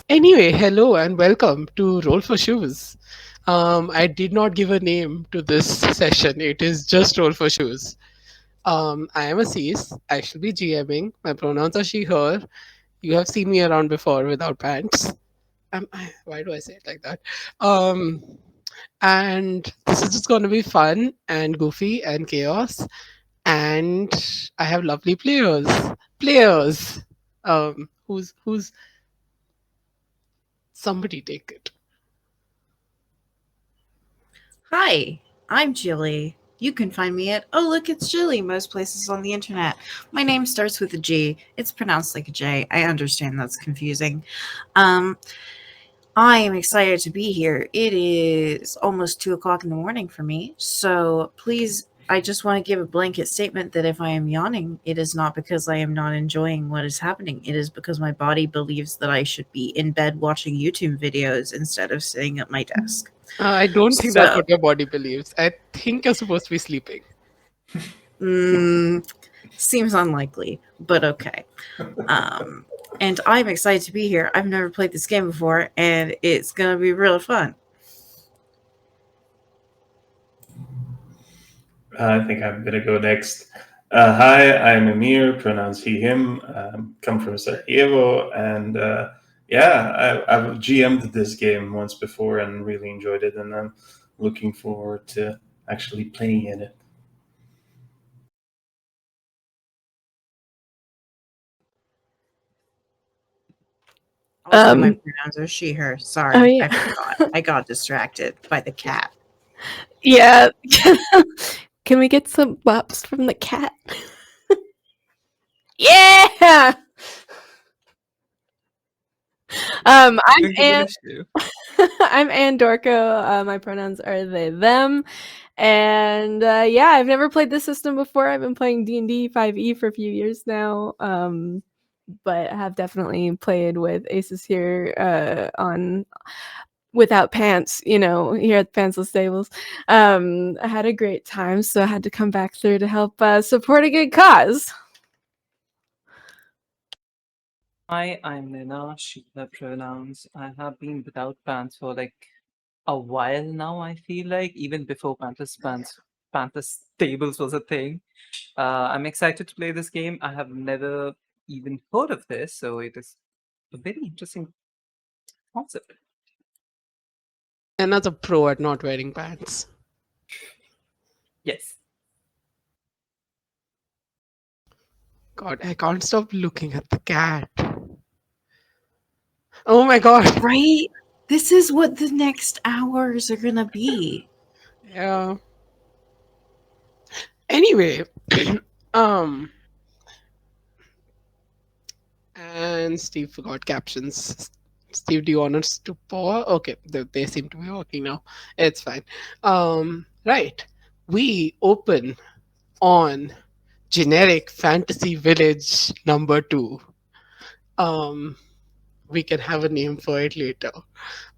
Anyway, hello and welcome to Roll for Shoes. I did not give a name to this session. It is just Roll for Shoes. I am a cis. I shall be GMing. My pronouns are she, her. You have seen me around before without pants. Why do I say it like that? Um, and this is just going to be fun and goofy and chaos. And I have lovely players. Players. Who's somebody take it? Hi, I'm Jilly. You can find me at Oh Look It's Jilly most places on the internet. My name starts with a G. It's pronounced like a J. I understand that's confusing. Um, I am excited to be here. It is almost 2 o'clock in the morning for me, so please. I just want to give a blanket statement that if I am yawning, it is not because I am not enjoying what is happening. It is because my body believes that I should be in bed watching YouTube videos instead of sitting at my desk. I don't think that's So, what your body believes. I think you're supposed to be sleeping. Mm, seems unlikely, but okay. Um, and I'm excited to be here. I've never played this game before, and it's gonna be real fun. I think I'm gonna go next. Hi, I'm Amir, pronouns he, him, come from Sarajevo, and I've GM'd this game once before and really enjoyed it, and I'm looking forward to actually playing in it. Also, my Um, pronouns are she, her. oh Sorry, I yeah, forgot. I got distracted by the cat. yeah. Can we get some bops from the cat? Yeah. I'm Going to Ann. finish you. I'm Ann Dorco. My pronouns are they, them, and yeah, I've never played this system before. I've been playing D&D 5e for a few years now, but I have definitely played with Aces here on without pants, here at Pantsless Stables. I had a great time, so I had to come back through to help support a good cause. Hi, I'm Nina, she, her pronouns. I have been without pants for like a while now, I feel like, even before Pantsless tables was a thing. I'm excited to play this game. I have never even heard of this, so it is a very interesting concept. Another pro at not wearing pants. Yes. God, I can't stop looking at the cat. Oh my god. Right? This is what the next hours are gonna be. Yeah. Anyway, um, and Steve forgot captions. Steve, do you want us to pause? Okay, they seem to be working now. It's fine. Right. We open on generic fantasy village number 2. Um, we can have a name for it later.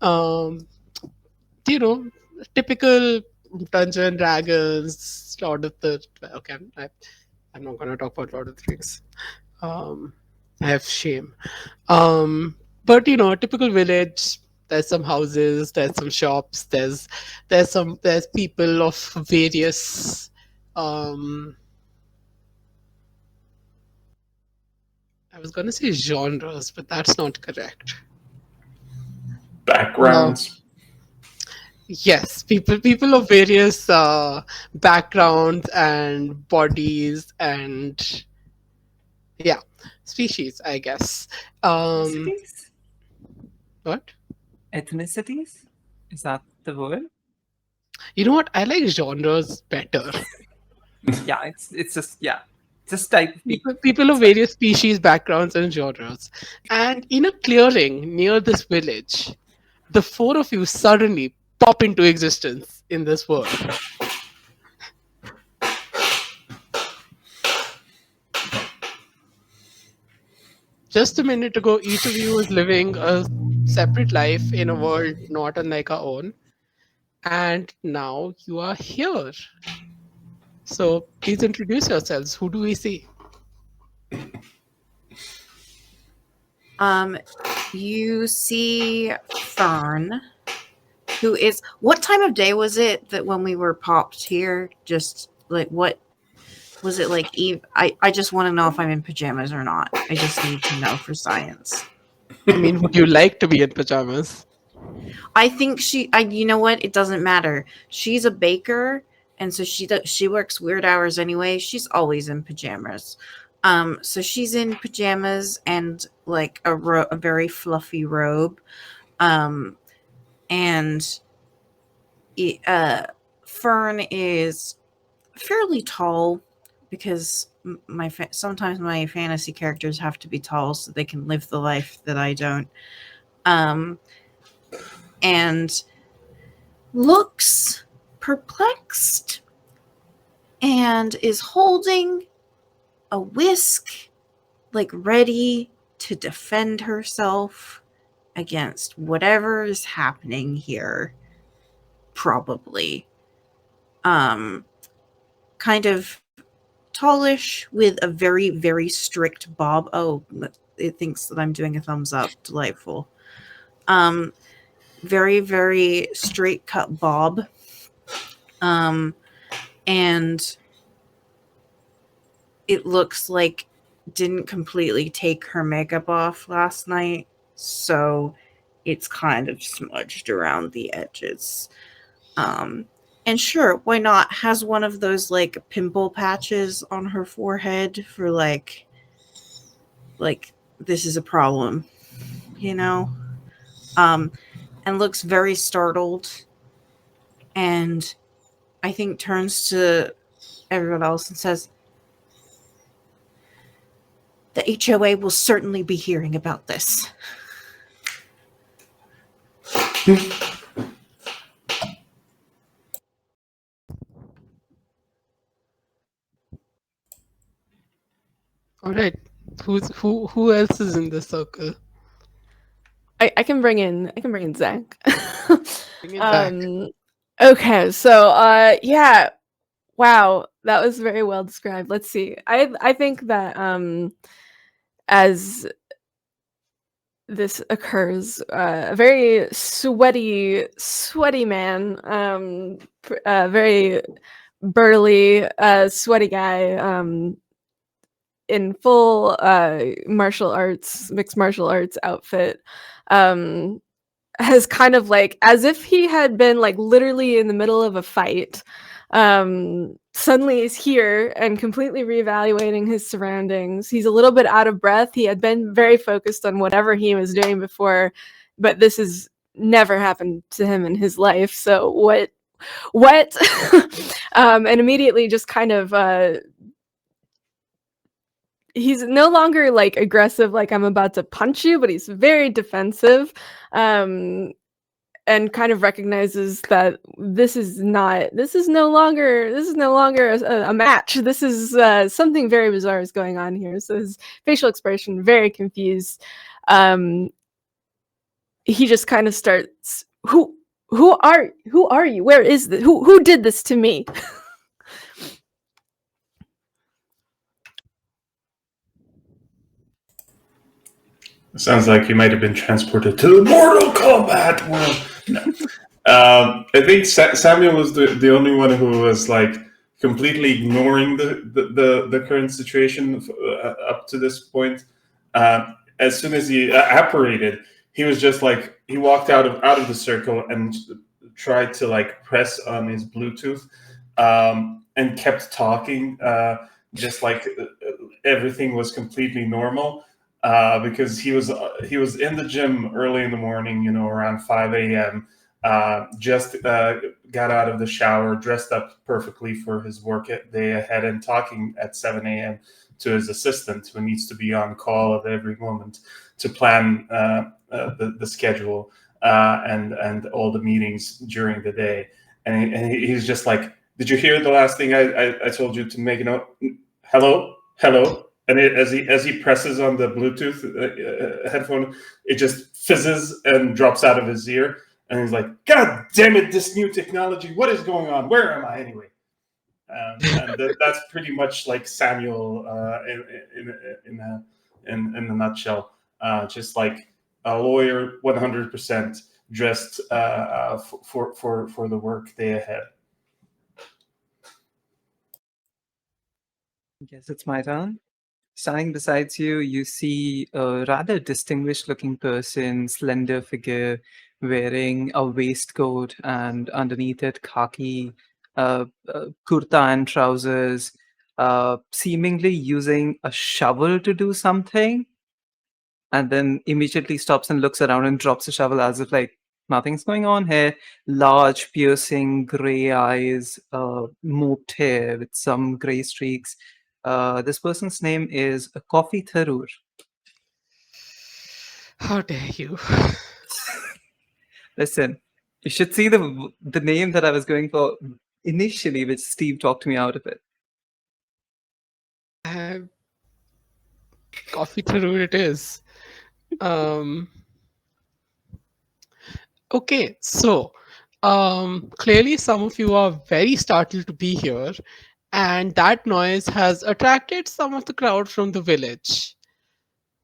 Um, you know, typical Dungeon and Dragons, Lord of the. Okay, I'm not gonna talk about Lord of the Rings. Um, I have shame. But typical village. There's some houses. There's some shops. There's people of various. Um, I was gonna say genres, but that's not correct. Uh, Backgrounds. yes, people of various backgrounds and bodies and yeah, species, I guess. Um, Ethnicities? what? Ethnicities? Is that the word? You know what? I like genres better. Yeah, it's just yeah. Just type of people. People of It's fine. various species, backgrounds, and genres. And in a clearing near this village, the four of you suddenly pop into existence in this world. Just a minute ago, each of you was living a separate life in a world not unlike our own. And now you are here. So please introduce yourselves. Who do we see? Um, you see Fern, who is. What time of day was it that when we were popped here? Just like what was it like? Eve? I just want to know if I'm in pajamas or not. I just need to know for science. I mean, would you like to be in pajamas? I think you know what? It doesn't matter. She's a baker, and so she works weird hours anyway. She's always in pajamas. So she's in pajamas and like a very fluffy robe. And Fern is fairly tall because sometimes my fantasy characters have to be tall so they can live the life that I don't. And looks perplexed and is holding a whisk, like ready to defend herself against whatever is happening here. Probably. Kind of tallish with a very, very strict bob. Oh, it thinks that I'm doing a thumbs up. Delightful. Very, very straight cut bob. And it looks like didn't completely take her makeup off last night, so it's kind of smudged around the edges. And sure, why not? Has one of those like pimple patches on her forehead for like this is a problem, you know? And looks very startled, and I think turns to everyone else and says, "The HOA will certainly be hearing about this." All right. Who else is in the circle? I can bring in Zach. Bring it back. Okay, so yeah. Wow, that was very well described. Let's see. I think that as this occurs, a very sweaty man, very burly, sweaty guy, in full mixed martial arts outfit, has kind of like, as if he had been like literally in the middle of a fight, suddenly is here and completely reevaluating his surroundings. He's a little bit out of breath. He had been very focused on whatever he was doing before, but this has never happened to him in his life. So what and immediately just kind of he's no longer like aggressive, like I'm about to punch you, but he's very defensive, and kind of recognizes that this is no longer a match. This is something very bizarre is going on here. So his facial expression very confused. He just kind of starts, who are you? Where is this? Who did this to me? Sounds like you might have been transported to the Mortal Kombat world. No. I think Samuel was the only one who was like completely ignoring the current situation up to this point. As soon as he apparated, he was just like, he walked out of the circle and tried to like press on his Bluetooth, and kept talking, just like everything was completely normal. Because he was in the gym early in the morning, around 5 a.m. Just got out of the shower, dressed up perfectly for his work day ahead, and talking at 7 a.m. to his assistant, who needs to be on call at every moment to plan the schedule, and all the meetings during the day. And he's just like, "Did you hear the last thing I told you to make a note? Hello." And as he presses on the Bluetooth headphone, it just fizzes and drops out of his ear. And he's like, "God damn it, this new technology! What is going on? Where am I anyway?" And that's pretty much like Samuel in a nutshell. Just like a lawyer, 100% dressed for the work day ahead. Guess it's my turn. Standing beside you, you see a rather distinguished looking person, slender figure, wearing a waistcoat and underneath it khaki, kurta and trousers, seemingly using a shovel to do something, and then immediately stops and looks around and drops the shovel as if like nothing's going on here. Large, piercing gray eyes, mooped hair with some gray streaks. This person's name is Coffee Tharoor. How dare you? Listen, you should see the name that I was going for initially, which Steve talked me out of it. Uh, Coffee through it is. Um, okay, so clearly some of you are very startled to be here, and that noise has attracted some of the crowd from the village.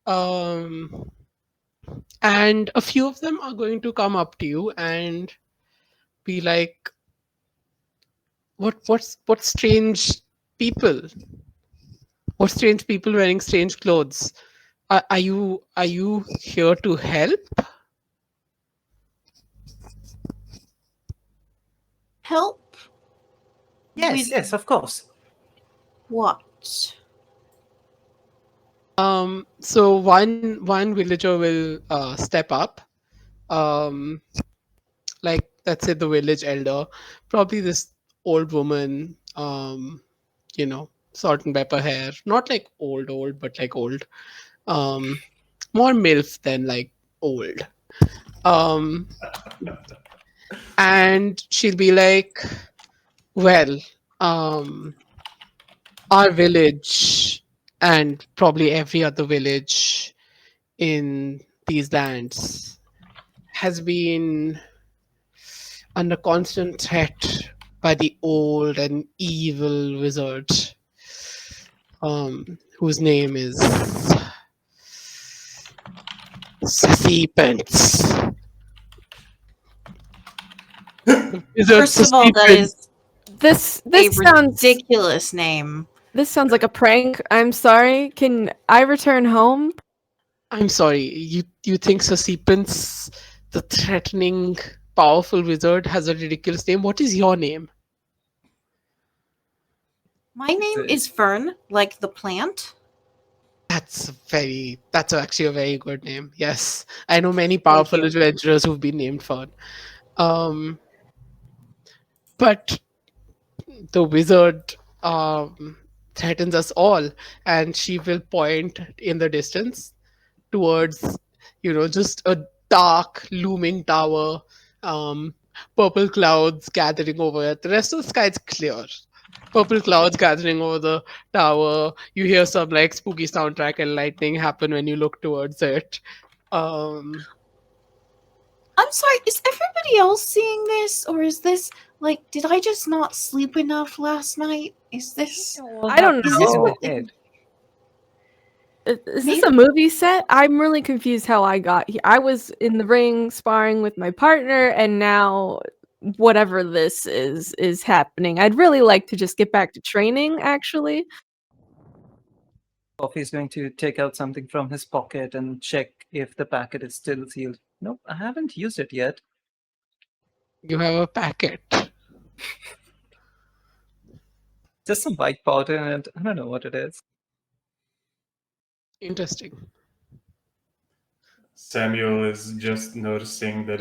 Um, and a few of them are going to come up to you and be like, what strange people? What strange people wearing strange clothes? Are you here to help? Help? Yes, With yes, of course. what? So one villager will step up. Um, like let's say the village elder, probably this old woman. Salt and pepper hair, not like old, but like old. Um, more milf than like old. Um, and she'll be like, well, um, our village and probably every other village in these lands has been under constant threat by the old and evil wizard, whose name is Pants. Wizard First of all, that Pants. is This a sounds ridiculous name. this sounds like a prank. I'm sorry. Can I return home? I'm sorry, you think Pants, the threatening, powerful wizard, has a ridiculous name? What is your name? My name is Fern, like the plant. That's actually a very good name. Yes, I know many Thank powerful you. adventurers who've been named Fern. Um, but the wizard threatens us all, and she will point in the distance towards, just a dark looming tower, um, purple clouds gathering over it. The rest of the sky is clear. Purple clouds gathering over the tower. You hear some like spooky soundtrack and lightning happen when you look towards it. Um, I'm sorry, is everybody else seeing this? Or is this, like, did I just not sleep enough last night? Is this... I don't Is this know. what Head. Is this a movie set? I'm really confused how I got here. I was in the ring sparring with my partner, and now whatever this is happening. I'd really like to just get back to training, actually. Coffee is going to take out something from his pocket and check if the packet is still sealed. Nope, I haven't used it yet. you have a packet. Just some white powder in it. I don't know what it is. Interesting. Samuel is just noticing that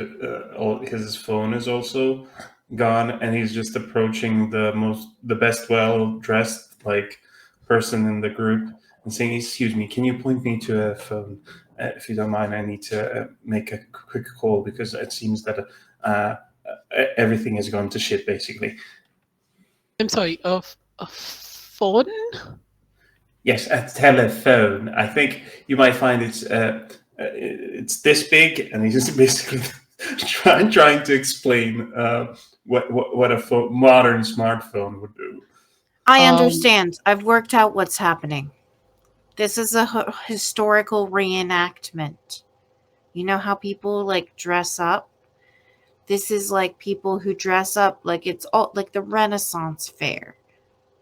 his phone is also gone, and he's just approaching the best well dressed like person in the group and saying, "Excuse me, can you point me to a phone? If you don't mind, I need to make a quick call because it seems that everything has gone to shit, basically." I'm sorry. A phone? Yes, a telephone. I think you might find it's this big, and he's just basically trying to explain what a modern smartphone would do. I Um, understand. I've worked out what's happening. This is a historical reenactment. You know how people like dress up? This is like people who dress up like it's all like the Renaissance fair,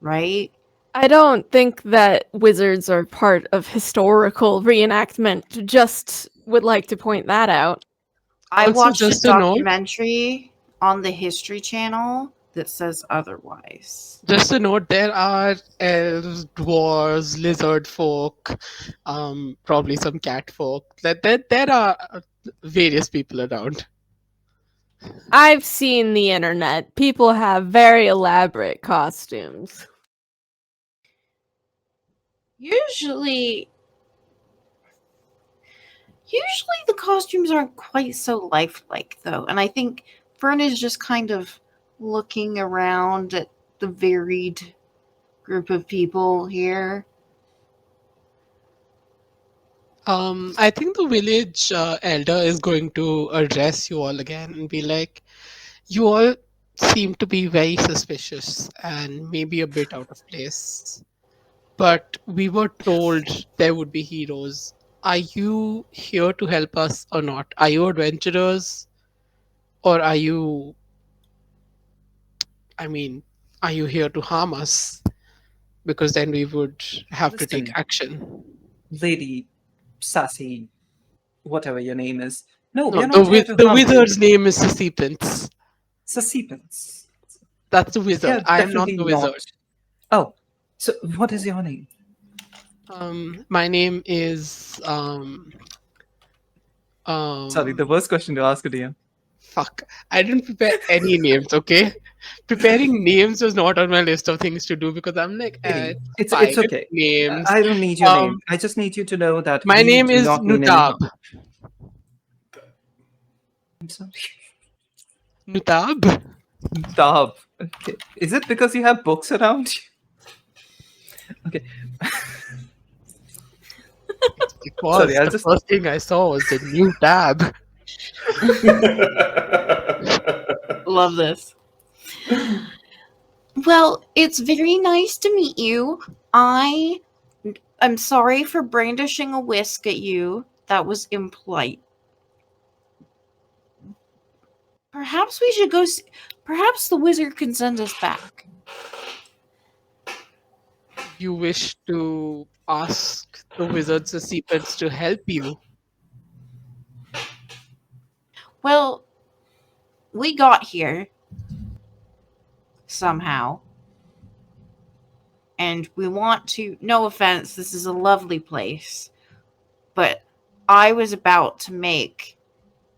right? I don't think that wizards are part of historical reenactment. Just would like to point that out. I Also, watched a just a note, documentary on the History Channel that says otherwise. there are elves, dwarves, lizard folk, probably some cat folk. There are various people around. I've seen the internet. People have very elaborate costumes. Usually the costumes aren't quite so lifelike though, and I think Fern is just kind of looking around at the varied group of people here. I think the village elder is going to address you all again and be like, you all seem to be very suspicious and maybe a bit out of place. But we were told there would be heroes. Are you here to help us or not? Are you adventurers? Or are you, I mean, are you here to harm us? Because then we would have to take Listen, action. Lady Sassy, whatever your name is. No, we No, are not here to the harm you. wizard's name is Sissipins. Succipants. That's the They wizard. are I am not definitely the not. wizard. Oh, so what is your name? My name is Sorry, the um worst question to ask a DM. fuck. I didn't prepare any names, okay? Preparing names was not on my list of things to do because I'm like, Lady, it's pirate okay. names. I don't need your Um name. I just need you to know that my we name do is not mean any Nutab. harm. I'm sorry. Nutab? Dab. Okay. Is it because you have books around you? Okay. Because Sorry, I'll the just. first thing I saw was the new tab. Love this. Well, it's very nice to meet you. I'm sorry for brandishing a whisk at you. That was impolite. Perhaps we should go see, perhaps the wizard can send us back. You wish to ask the wizard's secrets to help you. Well, we got here somehow. And we want to, no offense, this is a lovely place, but I was about to make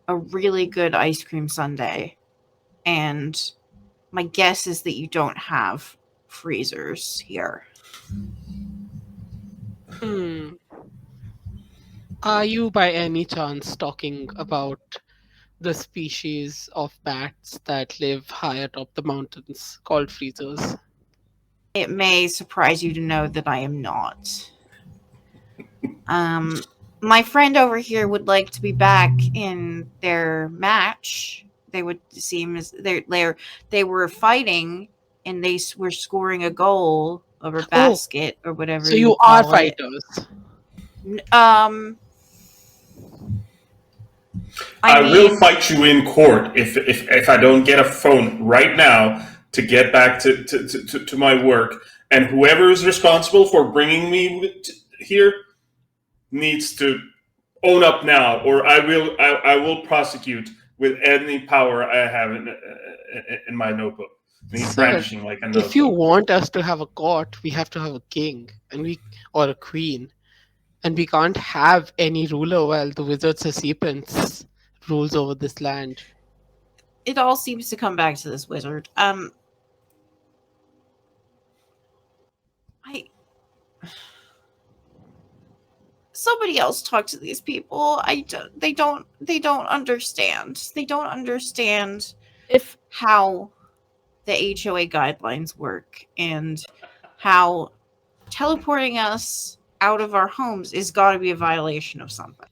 a really good ice cream sundae. And my guess is that you don't have freezers here. Are you by any chance talking about the species of bats that live high atop the mountains called freezers? It may surprise you to know that I am not. My friend over here would like to be back in their match. They would seem as they were fighting and they were scoring a goal over basket or whatever So you you are call it. fighters. I mean, will fight you in court if I don't get a phone right now to get back to my work. And whoever is responsible for bringing me here needs to own up now, or I will prosecute with any power I have in my notebook. And he's Sir, brandishing like a notebook. if you want us to have a court, we have to have a king or a queen. And we can't have any ruler while the wizard's serpents rules over this land. it all seems to come back to this wizard. I somebody else talk to these people. They don't understand. They don't understand If how the HOA guidelines work and how teleporting us out of our homes is got to be a violation of something.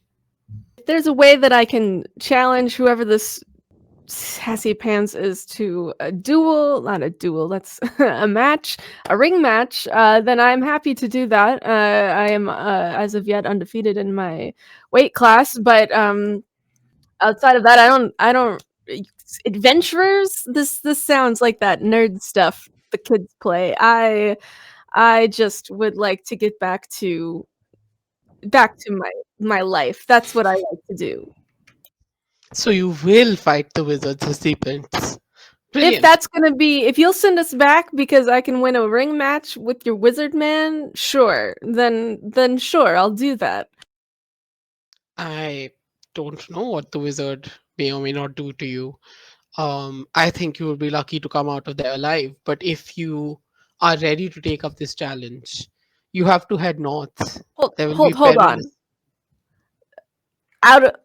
there's a way that I can challenge whoever this sassy pants is to a duel, not a duel, that's a match, a ring match, then I'm happy to do that. I am as of yet undefeated in my weight class, but outside of that, I don't adventurers. This sounds like that nerd stuff the kids play. I just would like to get back to my life. That's what I like to do. So you will fight the wizards as serpents. If Brilliant. that's gonna be, if you'll send us back because I can win a ring match with your wizard man, sure. Then sure, I'll do that. I don't know what the wizard may or may not do to you. I think you would be lucky to come out of there alive. But if you are ready to take up this challenge, you have to head north. There will be Hold on. perilous. Out of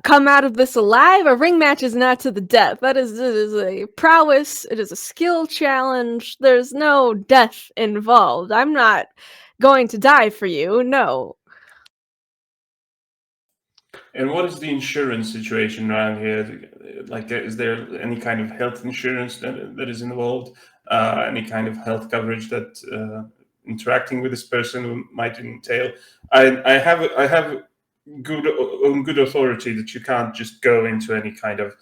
Come out of this alive. A ring match is not to the death. It is a prowess. It is a skill challenge. There's no death involved. I'm not going to die for you. No. And what is the insurance situation around here? Like, is there any kind of health insurance that is involved? Any kind of health coverage that interacting with this person might entail? I have good authority that you can't just go into any kind of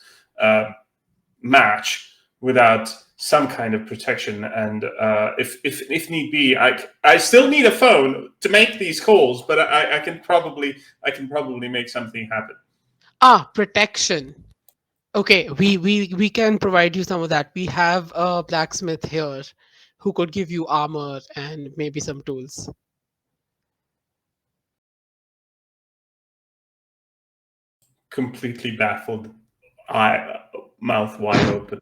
match without some kind of protection. And if need be, I still need a phone to make these calls, but I can probably make something happen. Protection. Okay, we can provide you some of that. We have a blacksmith here who could give you armor and maybe some tools. Completely baffled, mouth wide open.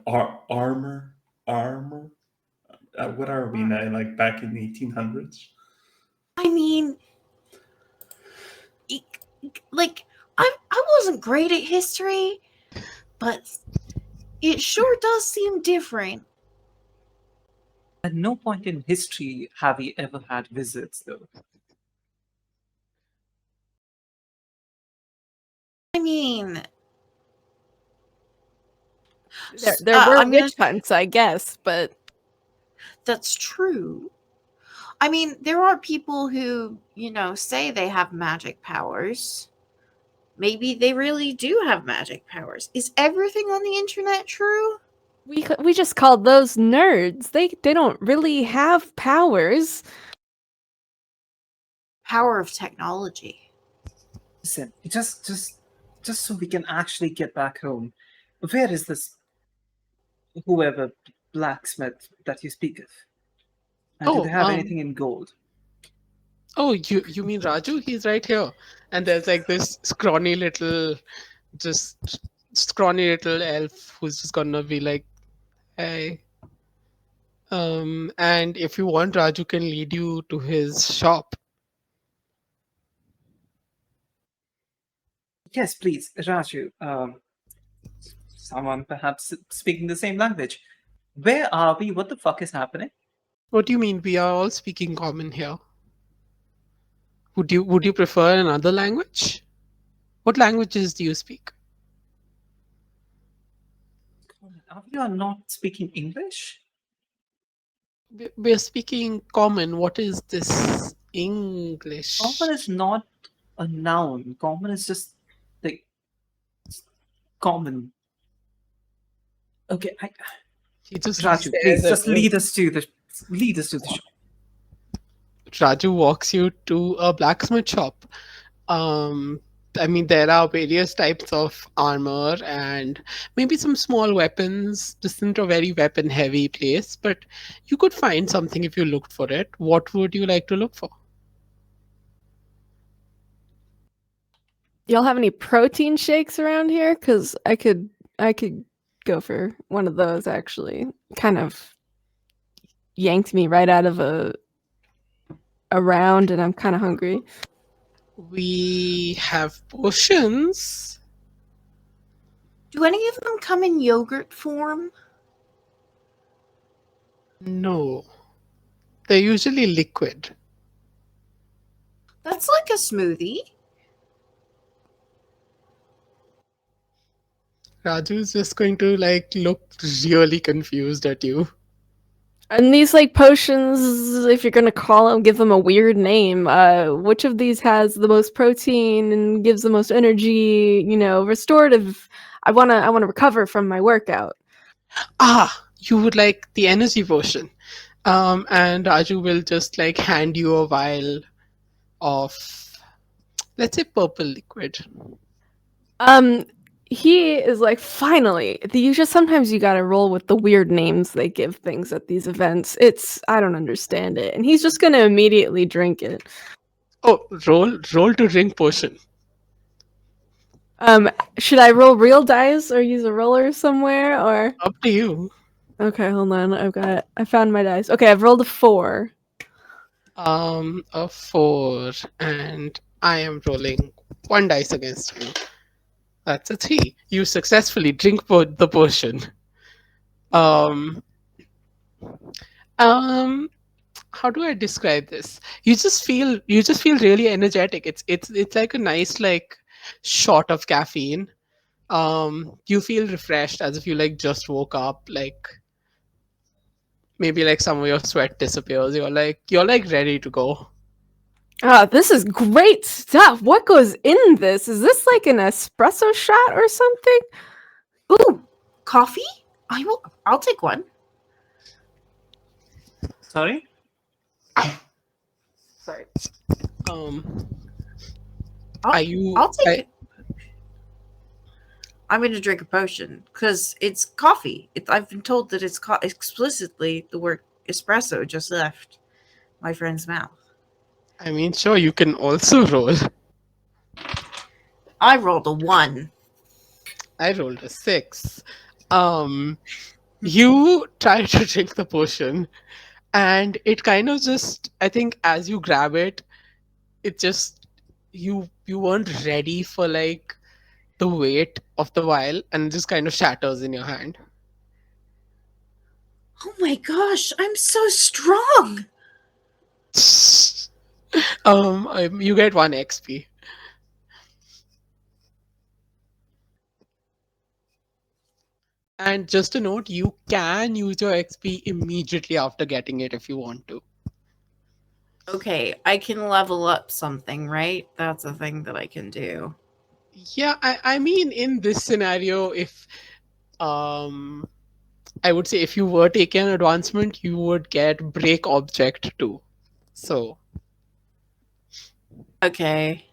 Armor. What are we now? Like back in the 1800s? I mean, like, I wasn't great at history, but it sure does seem different. At no point in history have we ever had wizards, though. I mean, There were I'm gonna. witch hunts, I guess, but That's true. I mean, there are people who, say they have magic powers. Maybe they really do have magic powers. Is everything on the internet true? we just called those nerds. They don't really have powers. Power of technology. Listen, just so we can actually get back home. Where is this whoever blacksmith that you speak of? And do they have anything in gold? Oh, you mean Raju? He's right here. And there's like this just scrawny little elf who's just gonna be like, hey. And if you want, Raju can lead you to his shop. Yes, please, Raju. Someone perhaps speaking the same language. Where are we? What the fuck is happening? What do you mean? We are all speaking common here. Would you prefer another language? What languages do you speak? Are we not speaking English? We're speaking common. What is this English? Common is not a noun. Common is just like common. Okay, He just Raju, stares please at just you. lead us to the shop. Raju walks you to a blacksmith shop. I mean, there are various types of armor and maybe some small weapons. This isn't a very weapon heavy place, but you could find something if you looked for it. What would you like to look for? Y'all have any protein shakes around here? Because I could go for one of those. Actually, kind of yanked me right out of a round, and I'm kind of hungry. We have potions. Do any of them come in yogurt form? No. They're usually liquid. That's like a smoothie. Raju's just going to like look really confused at you. And these like potions, if you're gonna call them, give them a weird name. Which of these has the most protein and gives the most energy? Restorative. I wanna recover from my workout. You would like the energy potion. And Raju will just like hand you a vial of, let's say, purple liquid. Um, he is like, finally. You just sometimes you gotta roll with the weird names they give things at these events. I don't understand it, and he's just gonna immediately drink it. Oh, roll to drink potion. Should I roll real dice or use a roller somewhere or? Up to you. Okay, hold on. I found my dice. Okay, I've rolled a 4. A 4, and I am rolling one dice against you. That's a 3. You successfully drink the potion. Um, um, how do I describe this? You just feel really energetic. It's like a nice like shot of caffeine. You feel refreshed as if you like just woke up. Like maybe like some of your sweat disappears. You're like ready to go. This is great stuff. What goes in this? Is this like an espresso shot or something? Ooh, coffee? I'll take one. Sorry? Sorry. I'll, Are you? I'll take it. I'm going to drink a potion because it's coffee. I've been told that it's explicitly the word espresso just left my friend's mouth. I mean, sure. You can also roll. I rolled a 1. I rolled a 6. You try to drink the potion, and it kind of just, I think, as you grab it, it just you weren't ready for like the weight of the vial, and it just kind of shatters in your hand. Oh my gosh, I'm so strong. You get 1 XP. And just a note, you can use your XP immediately after getting it if you want to. Okay, I can level up something, right? That's a thing that I can do. Yeah, I mean, in this scenario, if um I would say if you were taking an advancement, you would get break object too. So Okay.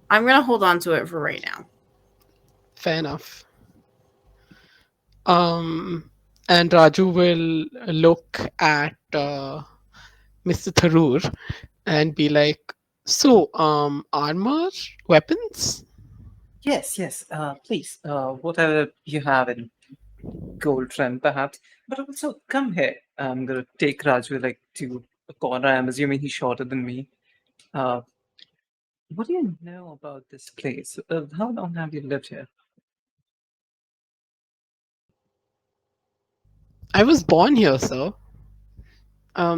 I'm going to hold on to it for right now. fair enough. And Raju will look at Mr. Tharoor and be like, "So, armor, weapons." Yes. Please. Whatever you have in gold trim, perhaps. But also, come here. I'm gonna take Raju like to a corner. I'm assuming he's shorter than me. Uh, what do you know about this place? How long have you lived here? I was born here, sir.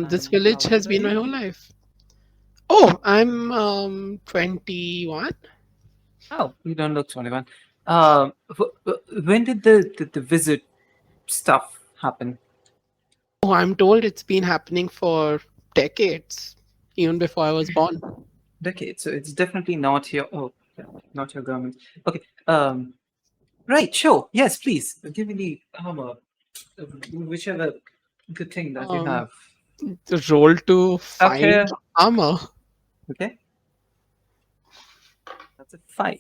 This And village how has old are been my you? whole life. Oh, I'm 21. Oh, you don't look 21. When did the visit stuff happen? Oh, I'm told it's been happening for decades, even before I was born. Decades. So it's definitely not your. Oh, yeah, not your government. Okay. Right. Sure. Yes. Please give me the armor, whichever good thing that you Um, have. Roll to Up find here. armor. Okay. That's a 5.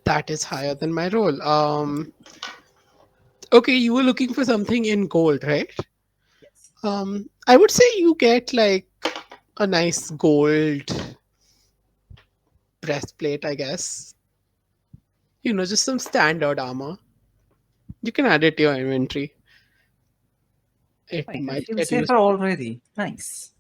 That is higher than my roll. Okay, you were looking for something in gold, right? Yes. I would say you get like a nice gold breastplate, I guess. Just some standard armor. You can add it to your inventory. It Fine. I might feel get safer used. already. Nice.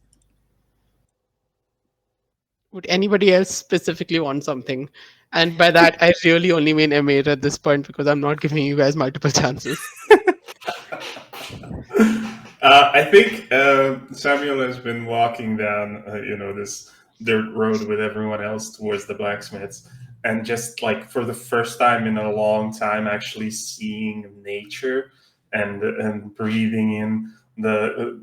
Would anybody else specifically want something? And by that, I really only mean Emir at this point because I'm not giving you guys multiple chances. I think Samuel has been walking down, this dirt road with everyone else towards the blacksmiths, and just like for the first time in a long time, actually seeing nature and breathing in the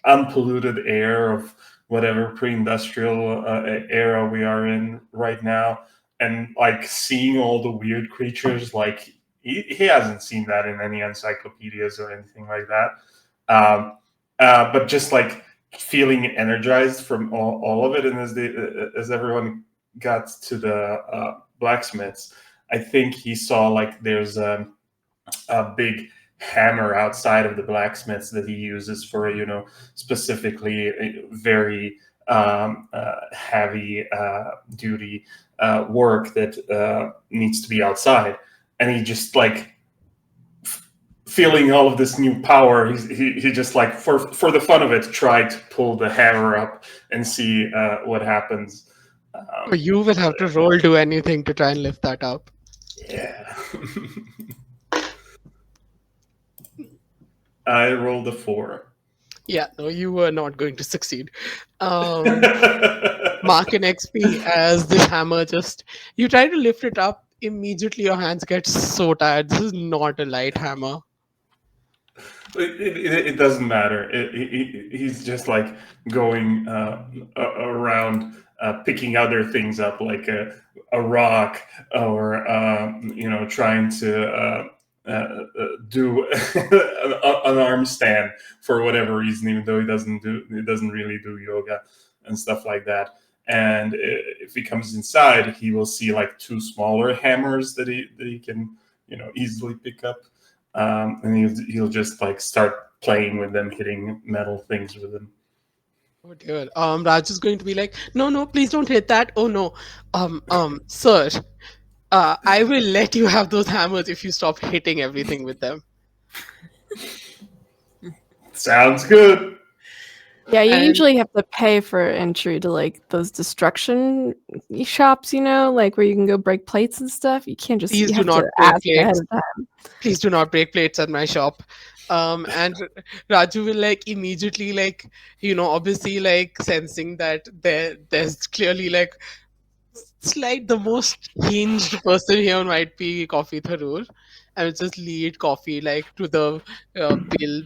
unpolluted air of whatever pre-industrial era we are in right now, and like seeing all the weird creatures. Like he hasn't seen that in any encyclopedias or anything like that. But just like feeling energized from all of it, and as everyone got to the blacksmiths, I think he saw like there's a big hammer outside of the blacksmiths that he uses for specifically very heavy duty work that needs to be outside, and he just like feeling all of this new power, he just like for the fun of it tried to pull the hammer up and see what happens. Or you will have to roll do anything to try and lift that up. Yeah. I rolled a 4. Yeah, no, you were not going to succeed. Mark an XP as this hammer just you try to lift it up, immediately your hands get so tired. This is not a light hammer. It doesn't matter. He's just like going around picking other things up, like a rock, or trying to do an arm stand for whatever reason, even though he doesn't really do yoga and stuff like that. And if he comes inside, he will see like 2 smaller hammers that he can easily pick up. And he'll just like start playing with them, hitting metal things with them. Oh dear. Raj is going to be like, no, please don't hit that. Oh no. Sir, I will let you have those hammers if you stop hitting everything with them. Sounds good. Yeah, you And- usually have to pay for entry to like those destruction shops, like where you can go break plates and stuff. You can't just Please you do have not to break ask ahead plates. of time. Please do not break plates at my shop. And Raju will like immediately like obviously like sensing that there's clearly like the most hinged person here might be Coffee Tharoor, and will just lead Coffee like to the bill.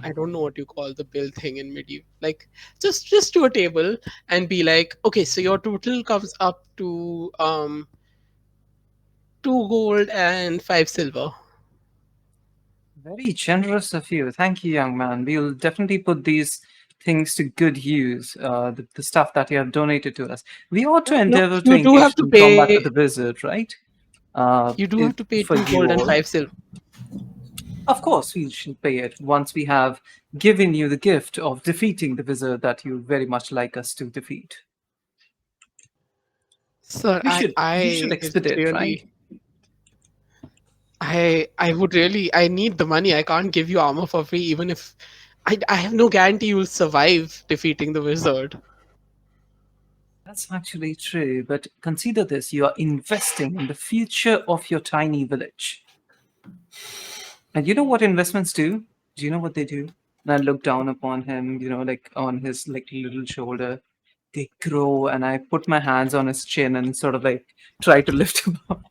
I don't know what you call the bill thing in medieval. Like just to a table and be like, okay, so your total comes up to 2 gold and 5 silver. Very generous of you. Thank you, young man. We'll definitely put these things to good use. The stuff that you have donated to us. We ought to No, endeavor to you do engage have to in combat pay. with the wizard, right? You do have to pay For 2 gold you and all. 5 silver. Of course, we should pay it once we have given you the gift of defeating the wizard that you very much like us to defeat. Sir, We should I expedite, right? really, I would really, I need the money. I can't give you armor for free, even if I have no guarantee you'll survive defeating the wizard. That's actually true, but consider this: you are investing in the future of your tiny village. And you know what investments do? Do you know what they do? And I look down upon him, like on his like little shoulder. They grow, and I put my hands on his chin and sort of like try to lift him up.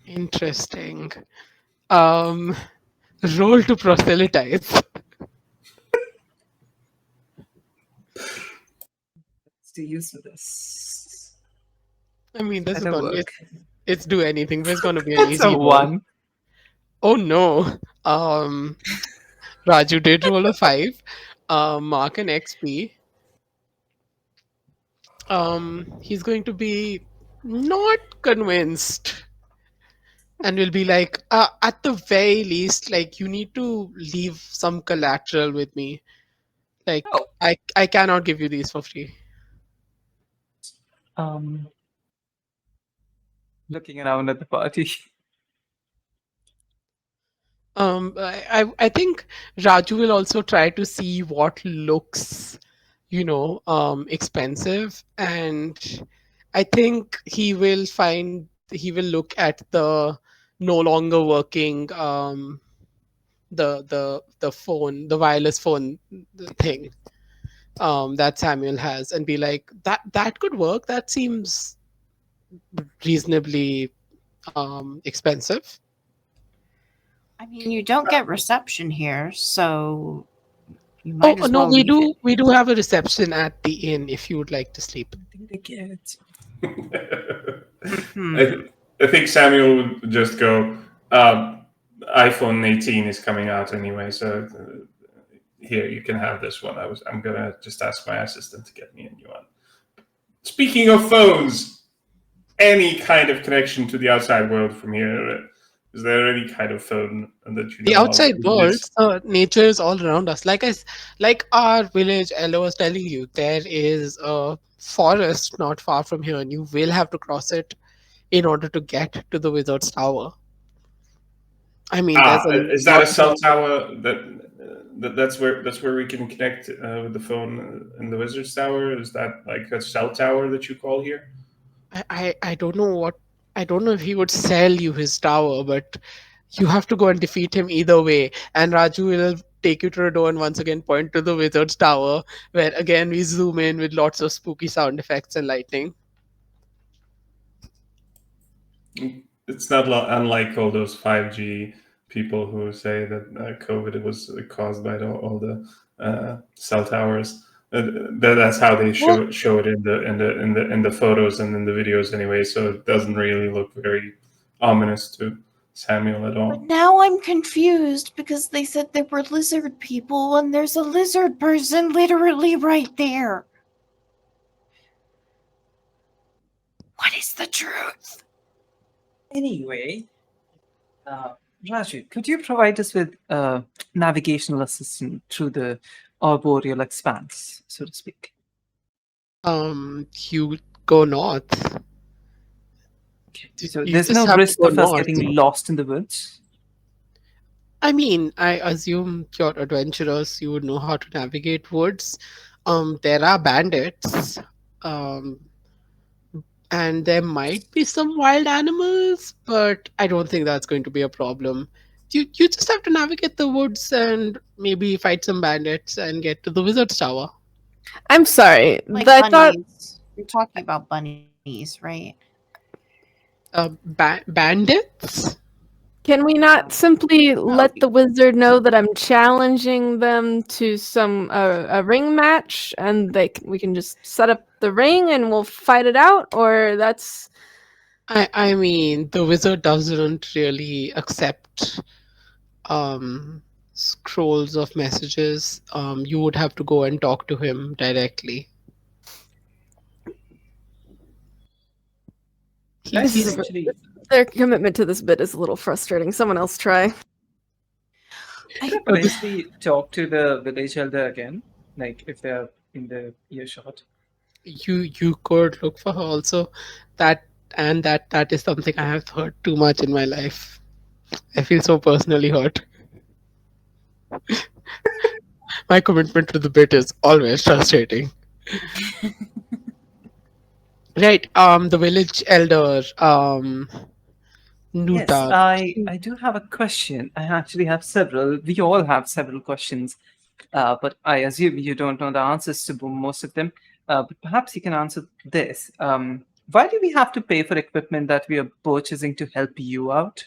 Interesting. Um, roll to proselytize. What's the use of this? I mean, this is Better gonna work. it's do anything. There's gonna be an It's easy a roll. 1. Oh no. Raju did roll a 5. Mark an XP. He's going to be not convinced, and will be like, at the very least, like you need to leave some collateral with me. Like Oh. I cannot give you these for free. Um, Looking around at the party. I think Raju will also try to see what looks, expensive, and I think he will look at the no longer working the phone, the wireless phone thing that Samuel has, and be like, that could work. That seems reasonably expensive. I mean, you don't get reception here, so you Oh might as no, well leave it. we do have a reception at the inn if you would like to sleep. I think they get. Mhm. I think Samuel would just go, iPhone 18 is coming out anyway, so here, you can have this one. I'm gonna just ask my assistant to get me a new one. Speaking of phones, any kind of connection to the outside world from here? Is there any kind of phone that you The know of? outside world, nature is all around us. Like our village Ella was telling you, there is a forest not far from here, and you will have to cross it in order to get to the wizard's tower. I mean, there's a Is that lot a of cell tower? That's where we can connect with the phone in the wizard's tower. Is that like a cell tower that you call here? I don't know what I don't know if he would sell you his tower, but you have to go and defeat him either way. And Raju will take you to the door and once again point to the wizard's tower, where again we zoom in with lots of spooky sound effects and lightning. It's not unlike all those 5G people who say that COVID was caused by all the cell towers. That's how they Well, show it in the photos and in the videos anyway. So it doesn't really look very ominous to Samuel at But all. now I'm confused because they said they were lizard people, and there's a lizard person literally right there. What is the truth? Anyway, Raju, could you provide us with navigational assistance through the arboreal expanse, so to speak? you go north. So You there's just no have to risk go of us north. getting lost in the woods? I mean, I assume you're adventurous. You would know how to navigate woods. There are bandits. Um, and there might be some wild animals, but I don't think that's going to be a problem. You just have to navigate the woods and maybe fight some bandits and get to the wizard's tower. I'm sorry. Like I thought bunnies. You're talking about bunnies, right? Bandits? can we not simply let be- the wizard know that I'm challenging them to some a ring match, and we can just set up the ring and we'll fight it out? Or that's I mean, the wizard doesn't really accept scrolls of messages. You would have to go and talk to him directly. this is Actually, their commitment to this bit is a little frustrating. Someone else try. potentially talk to the village elder again, like if they're in the earshot. You could look for her also. That that is something I have heard too much in my life. I feel so personally hurt. My commitment to the bit is always frustrating. Right, the village elder, Yes, Nuta. I do have a question. I actually have several. We all have several questions, but I assume you don't know the answers to most of them. But perhaps you can answer this. Why do we have to pay for equipment that we are purchasing to help you out?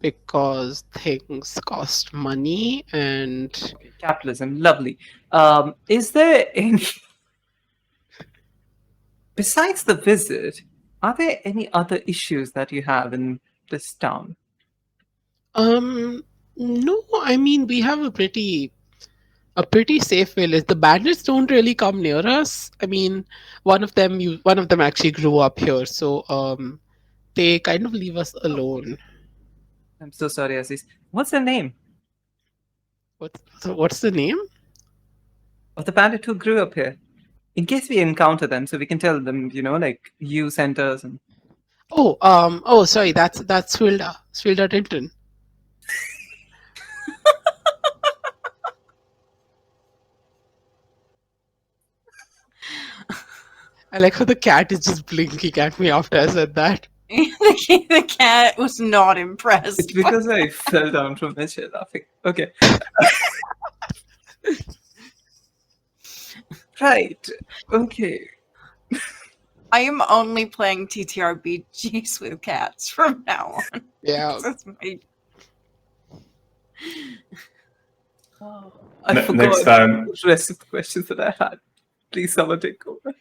Because things cost money and Okay, capitalism, lovely. Is there any, besides the visit, are there any other issues that you have in this town? no, I mean we have a pretty safe village. The bandits don't really come near us. I mean, one of them actually grew up here, so they kind of leave us alone. I'm so sorry, Aziz. What's the name What's the name? of the bandit who grew up here? In case we encounter them, so we can tell them, like you sent us. And Oh, sorry, that's Swilda Tinton. I like how the cat is just blinking at me after I said that. The cat was not impressed. it's because I fell down from the chair laughing. Okay. Right. Okay. I am only playing TTRPGs with cats from now on. Yeah. That's my... I Next forgot time, the rest of the questions that I had. Please, someone take over.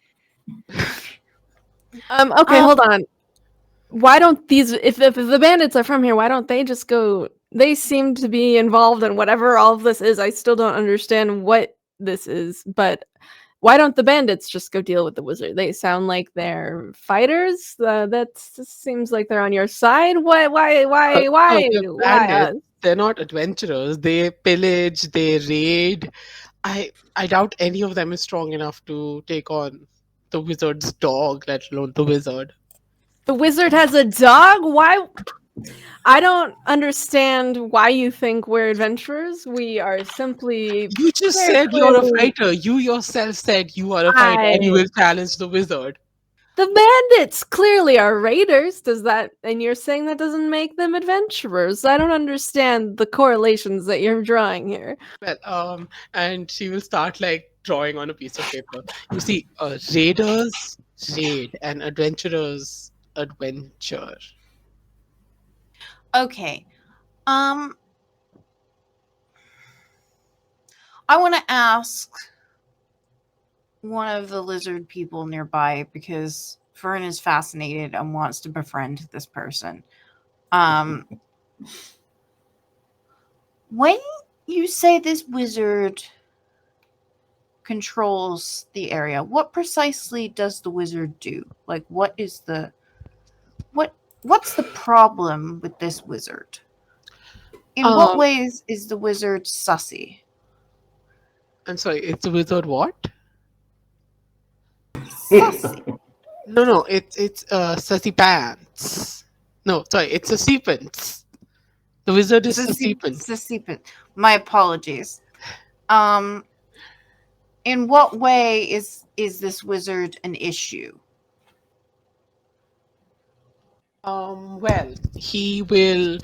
Okay, hold on. Why don't these if the bandits are from here, why don't they just go? They seem to be involved in whatever all of this is. I still don't understand what this is, but why don't the bandits just go deal with the wizard? They sound like they're fighters. That seems like they're on your side. They're Why bandits. us? They're not adventurers. They pillage, they raid. I doubt any of them is strong enough to take on the wizard's dog, let alone the wizard. The wizard has a dog? Why? I don't understand why you think we're adventurers. We are simply You just very said you're a clearly. fighter. You yourself said you are a fighter and you I. will challenge the wizard. The bandits clearly are raiders. Does that. And you're saying that doesn't make them adventurers? I don't understand the correlations that you're drawing here. Well, and she will start like drawing on a piece of paper. You see, raiders raid and adventurers adventure. Okay. I want to ask one of the lizard people nearby because Fern is fascinated and wants to befriend this person. When you say this wizard controls the area, what precisely does the wizard do? Like, what's the problem with this wizard? In what Um, ways is the wizard sussy? I'm sorry, it's a wizard what? Sussy. No, it's Sassy Pants. No, sorry, it's Sassy Pants. The wizard is Sassy Pants. Sussy. My apologies. In what way is this wizard an issue? Well, he will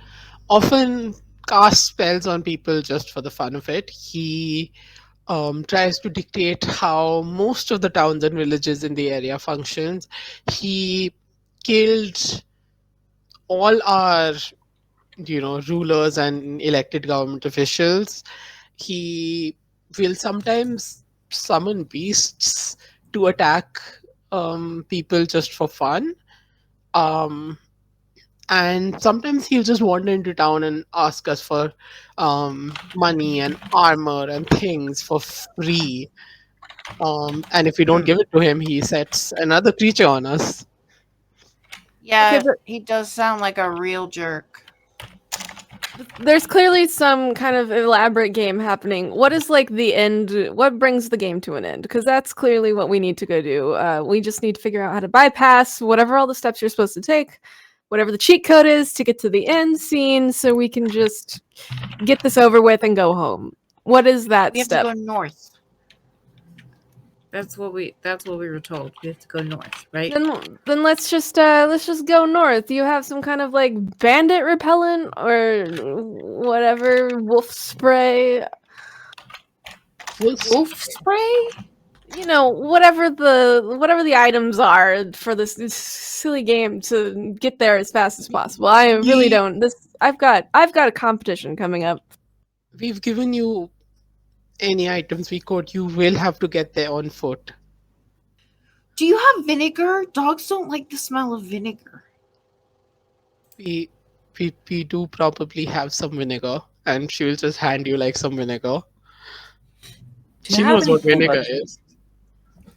often cast spells on people just for the fun of it. He tries to dictate how most of the towns and villages in the area functions. He killed all our, rulers and elected government officials. He will sometimes summon beasts to attack people just for fun. Um, and sometimes he'll just wander into town and ask us for money and armor and things for free. And if we don't give it to him, he sets another creature on us. Yeah, Okay, but he does sound like a real jerk. there's clearly some kind of elaborate game happening. What is like the end? What brings the game to an end? Because that's clearly what we need to go do. We just need to figure out how to bypass whatever all the steps you're supposed to take, whatever the cheat code is to get to the end scene, so we can just get this over with and go home. What is that We have step? to go north. That's what we were told. We have to go north, right? Then let's just go north. Do you have some kind of like bandit repellent or whatever wolf spray? Wolf spray? You know, whatever the items are for this silly game to get there as fast as possible. I really don't. I've got a competition coming up. We've given you any items we could. You will have to get there on foot. Do you have vinegar? Dogs don't like the smell of vinegar. We do probably have some vinegar, and she will just hand you like some vinegar. Do you She have knows any what vinegar boba tea? is.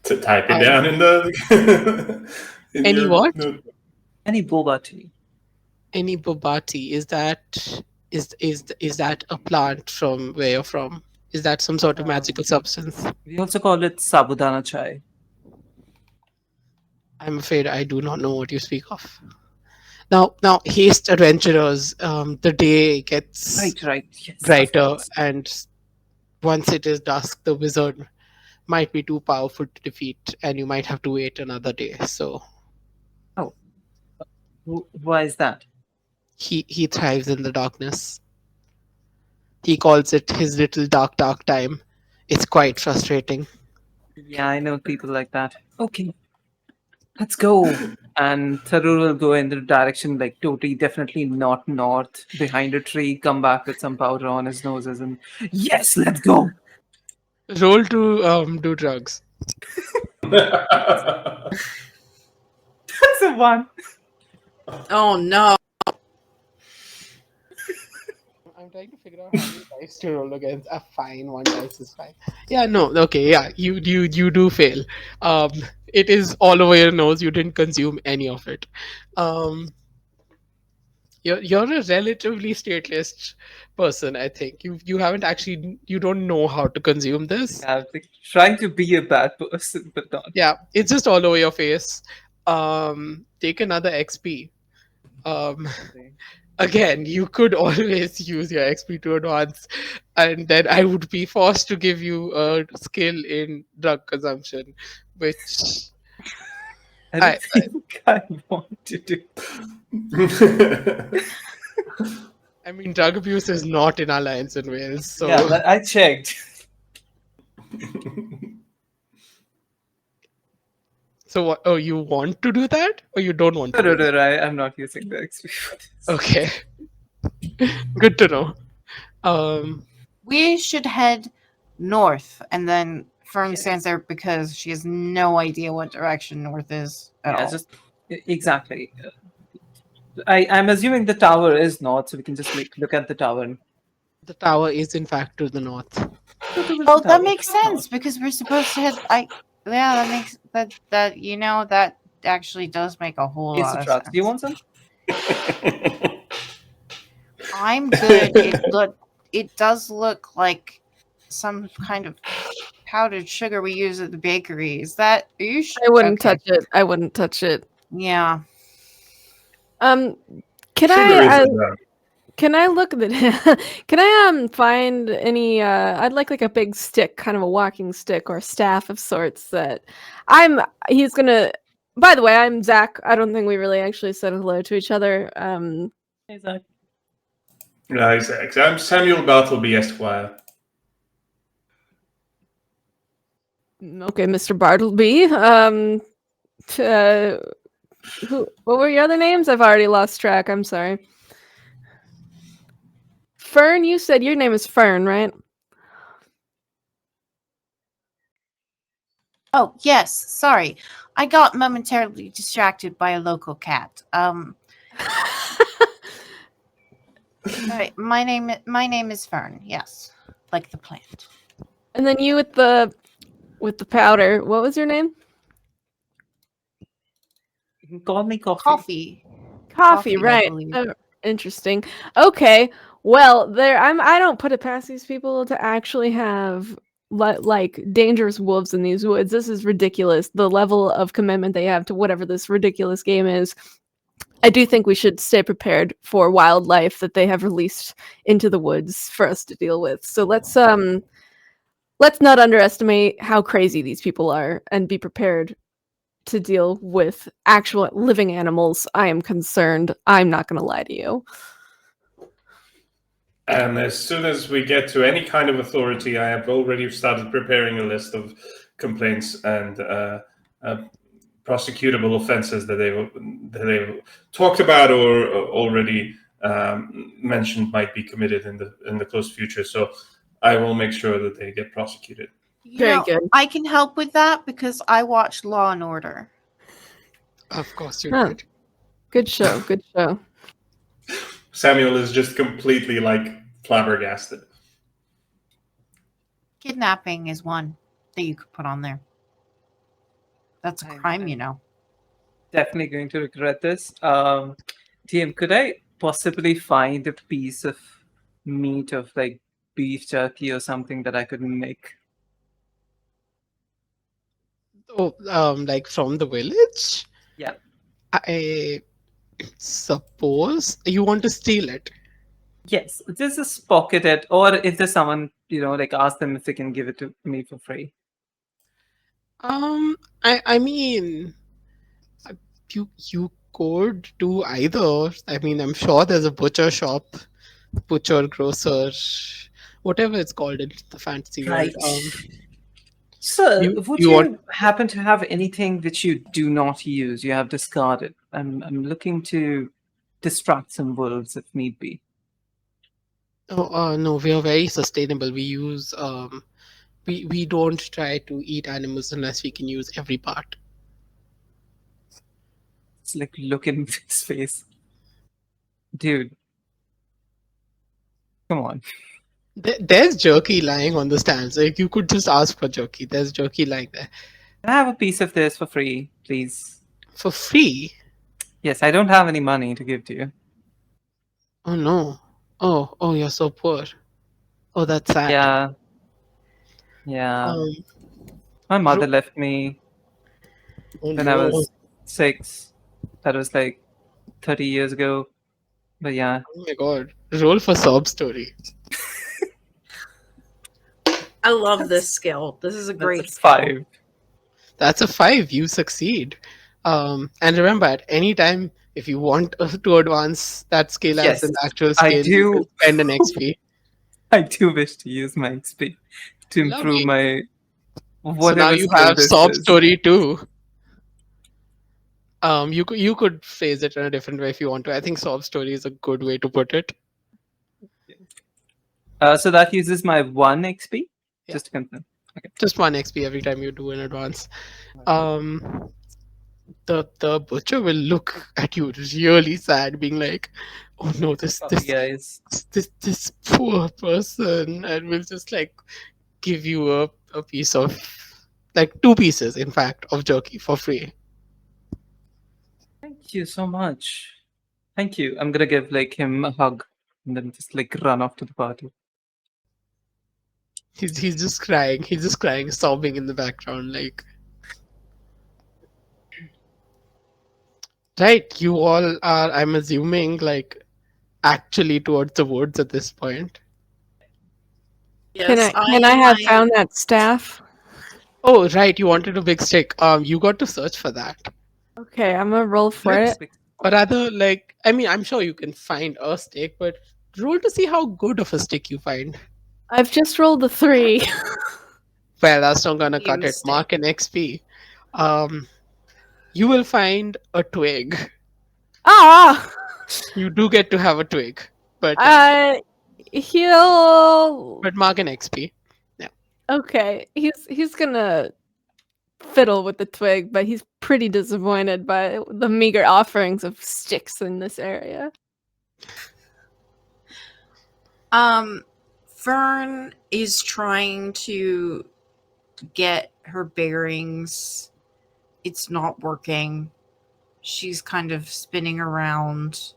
to type it Um, down in the in Any your what? note. Any boba tea? Any bobati? Is that a plant from where you're from? Is that some sort of magical substance? We also call it sabudana chai. I'm afraid I do not know what you speak of. Now, haste adventurers. The day gets Right. Yes. of brighter, course. and once it is dusk, the wizard might be too powerful to defeat, and you might have to wait another day. So Why is that? he thrives in the darkness. He calls it his little dark time. It's quite frustrating. Yeah, I know people like that. Okay. let's go. And Tharur will go in the direction like totally, definitely not north, behind a tree, come back with some powder on his noses, and yes, let's go. Roll to do drugs. That's a one. Oh no. I'm trying to figure out how many dice to roll against. Fine, one dice is fine. Yeah, no, okay, yeah, you do fail. Um, it is all over your nose. You didn't consume any of it. Um, you're a relatively stateless person. I think you haven't actually you don't know how to consume this. Yeah, like trying to be a bad person, but not. Yeah, it's just all over your face. Take another XP. Um, again, you could always use your XP to advance, and then I would be forced to give you a skill in drug consumption, which I I don't think I want to do. I mean, drug abuse is not in our lines in Wales, so Yeah, but I checked. so what? Oh, you want to do that, or you don't want to do that? I'm not using the XP for this. Okay, good to know. We should head north, and then Fern stands there because she has no idea what direction north is at Yeah, all. just exactly. I'm assuming the tower is north, so we can just look at the tower and The tower is in fact to the north. go towards the Oh, that tower. makes sense because we're supposed to head. Yeah, that makes that that actually does make a whole Ace lot of of Trust. sense. Do you want some? I'm good. It does look like some kind of powdered sugar we use at the bakery. Is that? Are you sure? I wouldn't Okay. touch it. I wouldn't touch it. Yeah. Can Sugar I? is a drug. Can I look at the can I find any I'd like a big stick, kind of a walking stick or staff of sorts that he's gonna by the way, I'm Zach. I don't think we really actually said hello to each other. Exactly. Isaac. I'm Samuel Bartleby Esquire. Okay, Mr. Bartleby. What were your other names? I've already lost track. I'm sorry. Fern, you said your name is Fern, right? Oh yes. Sorry, I got momentarily distracted by a local cat. Right, my name is Fern. Yes, like the plant. And then you with the powder. What was your name? You can call me Coffee. Coffee. Coffee, I right. believe. Interesting. Okay. Well, I don't put it past these people to actually have like dangerous wolves in these woods. This is ridiculous. The level of commitment they have to whatever this ridiculous game is. I do think we should stay prepared for wildlife that they have released into the woods for us to deal with. So let's not underestimate how crazy these people are and be prepared to deal with actual living animals. I am concerned. I'm not going to lie to you. And as soon as we get to any kind of authority, I have already started preparing a list of complaints and prosecutable offenses that they've talked about or already mentioned might be committed in the close future. So I will make sure that they get prosecuted. Very good. I can help with that because I watch Law and Order. Of course you Huh. did. Good show. Good show. Samuel is just completely flabbergasted. Kidnapping is one that you could put on there. That's a crime, you know. Definitely going to regret this. TM, could I possibly find a piece of meat of like beef jerky or something that I could make? Oh, like from the village? Yeah. I suppose you want to steal it. Yes, just pocket it, or if there's someone, like ask them if they can give it to me for free. I mean, you could do either. I mean, I'm sure there's a butcher shop, butcher, grocer, whatever it's called in the fantasy world. Sir, would You want? you happen to have anything that you do not use, you have discarded? I'm looking to distract some wolves if need be. Oh, no, we are very sustainable. We use we don't try to eat animals unless we can use every part. It's like look in his face. Dude, come on. There's jerky lying on the stands. Like you could just ask for jerky. There's jerky lying there Can I have a piece of this for free, please? for free. Yes, I don't have any money to give to you. Oh no. Oh, you're so poor. Oh, that's sad. Yeah, yeah. Um, My mother ro- left me oh when I no. was 6. That was like 30 years ago. But yeah, Oh my god. Roll for sob story. I love this skill. This is a that's great a skill. 5. That's a 5. You succeed. And remember, at any time, if you want to advance that skill as Yes, an actual I skill, you can do. spend an XP. I do wish to use my XP to improve Lovely. my So now whatever you skill have this sob is. story too. You could phrase it in a different way if you want to. I think sob story is a good way to put it. So that uses my 1 XP? Yeah. Just to confirm. Just 1 XP every time you do in advance. Um, the butcher will look at you really sad, being like, "Oh no, Sorry, guys. this poor person," and will just like give you a piece of, like, 2 pieces, in fact, of jerky for free. Thank you so much. Thank you. I'm gonna give like him a hug and then just like run off to the party. He's just crying. He's just crying, sobbing in the background, like. Right, you all are, I'm assuming, like, actually towards the woods at this point. Yes, Can I have found that staff? Oh, right, you wanted a big stick. You got to search for that. Okay, I'm gonna roll for it. Or rather, like, I mean, I'm sure you can find a stick, but roll to see how good of a stick you find. I've just rolled a 3. Well, that's not gonna cut it. Mistake. Mark an XP. You will find a twig. Ah! You do get to have a twig, but He'll. but mark an XP. Okay, he's gonna fiddle with the twig, but he's pretty disappointed by the meager offerings of sticks in this area. Fern is trying to get her bearings. It's not working. She's kind of spinning around.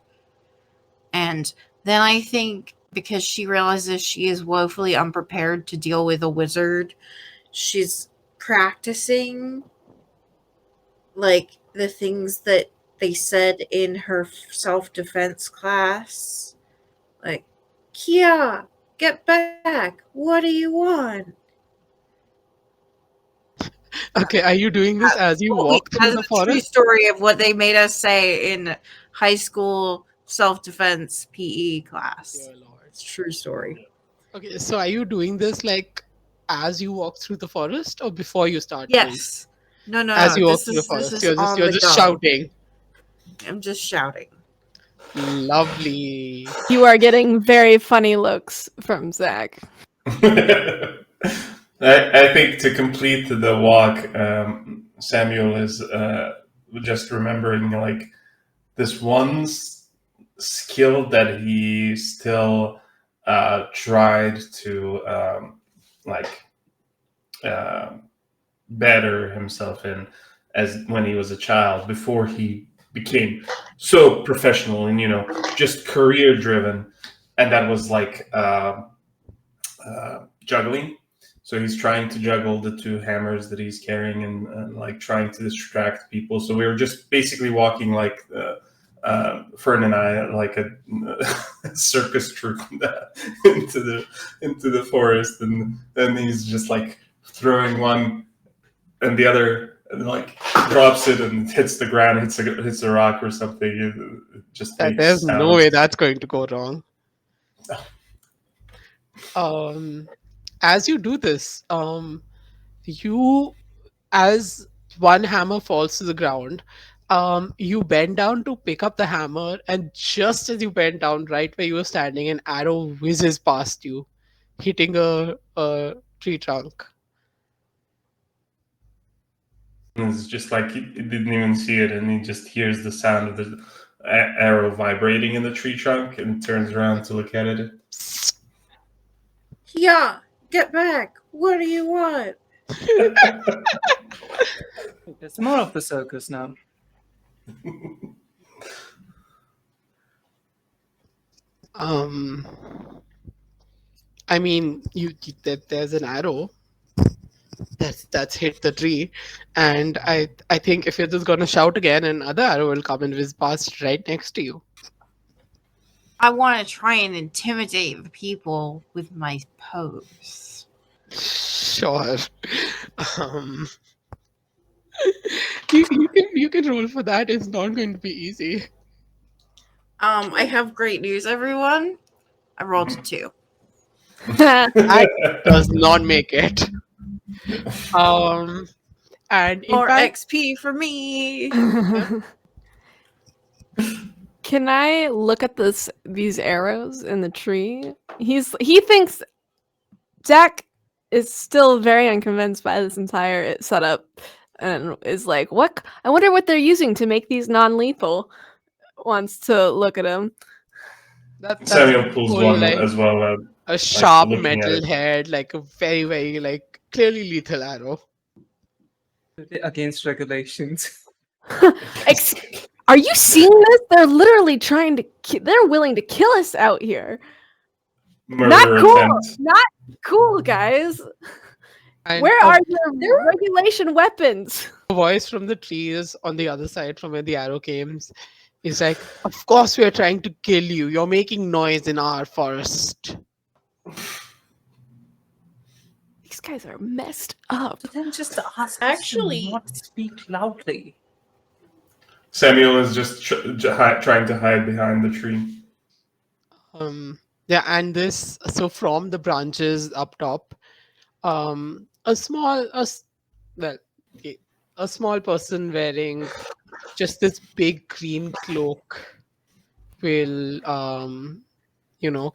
And then I think because she realizes she is woefully unprepared to deal with a wizard, she's practicing like the things that they said in her self-defense class. Like, Kia, get back. What do you want? Okay, are you doing this as you walk through As the a true forest? story of what they made us say in high school self-defense PE class. Dear Lord. It's a true story. Okay, so are you doing this like as you walk through the forest or before you start? doing? Yes. No. As you walk This through the is forest, on you're the just go. shouting. I'm just shouting. Lovely. You are getting very funny looks from Zach. I think to complete the walk, Samuel is just remembering like this one skill that he still tried to like better himself in as when he was a child before he became so professional and just career driven, and that was like juggling. So he's trying to juggle the 2 hammers that he's carrying and like trying to distract people. So we were just basically walking like Fern and I like a circus troupe into the forest, and then he's just like throwing one and the other and like drops it and hits the ground, hits a rock or something. It just makes There's no sounds. way that's going to go wrong. As you do this, You, as one hammer falls to the ground, you bend down to pick up the hammer, and just as you bend down, right where you were standing, an arrow whizzes past you, hitting a tree trunk. And it's just like he didn't even see it, and he just hears the sound of the arrow vibrating in the tree trunk, and turns around to look at it. Yeah, get back. What do you want? There's more of the circus now. Um, I mean, there's an arrow that's hit the tree, and I think if you're just gonna shout again, another arrow will come and whiz past right next to you. I want to try and intimidate the people with my pose. Sure. Um, you can roll for that. It's not going to be easy. I have great news, everyone. I rolled a 2. That does not make it. And in More fact, XP for me. Can I look at these arrows in the tree? He thinks Jack is still very unconvinced by this entire setup and is like, "What? I wonder what they're using to make these non-lethal." Wants to look at him. that's Samuel pulls cool, one like as well out. a sharp looking at metal it. head, like a very, very, like clearly lethal arrow. Against regulations. Are you seeing this? They're literally trying to. They're willing to kill us out here. Murder Not cool. attempt. Not cool, guys. And Where a are your regulation weapons? voice from the trees on the other side from where the arrow came is like, "Of course we are trying to kill you. You're making noise in our forest." These guys are messed up. But then just ask Actually- us to not speak loudly. Samuel is just trying to hide behind the tree. Yeah, and this, so from the branches up top, a small a small person wearing just this big green cloak will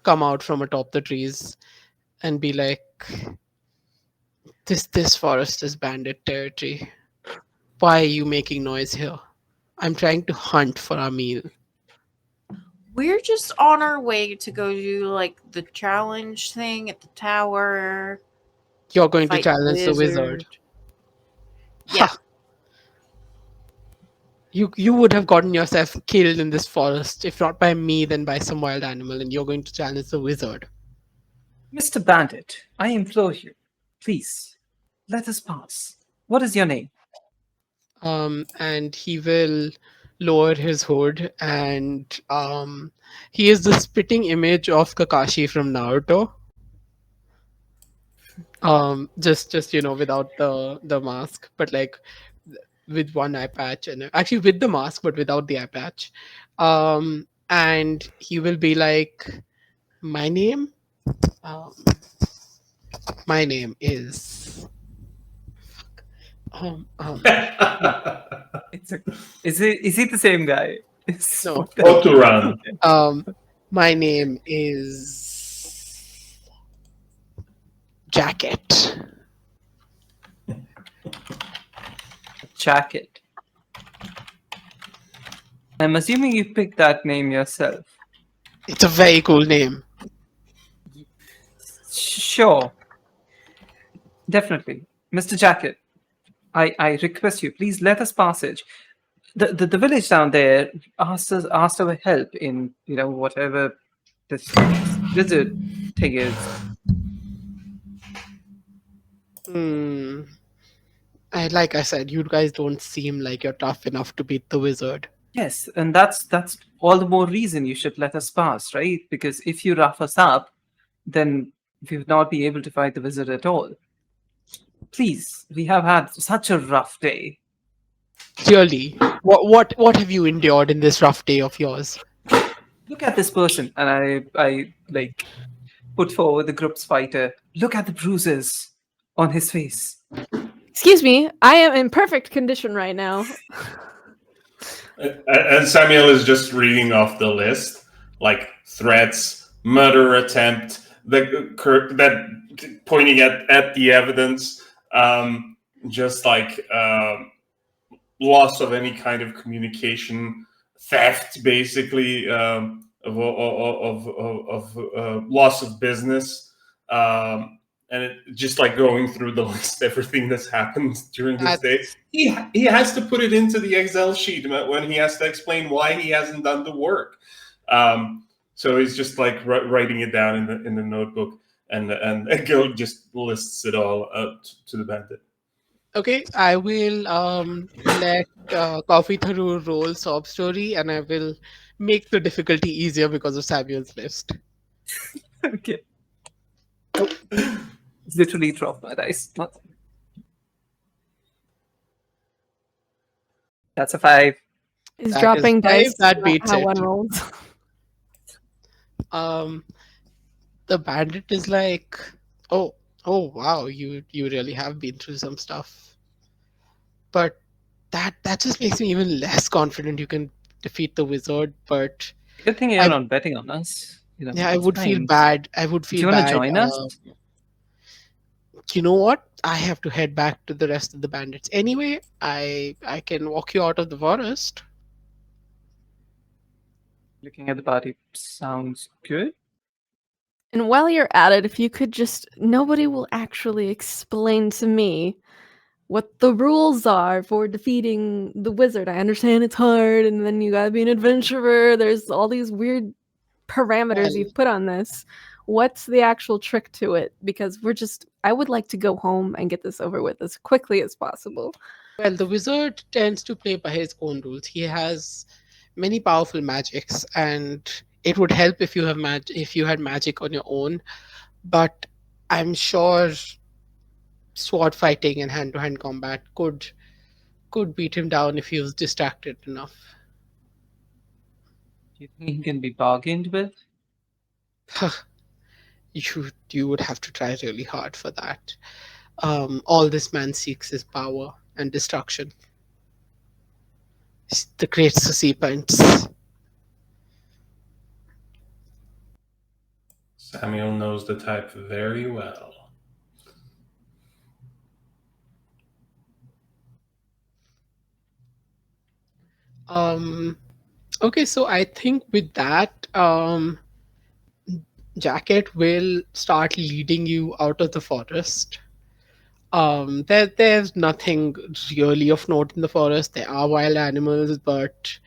come out from atop the trees and be like, this forest is bandit territory. Why are you making noise here? I'm trying to hunt for our meal. We're just on our way to go do like the challenge thing at the tower. You're going to Fight challenge the wizard. Yeah. Ha! You would have gotten yourself killed in this forest, if not by me, then by some wild animal, and you're going to challenge the wizard. Mr. Bandit, I implore you, please, let us pass. What is your name? And he will lower his hood, and he is the spitting image of Kakashi from Naruto. Just without the mask, but like with one eye patch, and actually with the mask but without the eye patch. And he will be like, my name is Is he the same guy? no Oturan. my name is Jacket. Jacket. I'm assuming you picked that name yourself. It's a very cool name. Sure. Definitely. Mr. Jacket, I request you, please let us passage. The village down there asked our help in, whatever this lizard thing is. Like I said, you guys don't seem like you're tough enough to beat the wizard. Yes, and that's all the more reason you should let us pass, right? Because if you rough us up, then we would not be able to fight the wizard at all. Please, we have had such a rough day. Really, what have you endured in this rough day of yours? Look at this person, and I like put forward the group's fighter. Look at the bruises on his face. Excuse me, I am in perfect condition right now. And Samuel is just reading off the list, like threats, murder attempt, that pointing at the evidence, just like loss of any kind of communication, theft, basically, of loss of business, and just like going through the list, everything that's happened during this day. That's He has to put it into the Excel sheet when he has to explain why he hasn't done the work. So he's just like writing it down in the notebook, and Gil just lists it all to the bandit. okay. I will let Coffee Tharu roll sob story, and I will make the difficulty easier because of Samuel's list. Okay. It's literally dropped my dice. That's a 5. Is That dropping is dice 5, that not beats how it. one rolls? The bandit is like, oh wow, you really have been through some stuff, but that just makes me even less confident you can defeat the wizard. But Good thing you're I not betting on us. yeah, I It's would feel fine. bad. I would Do feel you want to bad. join us? You know what? I have to head back to the rest of the bandits anyway. I can walk you out of the forest. Looking at the party sounds good. And while you're at it, if you could just, nobody will actually explain to me what the rules are for defeating the wizard. I understand it's hard, and then you gotta be an adventurer. There's all these weird parameters Well, you've put on this. What's the actual trick to it? Because I would like to go home and get this over with as quickly as possible. well, the wizard tends to play by his own rules. He has many powerful magics, and it would help if you if you had magic on your own. But I'm sure sword fighting and hand-to-hand combat could beat him down if he was distracted enough. Do you think he can be bargained with? You would have to try really hard for that. All this man seeks is power and destruction. The great Susipants. Samuel knows the type very well. Okay, so I think with that, Jacket will start leading you out of the forest. There's nothing really of note in the forest. There are wild animals, but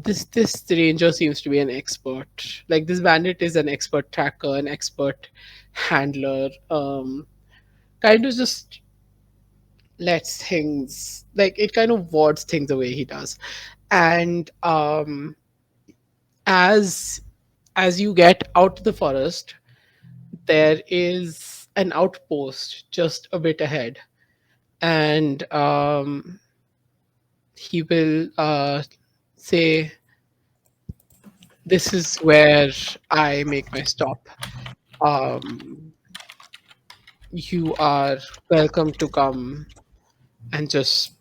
this ranger seems to be an expert. Like, this bandit is an expert tracker, an expert handler. Kind of just lets things, like, it kind of wards things the way he does. And as you get out of the forest, there is an outpost just a bit ahead, and he will say, "This is where I make my stop. You are welcome to come and just."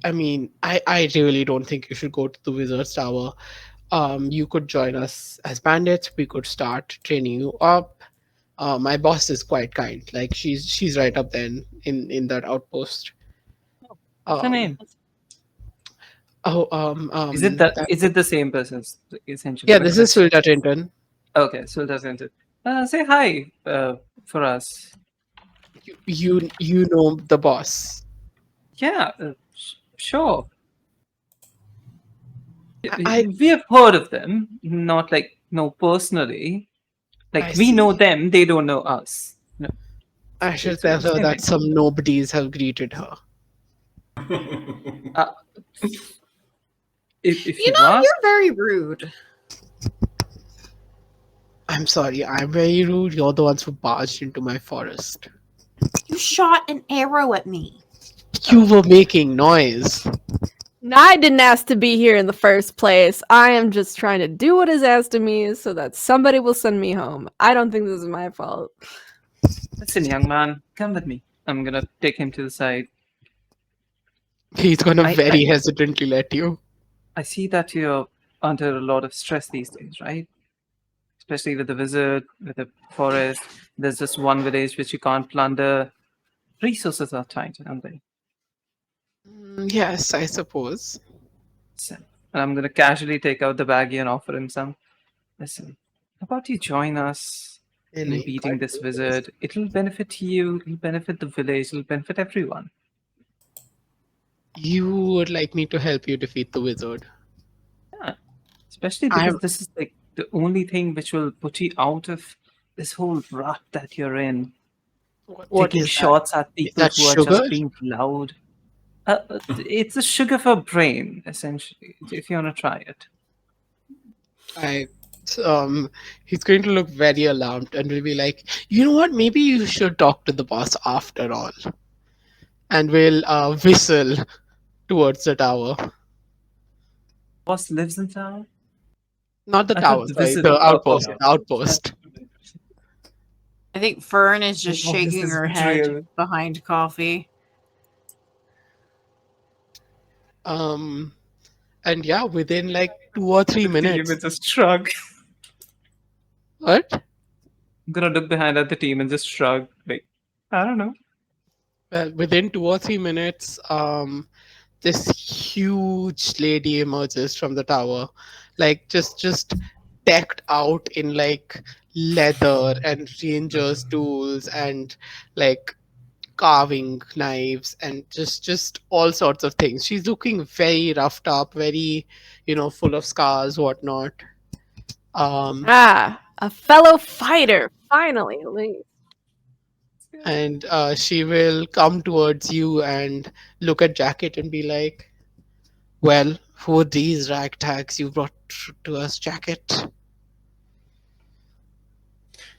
I mean, I really don't think you should go to the Wizard's Tower. You could join us as bandits. We could start training you up. My boss is quite kind. Like, she's right up there in that outpost. What's her name? Oh, Is it is it the same person essentially? yeah, this is Sulta Tinton. Okay, so that's it. Say hi for us. You know the boss. Yeah, sure. I We have heard of them, not like no personally. Like I we know see. them, they don't know us. No. I should It's tell the her same that thing. some nobodies have greeted her. Uh, if You you know, ask, you're very rude. I'm sorry, I'm very rude. You're the ones who barged into my forest. You shot an arrow at me. You were making noise. No, I didn't ask to be here in the first place. I am just trying to do what is asked of me so that somebody will send me home. I don't think this is my fault. listen, young man, come with me. I'm gonna take him to the side. He's gonna I very hesitantly let you. I see that you're under a lot of stress these days, right? Especially with the wizard, with the forest. There's just one village which you can't plunder. Resources are tight, aren't they? Yes, I suppose. So, and I'm gonna casually take out the baggie and offer him some. Listen, how about you join us And in I beating can't this do this. wizard? It'll benefit you, it'll benefit the village, it'll benefit everyone. You would like me to help you defeat the wizard. Yeah. Especially I because this is like the only thing which will put you out of this whole rut that you're in. what Taking is that? shots at Is people that who are sugar? just being loud. It's a sugar for brain, essentially, if you want to try it. I he's going to look very alarmed and will be like, you know what? Maybe you should talk to the boss after all. And will whistle towards the tower. Boss lives in town? Not the I thought tower, the sorry, visit. the Oh, outpost. yeah. The outpost. I think Fern is just Oh, this shaking is her head betrayal. behind coffee. Um, and yeah, within like 2 or 3 minutes. You would just shrug. What? I'm gonna look behind at the team and just shrug. Like, I don't know. Well, within 2 or 3 minutes, this huge lady emerges from the tower, like just decked out in like leather and rangers tools and like carving knives and just all sorts of things. She's looking very roughed up, very full of scars, whatnot. Um, Ah, a fellow fighter, finally, at least. and she will come towards you and look at Jacket and be like, "Well, who are these ragtags you brought to us, Jacket?"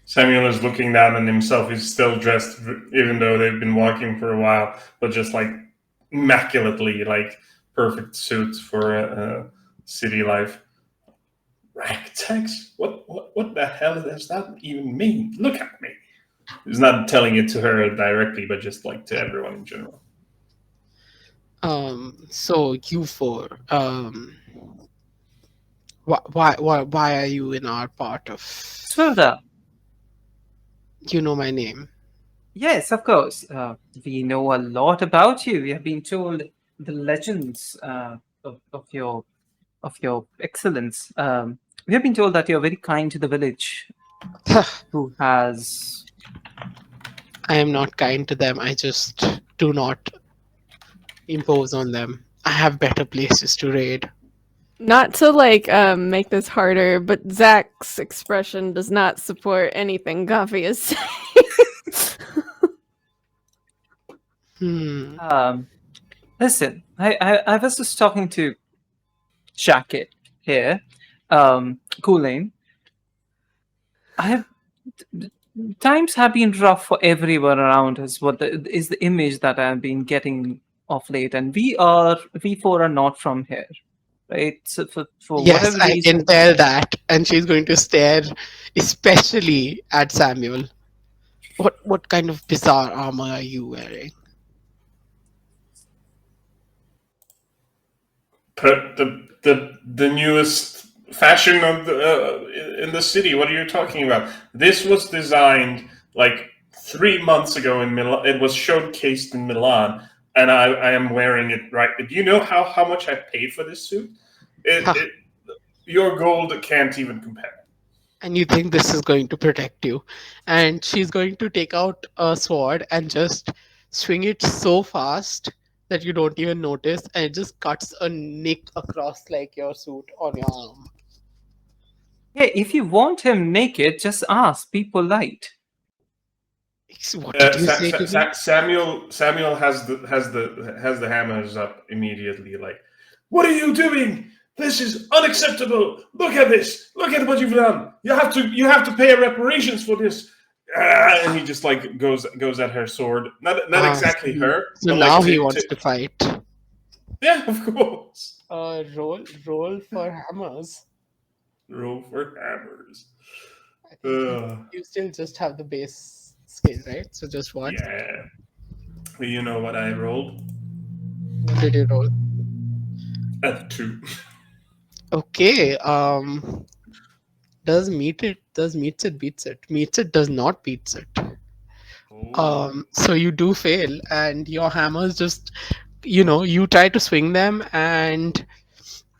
Samuel is looking down on himself. He's still dressed, even though they've been walking for a while, but just like immaculately, like perfect suit for city life. Ragtags? What the hell does that even mean? Look at me. He's not telling it to her directly, but just like to everyone in general. So you four, why are you in our part of? Swilda. You know my name. Yes, of course. We know a lot about you. We have been told the legends of your excellence. We have been told that you're very kind to the village, who has. I am not kind to them. I just do not impose on them. I have better places to raid. Not to like make this harder, but Zach's expression does not support anything Coffee is saying. Hmm. Listen, I was just talking to Jacket here, Kool-Aid. I have times have been rough for everyone around us. Is the image that I've been getting of late, and we four are not from here, right? So for Yes, whatever I reason, can tell that. And she's going to stare especially at Samuel. What kind of bizarre armor are you wearing? But the newest fashion of in the city. What are you talking about? This was designed like 3 months ago in Milan. It was showcased in Milan, and I am wearing it right. Do you know how much I paid for this suit? Ha, Your gold can't even compare. and you think this is going to protect you. And she's going to take out a sword and just swing it so fast that you don't even notice, and it just cuts a nick across like your suit on your arm. yeah. If you want him naked, just ask. Be polite. What did you say to me? Samuel has the hammers up immediately. Like, what are you doing? This is unacceptable. Look at this. Look at what you've done. You have to pay reparations for this. And he just like goes at her sword. Not Ah, exactly her, so but like now he to wants to fight. yeah, of course. Roll for hammers. Roll for hammers. I think you still just have the base skill, right? So just one. Yeah. You know what I rolled? What did you roll? At 2. Okay. Does meets it beats it. Meets it does not beats it. Oh. So you do fail, and your hammers just, you try to swing them, and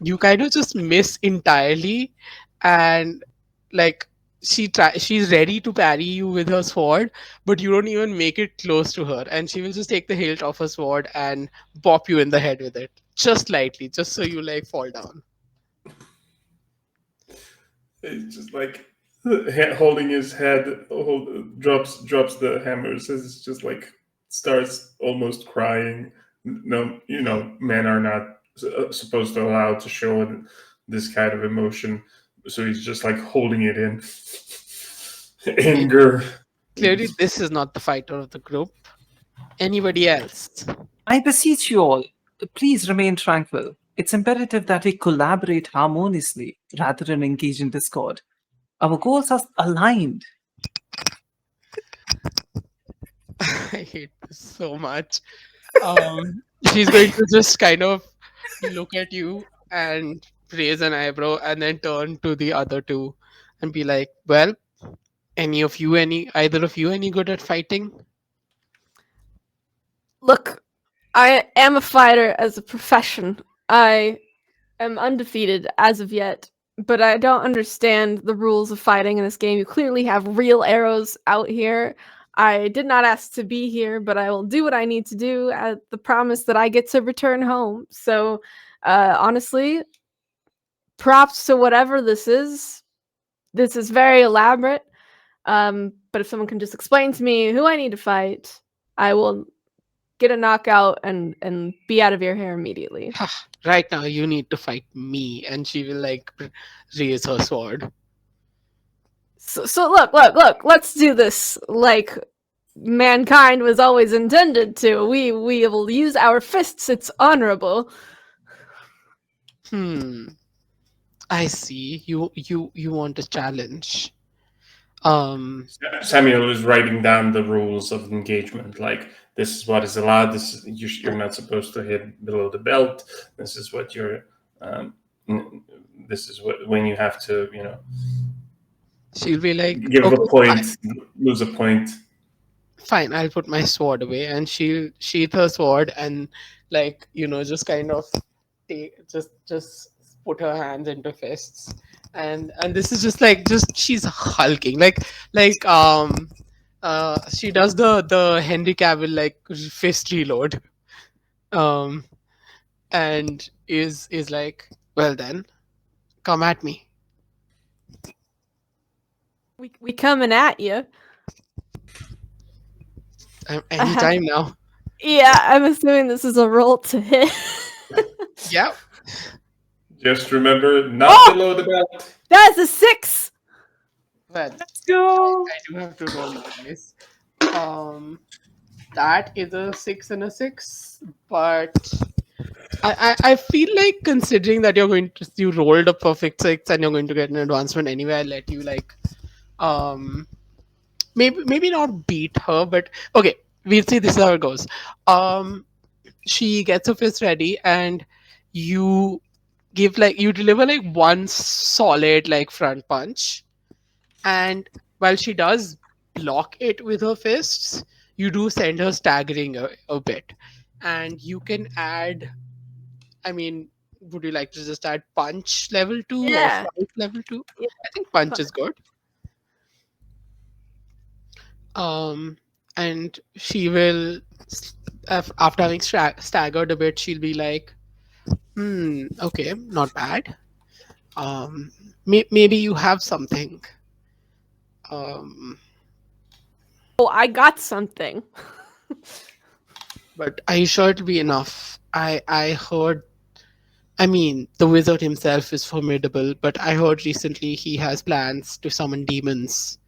you kind of just miss entirely, and like she's ready to parry you with her sword, but you don't even make it close to her, and she will just take the hilt off her sword and bop you in the head with it, just lightly, just so you like fall down. It's just like holding his head, drops the hammers. It's just like starts almost crying. No, men are not supposed to allow to show this kind of emotion. So he's just like holding it in anger. Clearly this is not the fighter of the group. Anybody else? I beseech you all, please remain tranquil. It's imperative that we collaborate harmoniously rather than engage in discord. Our goals are aligned. I hate this so much. She's going to just kind of look at you and raise an eyebrow and then turn to the other two and be like, "Well, either of you any good at fighting?" Look, I am a fighter as a profession. I am undefeated as of yet, but I don't understand the rules of fighting in this game. You clearly have real arrows out here. I did not ask to be here, but I will do what I need to do at the promise that I get to return home. So, honestly, props to whatever this is. This is very elaborate. But if someone can just explain to me who I need to fight, I will get a knockout and be out of your hair immediately. Right now, you need to fight me, and she will like raise her sword. So look, let's do this like mankind was always intended to. We will use our fists. It's honorable. I see. You want a challenge. Samuel is writing down the rules of engagement. Like, this is what is allowed. You're not supposed to hit below the belt. This is what you're. This is what when you have to. She'll be like, Give "Okay, a point, lose a point. fine, I'll put my sword away," and she'll sheath her sword and like just kind of just put her hands into fists, and this is just she's hulking she does the Henry Cavill like fist reload, um and is like, "Well then, come at me." We coming at you. Anytime now. Yeah, I'm assuming this is a roll to hit. Yeah. Just remember, not below the belt. That's a 6. Well, Let's go. I do have to roll the dice. That is a 6 and a 6, but I feel like, considering that you rolled a perfect 6 and you're going to get an advancement anyway, I'll let you um maybe not beat her, but okay, we'll see. This is how it goes. She gets her fist ready, and you you deliver like one solid like front punch, and while she does block it with her fists, you do send her staggering a bit, and you can add, I mean, would you like to just add punch level 2 or Yeah. fight level 2? Yeah. I think punch is good. And she will after having staggered a bit, she'll be like, okay, not bad. Maybe you have something. Oh, I got something. But are you sure it'll be enough? I heard, I mean, the wizard himself is formidable, but I heard recently he has plans to summon demons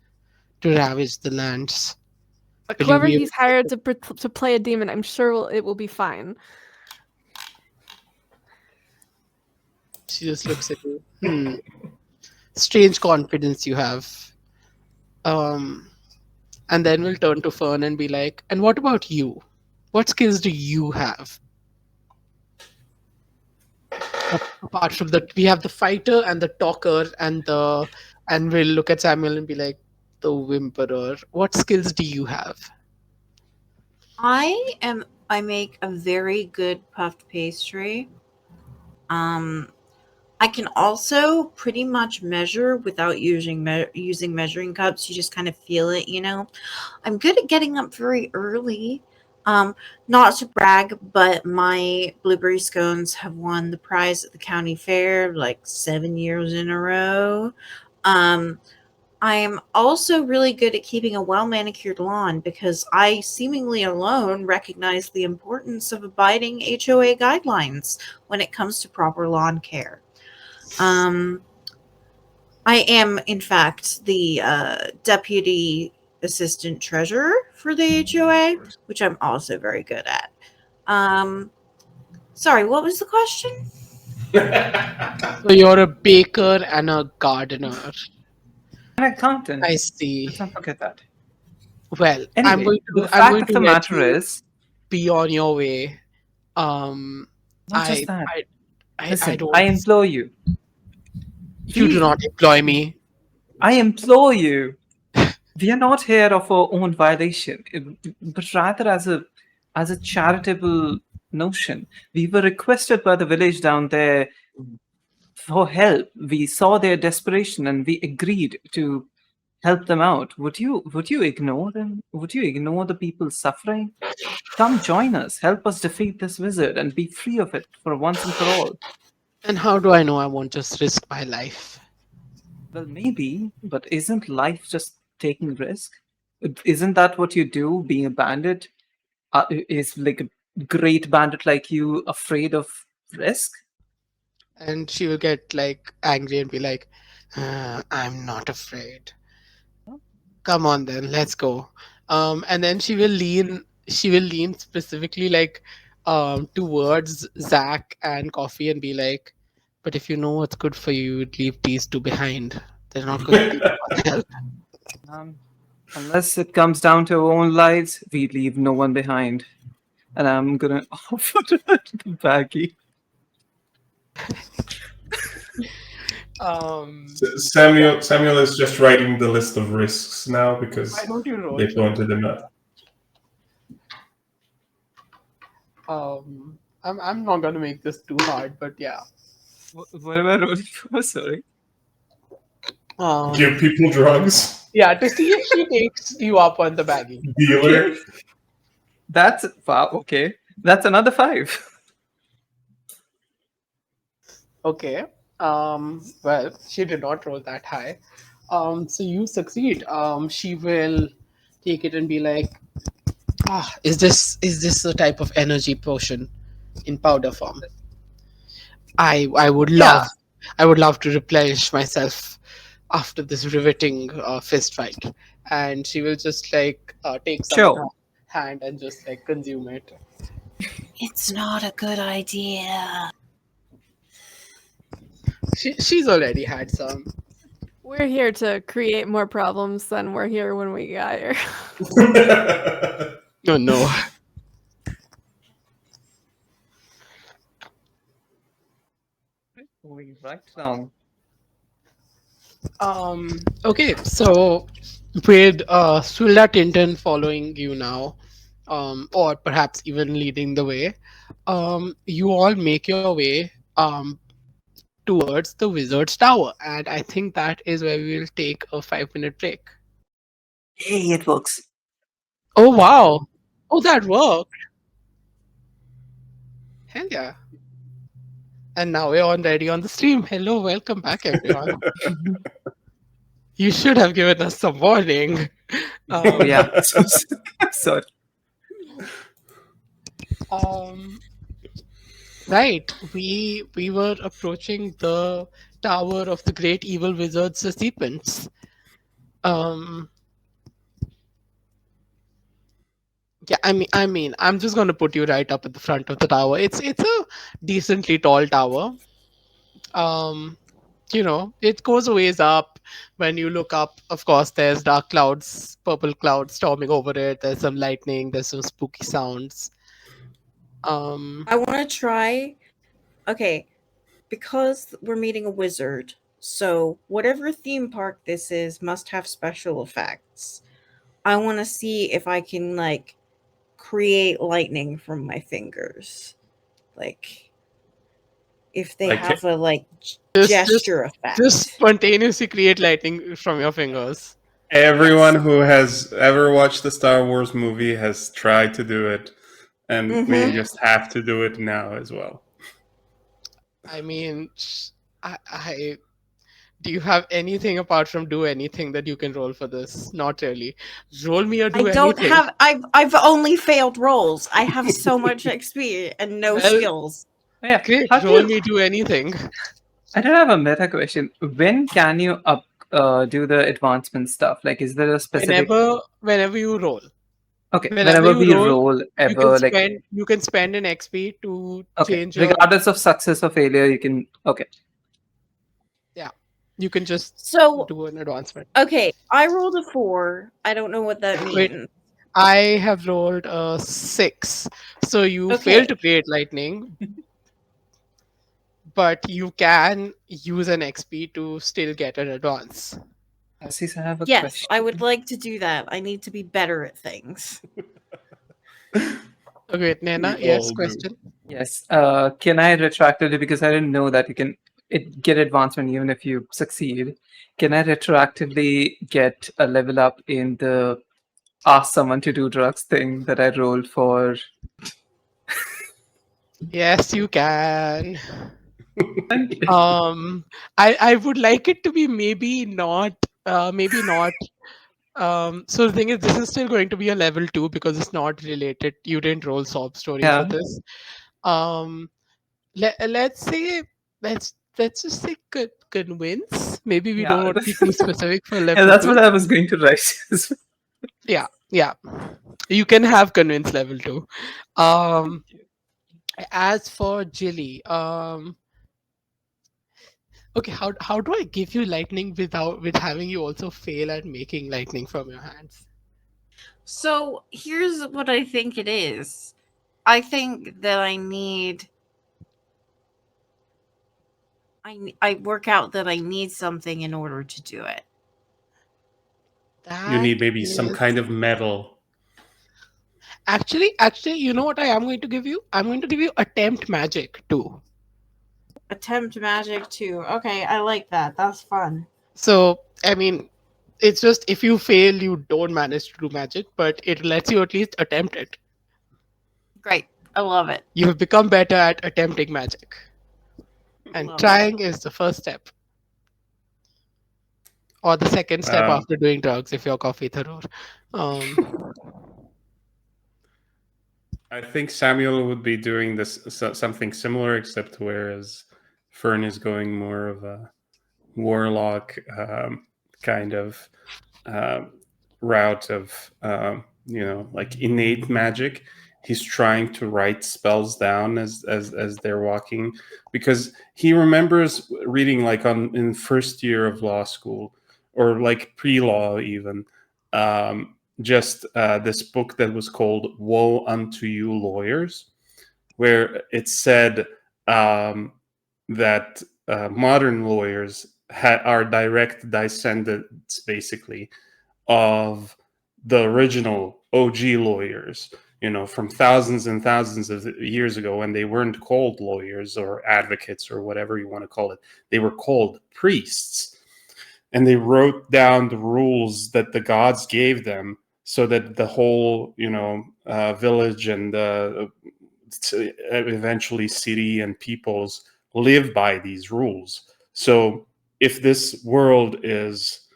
to ravage the lands. But Will you whoever be he's hired to play a demon, I'm sure it will be fine. She just looks at you. Strange confidence you have. And then we'll turn to Fern and be like, "And what about you? What skills do you have? Apart from that, we have the fighter and the talker and we'll look at Samuel and be like the whimperer. What skills do you have? I make a very good puffed pastry. Um, I can also pretty much measure without using measuring cups. You just kind of feel it, you know. I'm good at getting up very early. Um, Not to brag, but my blueberry scones have won the prize at the county fair like 7 years in a row. Um, I am also really good at keeping a well manicured lawn because I seemingly alone recognize the importance of abiding HOA guidelines when it comes to proper lawn care. Um, I am, in fact, the deputy assistant treasurer for the HOA, which I'm also very good at. Um, Sorry, what was the question? So you're a baker and a gardener. An accountant. I Let's see. not forget that. Well, Anyway, the I'm fact going of to the let matter you is, be on your way. Um, not just I that. I I Listen, I don't. implore you. You do We, not employ me. I implore you. We are not here of our own violation, but rather as a charitable notion. We were requested by the village down there for help. We saw their desperation and we agreed to help them out. Would you ignore them? Would you ignore the people suffering? Come join us. Help us defeat this wizard and be free of it for once and for all. And how do I know I won't just risk my life? Well, maybe, but isn't life just taking risk? Isn't that what you do, being a bandit? Is like a great bandit like you afraid of risk? And she will get like angry and be like, I'm not afraid. Come on then, let's go. And then she will lean specifically like towards Zach and Coffee and be like, but if you know what's good for you, you'd leave these two behind. They're not going to be of help. Um, Unless it comes down to our own lives, we leave no one behind. And I'm gonna offer the baggie. Um, Samuel is just writing the list of risks now because why don't you roll they for me? pointed them out. I'm not gonna make this too hard, but yeah. What am I rolling for? Sorry. Give people drugs, Yeah, to see if she takes you up on the baggie. dealer. That's wow. Okay, that's another 5. Okay. Well, she did not roll that high. So you succeed. She will take it and be like, is this a type of energy potion in powder form? I would Yeah. love to replenish myself after this riveting fist fight. And she will just like take some in Sure. her hand and just like consume it. It's not a good idea. She's already had some. We're here to create more problems than we're here when we got here. Oh no. Moving right along. Okay, so with Swilda Tintin following you now, or perhaps even leading the way, you all make your way towards the Wizard's Tower, and I think that is where we will take a 5-minute break. Hey, it works. Oh wow! Oh, that worked! Hell yeah! And now we're on ready on the stream. Hello, welcome back, everyone. You should have given us some warning. Oh yeah. Sorry. Um, right. We were approaching the tower of the great evil wizard Sisyphus. Um, yeah, I'm just gonna put you right up at the front of the tower. It's a decently tall tower. Um, it goes a ways up. When you look up, of course, there's dark clouds, purple clouds storming over it. There's some lightning. There's some spooky sounds. Um, I want to try. Okay, because we're meeting a wizard, so whatever theme park this is must have special effects. I want to see if I can like create lightning from my fingers. Like if they Like have a just just gesture just effect. spontaneously create lightning from your fingers. everyone Yes. who has ever watched the Star Wars movie has tried to do it, and we Mhm. just have to do it now as well. I mean, I do you have anything apart from do anything that you can roll for this? Not really. Roll me or I do don't anything. have I've only failed rolls. I have so much XP and no Well, skills. Yeah. great. How do Roll you? me do anything. I don't have a meta question. When can you do the advancement stuff? Like, is there a specific? Whenever you roll. Okay, Whenever whenever you we roll, roll you can ever, like, spend an XP to okay, change your, regardless of success or failure, you can. Okay, yeah. You can just So, do an advancement. okay, I rolled a 4. I don't know what that Wait, means. I have rolled a 6. So you fail Okay. to create lightning, but you can use an XP to still get an advance. Assis, I have a Yes, I would question. like to do that. I need to be better at things. Okay, We Nena, yes, all do. question. Yes. Can I retroactively, because I didn't know that you can get advancement even if you succeed? Can I retroactively get a level up in the ask someone to do drugs thing that I rolled for? Yes, you can. Thank you. I would like it to be maybe not. So the thing is, this is still going to be a level 2 because it's not related. You didn't roll sob story for Yeah. this. Um, let's say let's just say convince. Maybe we Yeah. don't want to be too specific for Yeah, level that's 2. what I was going to write. Yeah, yeah. You can have convince level 2. Um, as for Jilly, okay, how do I give you lightning with having you also fail at making lightning from your hands? So, here's what I think it is. I think that I work out that I need something in order to do it. You That need maybe some is kind of metal. actually, you know what I am going to give you? I'm going to give you attempt magic too. Attempt magic too. Okay, I like that. That's fun. So I mean, it's just if you fail, you don't manage to do magic, but it lets you at least attempt it. Great. I love it. You have become better at attempting magic, and Love it. trying is the first step, or the second step Um, after doing drugs if you're coffee thorough. Um, I think Samuel would be doing something similar, except whereas Fern is going more of a warlock kind of um, route of like innate magic. He's trying to write spells down as they're walking, because he remembers reading like on in first year of law school, or like pre-law even, just this book that was called "Woe Unto You Lawyers," where it said um, that modern lawyers are direct descendants, basically, of the original OG lawyers, from thousands and thousands of years ago, when they weren't called lawyers or advocates or whatever you want to call it. They were called priests. And they wrote down the rules that the gods gave them, so that the whole, village and eventually city and peoples live by these rules. So if this world is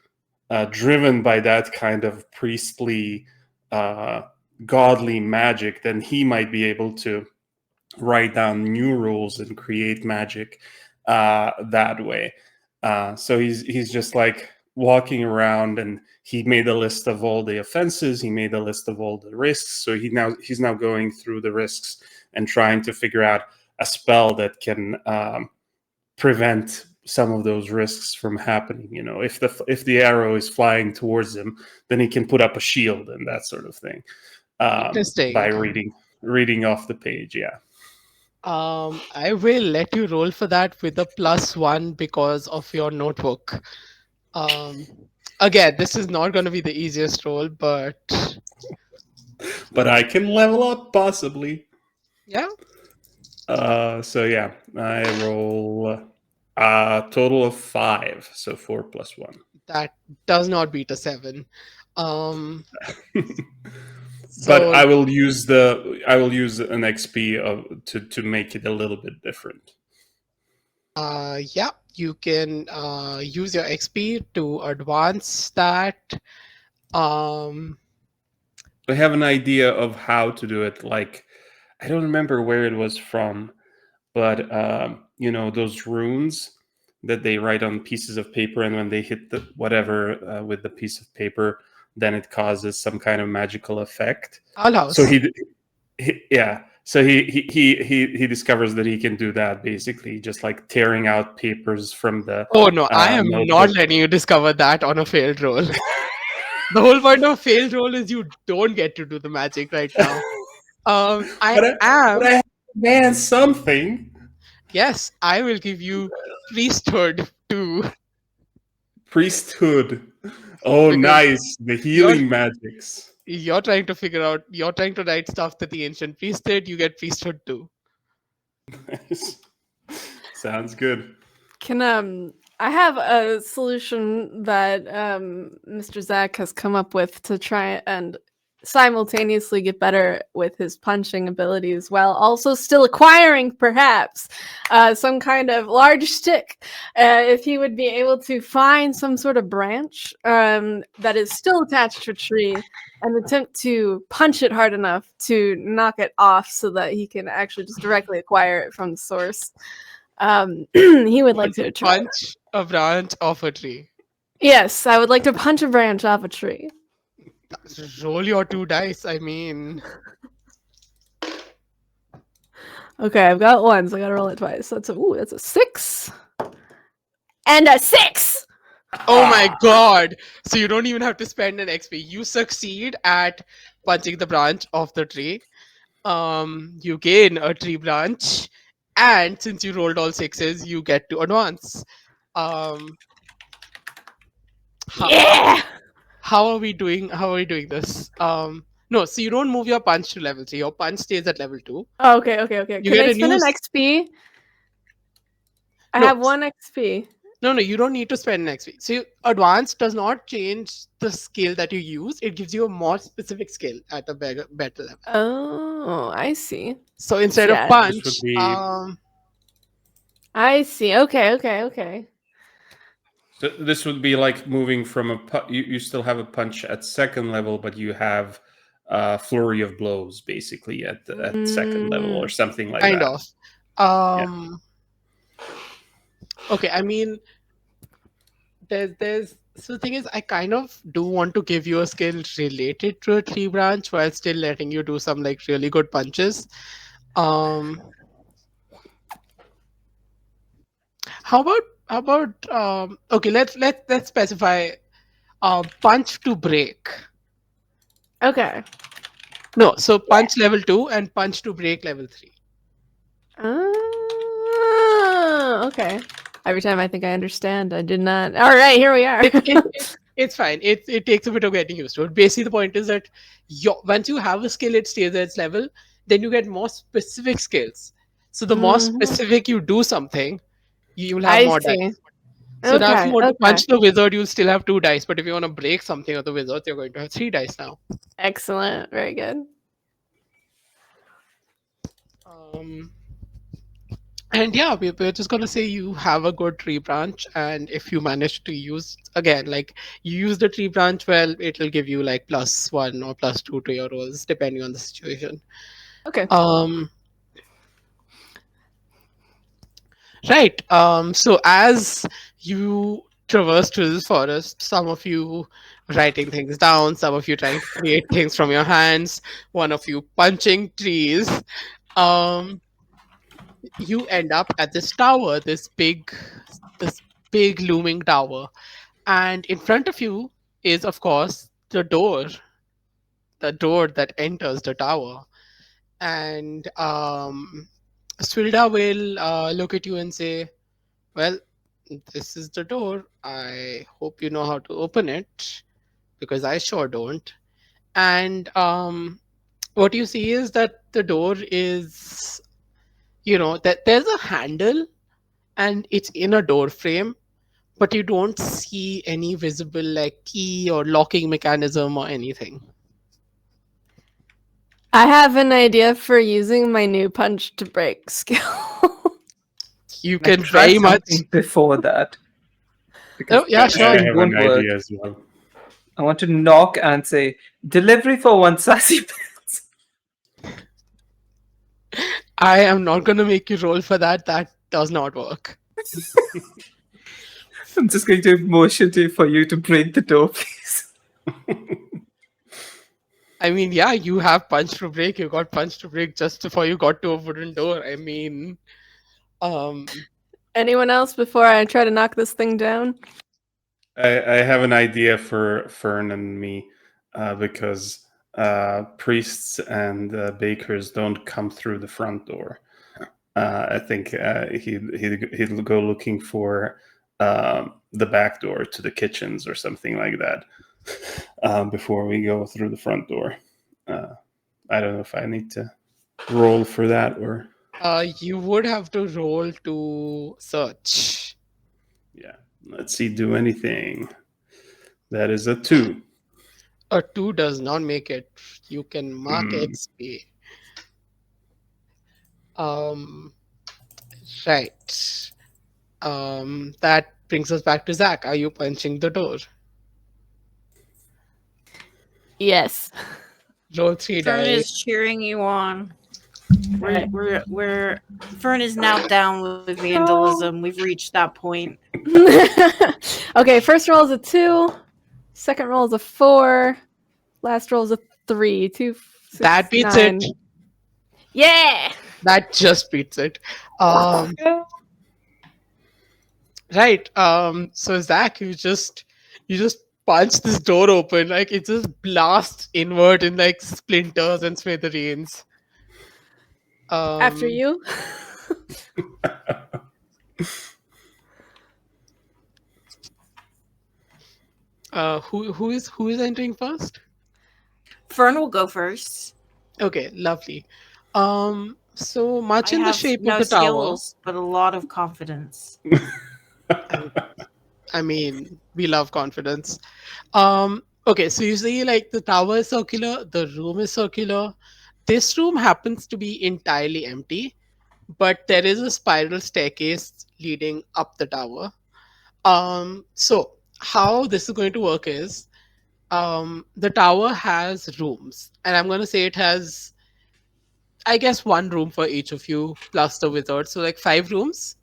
driven by that kind of priestly, uh, godly magic, then he might be able to write down new rules and create magic that way. So he's just like walking around, and he made a list of all the offenses. He made a list of all the risks. So he's now going through the risks and trying to figure out a spell that can prevent some of those risks from happening. If the arrow is flying towards him, then he can put up a shield and that sort of thing, by interesting. reading. reading off the page. Yeah. I will let you roll for that with a +1 because of your notebook. Um, Again, this is not going to be the easiest roll, but But I can level up possibly. yeah, So yeah, I roll a total of 5, so 4 plus 1. that does not beat a 7. Um, But so I will use an XP to make it a little bit different. yeah, you can use your XP to advance that. Um, I have an idea of how to do it. Like, I don't remember where it was from, but you know those runes that they write on pieces of paper, and when they hit the whatever with the piece of paper, then it causes some kind of magical effect. Owl So House. yeah. So he discovers that he can do that basically, just like tearing out papers from the Oh no, I am not notebook. letting you discover that on a failed roll. The whole point of failed roll is you don't get to do the magic right now. I But am. I have man something Yes, I will give you priesthood too priesthood. Oh, because nice, the you're healing magics. you're trying to figure out. You're trying to write stuff that the ancient priest did. You get priesthood too. Sounds good. Can I have a solution that Mr. Zach has come up with to try and simultaneously get better with his punching abilities while also still acquiring perhaps some kind of large stick. If he would be able to find some sort of branch that is still attached to a tree and attempt to punch it hard enough to knock it off so that he can actually just directly acquire it from the source. He would like to try. Punch a branch off a tree. Yes, I would like to punch a branch off a tree. Roll your 2 dice. I mean, Okay, I've got one, so I gotta roll it twice. That's a 6 and a 6. oh my god! So you don't even have to spend an XP. You succeed at punching the branch off the tree. You gain a tree branch, and since you rolled all 6s, you get to advance. Um, how, Yeah. how are we doing? How are we doing this? No, so you don't move your punch to level 3. Your punch stays at level 2. Oh, okay. You Can get I a spend new. an XP? I No, have 1 XP. no, you don't need to spend an XP. So advance does not change the skill that you use. It gives you a more specific skill at a better level. Oh, I see. So instead of Yeah, This would punch, be I see. Okay. so this would be like moving from you still have a punch at second level, but you have flurry of blows basically at second level or something like kind that. of. Yeah. Okay, I mean, there's so the thing is, I kind of do want to give you a skill related to a tree branch while still letting you do some like really good punches. Um, how about okay, let's specify punch to break. Okay. No, so punch level 2 and punch to break level 3. Okay. Every time I think I understand, I did not. All right, here we are. It's fine. It takes a bit of getting used to it. Basically, the point is that once you have a skill, it stays at its level. Then you get more specific skills. So the more Mhm. specific you do something, you'll have I more see. dice. So now, if you Okay. want to punch the wizard, you'll still have 2 dice. But if you want to break something of the wizard, you're going to have 3 dice now. Excellent. Very good. Um, and yeah, we're just gonna say you have a good tree branch, and if you manage to use again, like you use the tree branch well, it'll give you like +1 or +2 to your rolls, depending on the situation. Okay. Um, right. So as you traverse through this forest, some of you writing things down, some of you trying to create things from your hands, one of you punching trees. Um, you end up at this tower, this big looming tower, and in front of you is, of course, the door that enters the tower. and Swilda will look at you and say, "Well, this is the door. I hope you know how to open it because I sure don't." And what you see is that the door is, that there's a handle and it's in a door frame, but you don't see any visible like key or locking mechanism or anything. I have an idea for using my new punch to break skill. You Can I can try very much. something before that? Because Oh, yeah, I sure. punching have won't an work. idea as well. I want to knock and say, delivery for one sassy pants. I am not going to make you roll for that. That does not work. I'm just going to motion to for you to break the door, please. I mean, yeah, you have punch to break. You got punch to break just before you got to a wooden door. I mean, um, Anyone else before I try to knock this thing down? I have an idea for Fern and me because priests and bakers don't come through the front door. I think he'd go looking for the back door to the kitchens or something like that before we go through the front door. I don't know if I need to roll for that or you would have to roll to search. yeah. Let's see, do anything. That is a 2. A 2 does not make it. You can mark XP. Um, right. That brings us back to Zach. Are you punching the door? Yes. Roll 3 Fern dice. is cheering you on. Fern is now down with vandalism. We've reached that point. Okay, first roll is a 2. Second roll is a 4. Last roll is a 3. 2, 6, That beats 9. it. Yeah! That just beats it. Right. So Zach, you just punch this door open, like it just blasts inward in like splinters and smithereens. After you. Who is entering first? Fern will go first. Okay, lovely. So much I in the have shape no of the tower. skills, but a lot of confidence. I mean, we love confidence. Okay, so you see, like the tower is circular, the room is circular. This room happens to be entirely empty, but there is a spiral staircase leading up the tower. So how this is going to work is, the tower has rooms, and I'm going to say it has, I guess, one room for each of you plus the wizard, so like 5 rooms.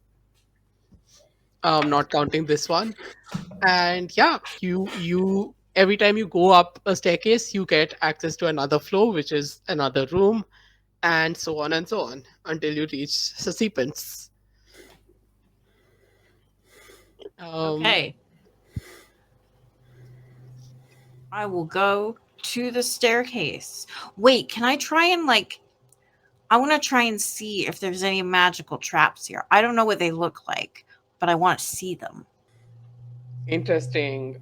Not counting this one. And yeah, you every time you go up a staircase, you get access to another floor, which is another room, and so on and so on until you reach Sasipans. Okay. I will go to the staircase. Wait, can I try and I want to try and see if there's any magical traps here. I don't know what they look like, but I want to see them. Interesting.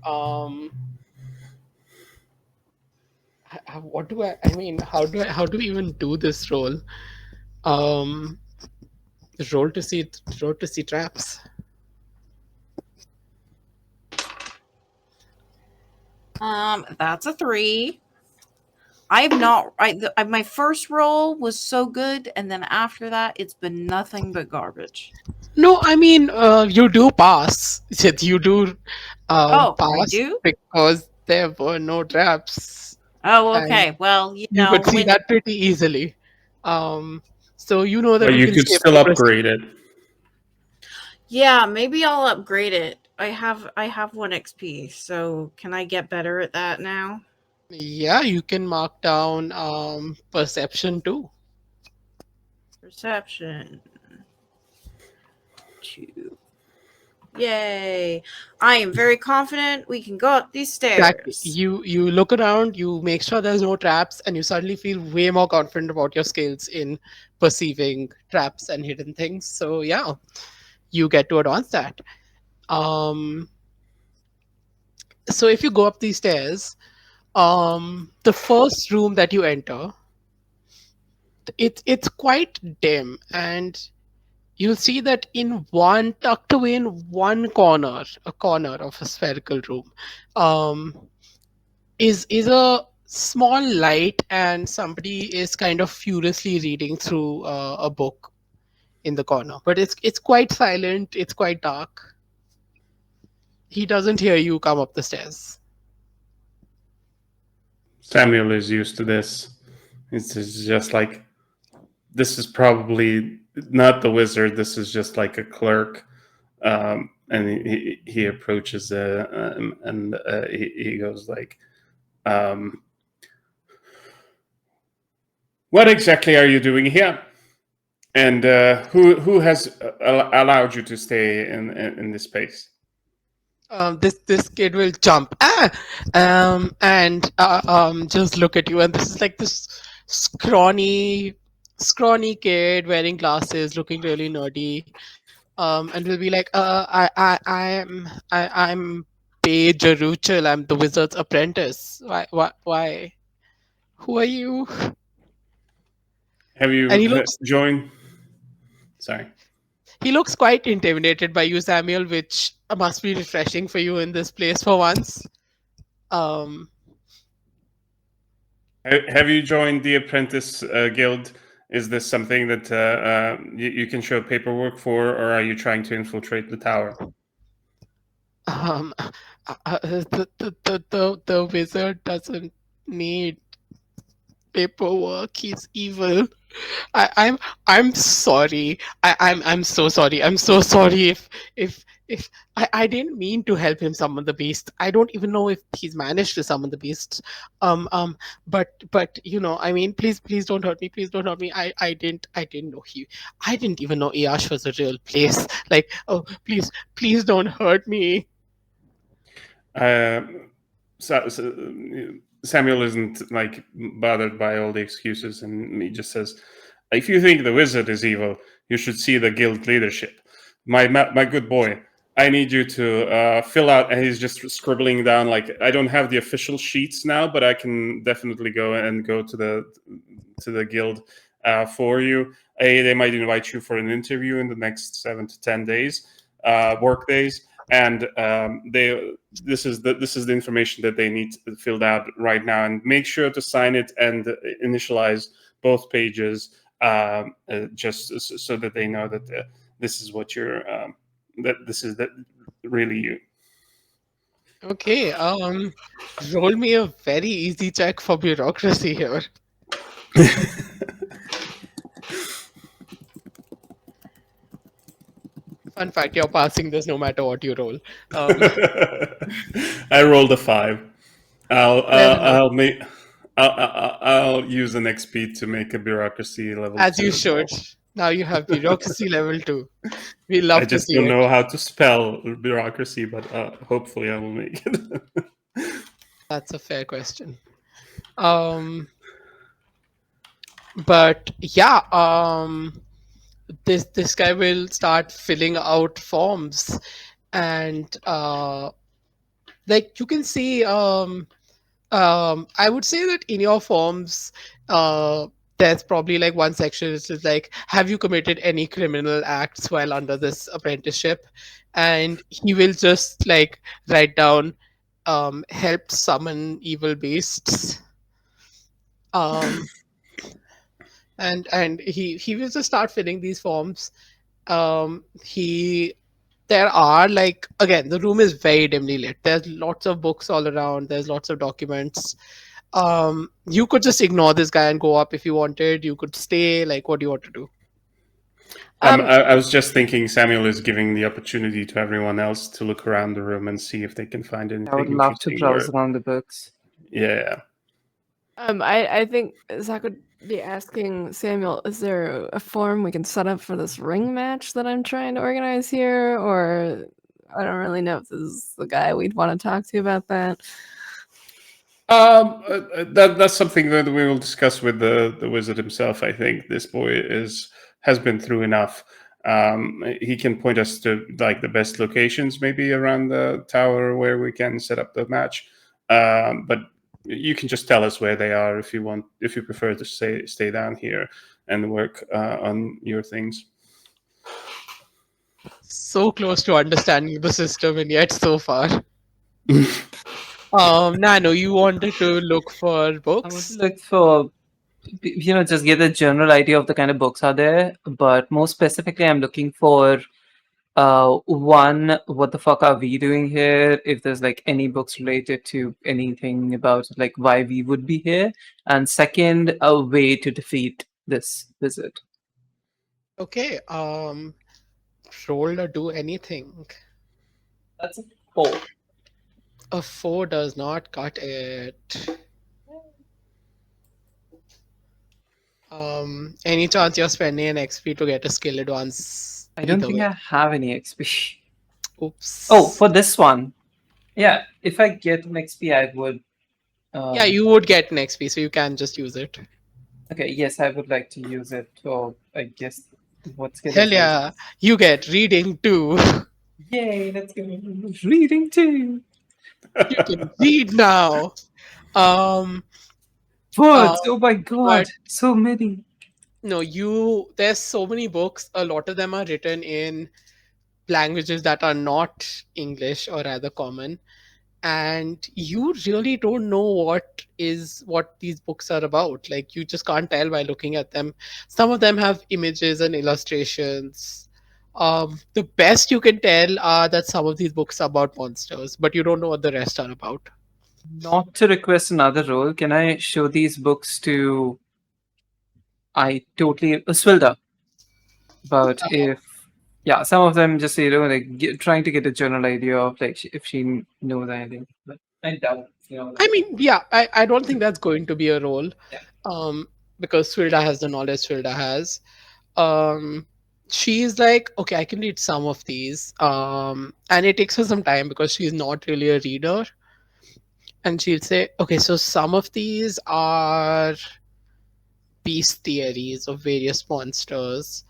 What do I mean, how do we even do this roll? Um, roll to see traps. That's a 3. I've not. My first roll was so good, and then after that, it's been nothing but garbage. No, I mean, you do pass. You do I pass do. because there were no traps. Oh, And okay. Well, you could see that pretty easily. So you know that but you you can could still safely proceed. upgrade it. Yeah, maybe I'll upgrade it. I have 1 XP, so can I get better at that now? Yeah, you can mark down perception too. Perception. 2. Yay! I am very confident we can go up these Exactly. stairs. You look around, you make sure there's no traps, and you suddenly feel way more confident about your skills in perceiving traps and hidden things. So yeah, you get to advance that. Um, so if you go up these stairs, the first room that you enter, it's quite dim, and you'll see that in one tucked away in one corner, a corner of a spherical room, um, is a small light, and somebody is kind of furiously reading through a book in the corner. But it's quite silent. It's quite dark. He doesn't hear you come up the stairs. Samuel is used to this. It's just like, this is probably not the wizard. This is just like a clerk. And he approaches and he goes like, what exactly are you doing here? And who has allowed you to stay in this space? This kid will jump and just look at you, and this is like this scrawny kid wearing glasses, looking really nerdy, and will be like, I'm Page Ruchel. I'm the wizard's apprentice. Why? Who are you? Have And you he looks joined? Sorry. he looks quite intimidated by you, Samuel, which must be refreshing for you in this place for once. Um, Have you joined the apprentice guild? Is this something that you can show paperwork for, or are you trying to infiltrate the tower? the wizard doesn't need paperwork. He's evil. I'm sorry. I'm so sorry. I'm so sorry if I didn't mean to help him summon the beast. I don't even know if he's managed to summon the beast. But I mean, please don't hurt me. Please don't hurt me. I didn't know I didn't even know Iash was a real place. Like, oh, please don't hurt me. Uh, Samuel isn't like bothered by all the excuses, and he just says, "If you think the wizard is evil, you should see the guild leadership. My good boy, I need you to fill out." And he's just scribbling down like, "I don't have the official sheets now, but I can definitely go to the guild for you. They might invite you for an interview in the next 7 to 10 days, work days." And this is the information that they need filled out right now, and make sure to sign it and initialize both pages, just so that they know that this is what you're that this is that really you. Okay. Roll me a very easy check for bureaucracy here. Fun fact: you're passing this no matter what you roll. I rolled a 5. I'll Well, I'll make I'll use an XP to make a bureaucracy level as 2 you as well. should. Now you have bureaucracy level 2. We I love to just see don't it. know how to spell bureaucracy, but hopefully I will make it. That's a fair question. But yeah, this guy will start filling out forms, and like you can see, I would say that in your forms, there's probably like one section which is like, have you committed any criminal acts while under this apprenticeship? And he will just like write down, helped summon evil beasts. Um, and he will just start filling these forms. He There are, like, again, the room is very dimly lit. There's lots of books all around. There's lots of documents. You could just ignore this guy and go up if you wanted. You could stay. Like, what do you want to do? I was just thinking Samuel is giving the opportunity to everyone else to look around the room and see if they can find anything I would love to interesting. browse around the books. Yeah. I think Zach would be asking Samuel, is there a form we can set up for this ring match that I'm trying to organize here, or I don't really know if this is the guy we'd want to talk to about that. That's something that we will discuss with the wizard himself. I think this boy has been through enough. He can point us to like the best locations, maybe around the tower where we can set up the match. But you can just tell us where they are if you want, if you prefer to stay down here and work on your things. So close to understanding the system and yet so far. Nano, you wanted to look for I would books? look for, just get a general idea of the kind of books are there. But more specifically, I'm looking for one, what the fuck are we doing here? If there's like any books related to anything about like why we would be here, and second, a way to defeat this wizard. Okay, roll or do anything. That's a 4. A 4 does not cut it. Any chance you're spending an XP to get a skill advance? I don't Either think way. I have any XP. Oops. Oh, for this one, yeah. If I get an XP, I would. Yeah, you would get an XP, so you can just use it. Okay, yes, I would like to use it. Or I guess what skill Hell is this? yeah, you get reading too. Yay, let's go. Reading too. You can read now. Um, Words. Oh my god, but so many. no, there's so many books. A lot of them are written in languages that are not English or rather common. And you really don't know what these books are about. Like you just can't tell by looking at them. Some of them have images and illustrations. The best you can tell are that some of these books are about monsters, but you don't know what the rest are about. Not to request another role, can I show these books to Swilda? But if yeah, some of them just like trying to get a general idea of like if she knows anything. But I doubt I mean, yeah, I don't think that's going to be a role. Yeah. Because Swilda has the knowledge Swilda has. Um, she's like, okay, I can read some of these. And it takes her some time because she's not really a reader. And she'll say, okay, so some of these are beast theories of various monsters.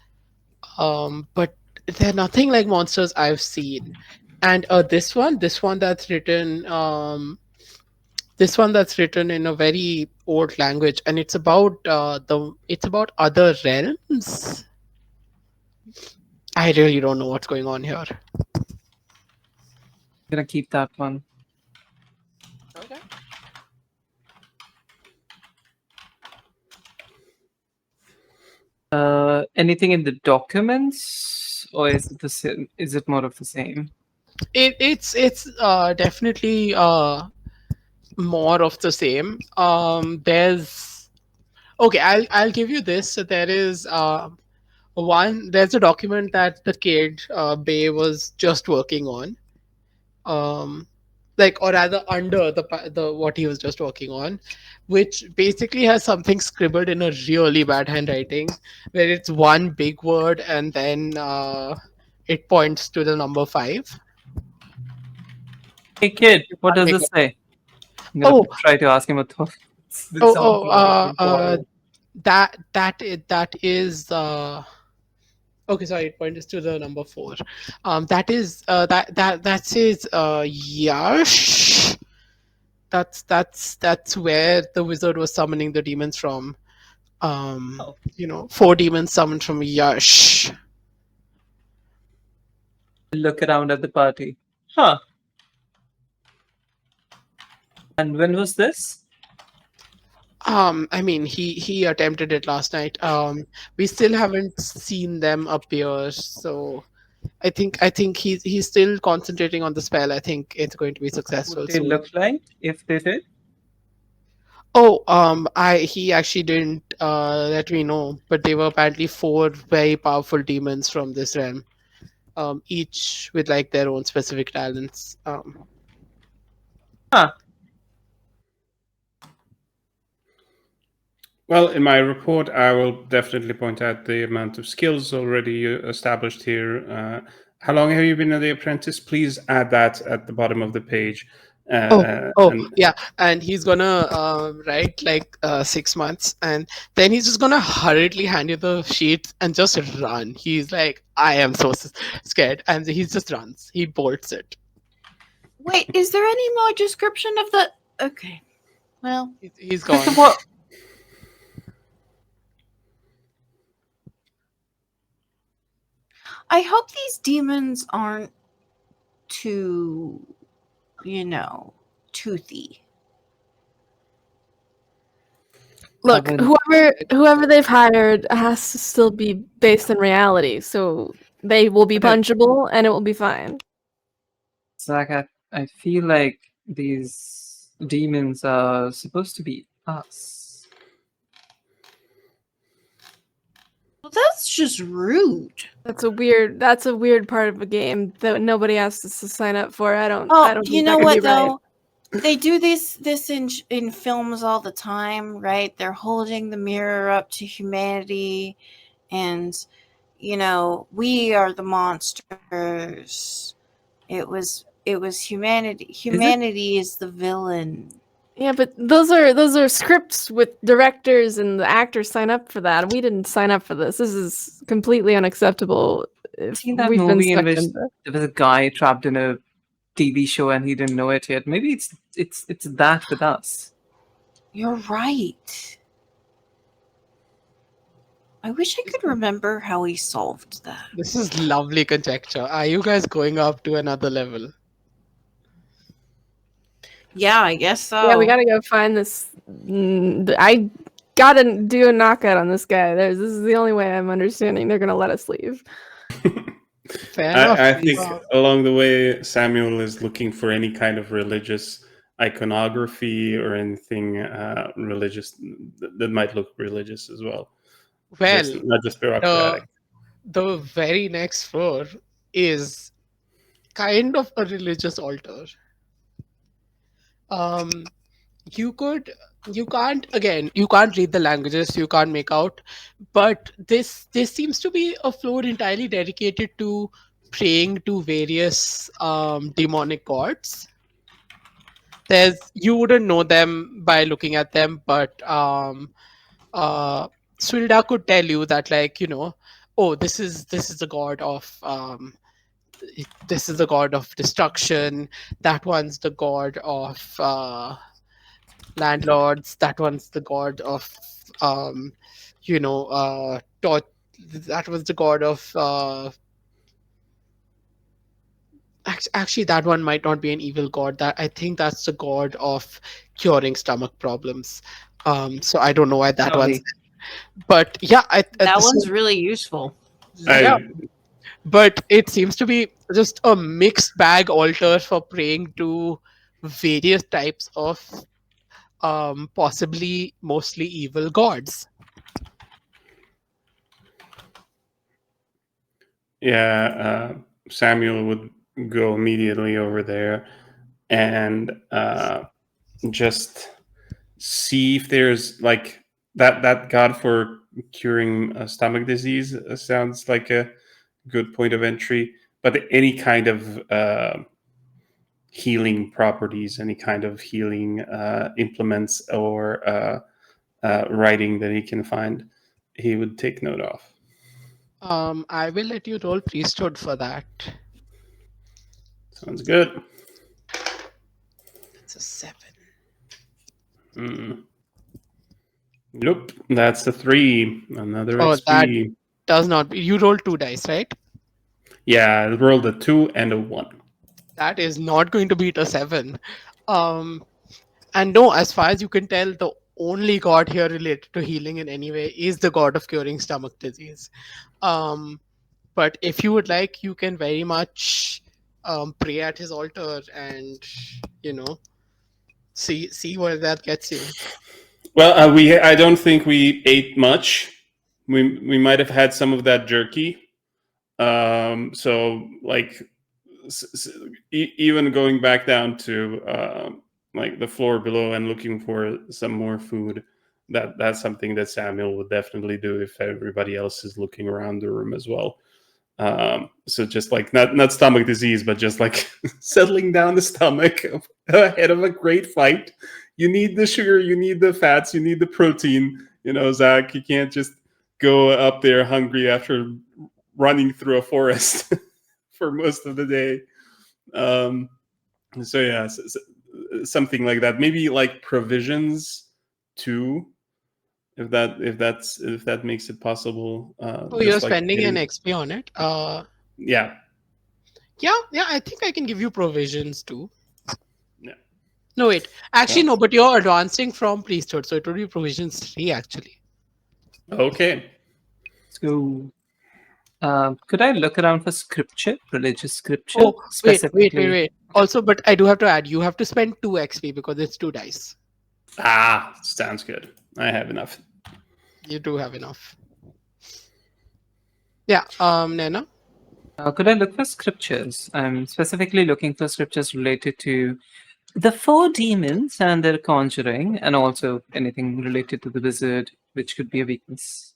But they're nothing like monsters I've seen. And this one that's written in a very old language, and it's about other realms. I really don't know what's going on here. I'm gonna keep that one. Okay. Anything in the documents, or is it the same? Is it more of the same? It's definitely more of the same. There's okay. I'll give you this. So there is there's a document that the kid Bay was just working on. Like or rather under the what he was just working on, which basically has something scribbled in a really bad handwriting, where it's one big word and then it points to the number 5. Hey kid, what does this say? I'm gonna Oh. try to ask him a thought. That is okay, sorry, it points to the number 4. That is that says Yash. That's where the wizard was summoning the demons from. 4 demons summoned from Yash. Look around at the party. Huh. And when was this? I mean, he attempted it last night. We still haven't seen them appear, so I think he's still concentrating on the spell. I think it's going to be successful What they soon. look like if they did? Oh, he actually didn't let me know, but they were apparently 4 very powerful demons from this realm, each with like their own specific talents. Huh. Well, in my report, I will definitely point out the amount of skills already established here. How long have you been The Apprentice? Please add that at the bottom of the page. Oh, And yeah, and he's gonna write like 6 months, and then he's just gonna hurriedly hand you the sheet and just run. He's like, I am so scared, and he just runs. He bolts it. Wait, is there any more description of the? Okay, well, He's gone. What? I hope these demons aren't too, toothy. Look, Haven't- whoever they've hired has to still be based in reality, so they will be Okay. punchable and it will be fine. Zach, I feel like these demons are supposed to be us. Well, that's just rude. That's a weird part of a game that nobody asks us to sign up for. I don't Oh, think you that know could what be right. though? They do this in films all the time, right? They're holding the mirror up to humanity, and we are the monsters. It was humanity. Humanity is the villain. Yeah, but those are scripts with directors and the actors sign up for that. We didn't sign up for this. This is completely unacceptable. If Seen that we've been movie in sucked which into. there was a guy trapped in a TV show and he didn't know it yet. Maybe it's that with us. You're right. I wish I could remember how he solved that. This is lovely conjecture. Are you guys going up to another level? Yeah, I guess so. Yeah, we gotta go find this. I gotta do a knockout on this guy. This is the only way I'm understanding they're gonna let us leave. Fair enough. I think along the way, Samuel is looking for any kind of religious iconography or anything religious that might look religious as well. Well, Not just bureaucratic. the very next floor is kind of a religious altar. You can't read the languages, you can't make out, but this seems to be a floor entirely dedicated to praying to various demonic gods. You wouldn't know them by looking at them, but Swilda could tell you that, like, oh, this is the god of this is the god of destruction, that one's the god of landlords, that one's the god of that was the god of actually, that one might not be an evil god. That I think that's the god of curing stomach problems. So I don't know why that one's, Lovely. but yeah, That one's really useful. yeah. But it seems to be just a mixed bag altar for praying to various types of possibly mostly evil gods. Yeah, Samuel would go immediately over there and just see if there's like that god for curing stomach disease sounds like a good point of entry, but any kind of healing properties, any kind of healing implements or writing that he can find, he would take note of. I will let you roll priesthood for that. Sounds good. It's a 7. Nope, that's a 3. Another Oh, that XP. does not. You roll 2 dice, right? Yeah, I rolled a 2 and a 1. That is not going to beat a 7. And no, as far as you can tell, the only god here related to healing in any way is the god of curing stomach disease. But if you would like, you can very much pray at his altar and see where that gets you. Well, I don't think we ate much. We might have had some of that jerky. So like even going back down to like the floor below and looking for some more food, that's something that Samuel would definitely do if everybody else is looking around the room as well. So just like not stomach disease, but just like settling down the stomach ahead of a great fight. You need the sugar, you need the fats, you need the protein. Zach, you can't just go up there hungry after running through a forest for most of the day. So yeah, something like that. Maybe like provisions too, if that makes it possible. Oh, you're Just like spending an XP on it. yeah. Yeah. I think I can give you provisions too. Yeah. No, wait. Actually, no. But you're advancing from priesthood, so it would be provisions 3 actually. Okay. So, could I look around for scripture, religious scripture, Oh, wait. specifically? Also, but I do have to add, you have to spend 2 XP because it's 2 dice. Sounds good. I have enough. You do have enough. Yeah. Nana. Could I look for scriptures? I'm specifically looking for scriptures related to the 4 demons and their conjuring, and also anything related to the wizard, which could be a weakness.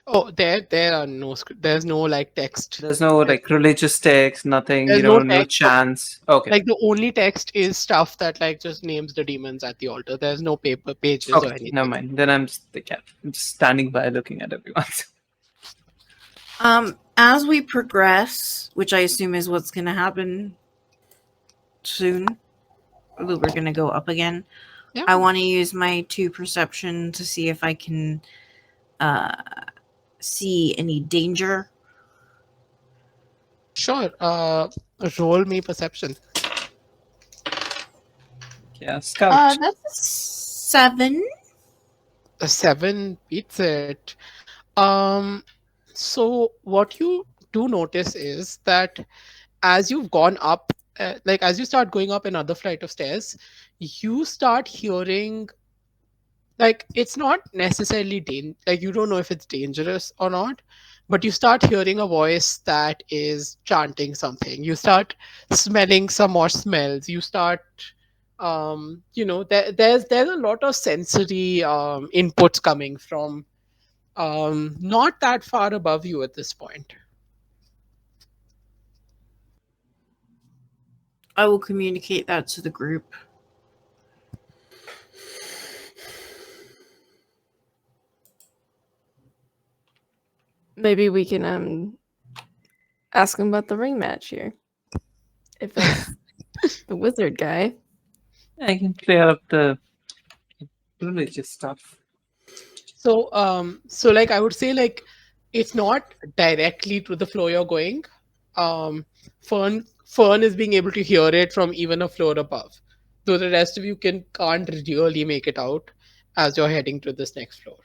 Oh, there are no script. There's no like text. There's no like religious text, nothing, There's no no text. chants. Okay. Like the only text is stuff that like just names the demons at the altar. There's no paper pages or Okay, anything. never mind. Then I'm just the cat. I'm just standing by looking at everyone. As we progress, which I assume is what's going to happen soon, we're going to go up again. Yeah. I want to use my 2 perception to see if I can see any danger. Sure. Roll me perception. Yeah, scout. That's a 7. A 7 beats it. So what you do notice is that as you've gone up, like as you start going up another flight of stairs, you start hearing, like it's not necessarily like you don't know if it's dangerous or not, but you start hearing a voice that is chanting something. You start smelling some more smells. You start there's a lot of sensory inputs coming from not that far above you at this point. I will communicate that to the group. Maybe we can ask him about the ring match here. If that's the wizard guy. I can clear up the religious stuff. So like I would say, like it's not directly to the floor you're going. Fern is being able to hear it from even a floor above, though the rest of you can't really make it out as you're heading to this next floor.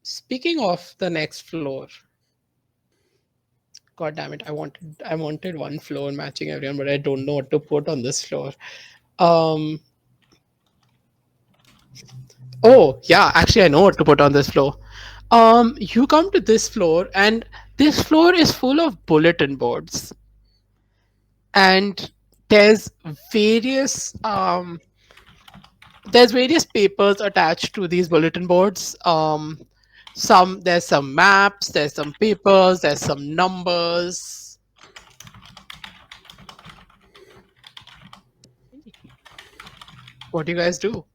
Speaking of the next floor, god damn it, I wanted one floor matching everyone, but I don't know what to put on this floor. Oh yeah, actually I know what to put on this floor. You come to this floor, and this floor is full of bulletin boards, and there's various papers attached to these bulletin boards. There's some maps, there's some papers, there's some numbers. What do you guys do?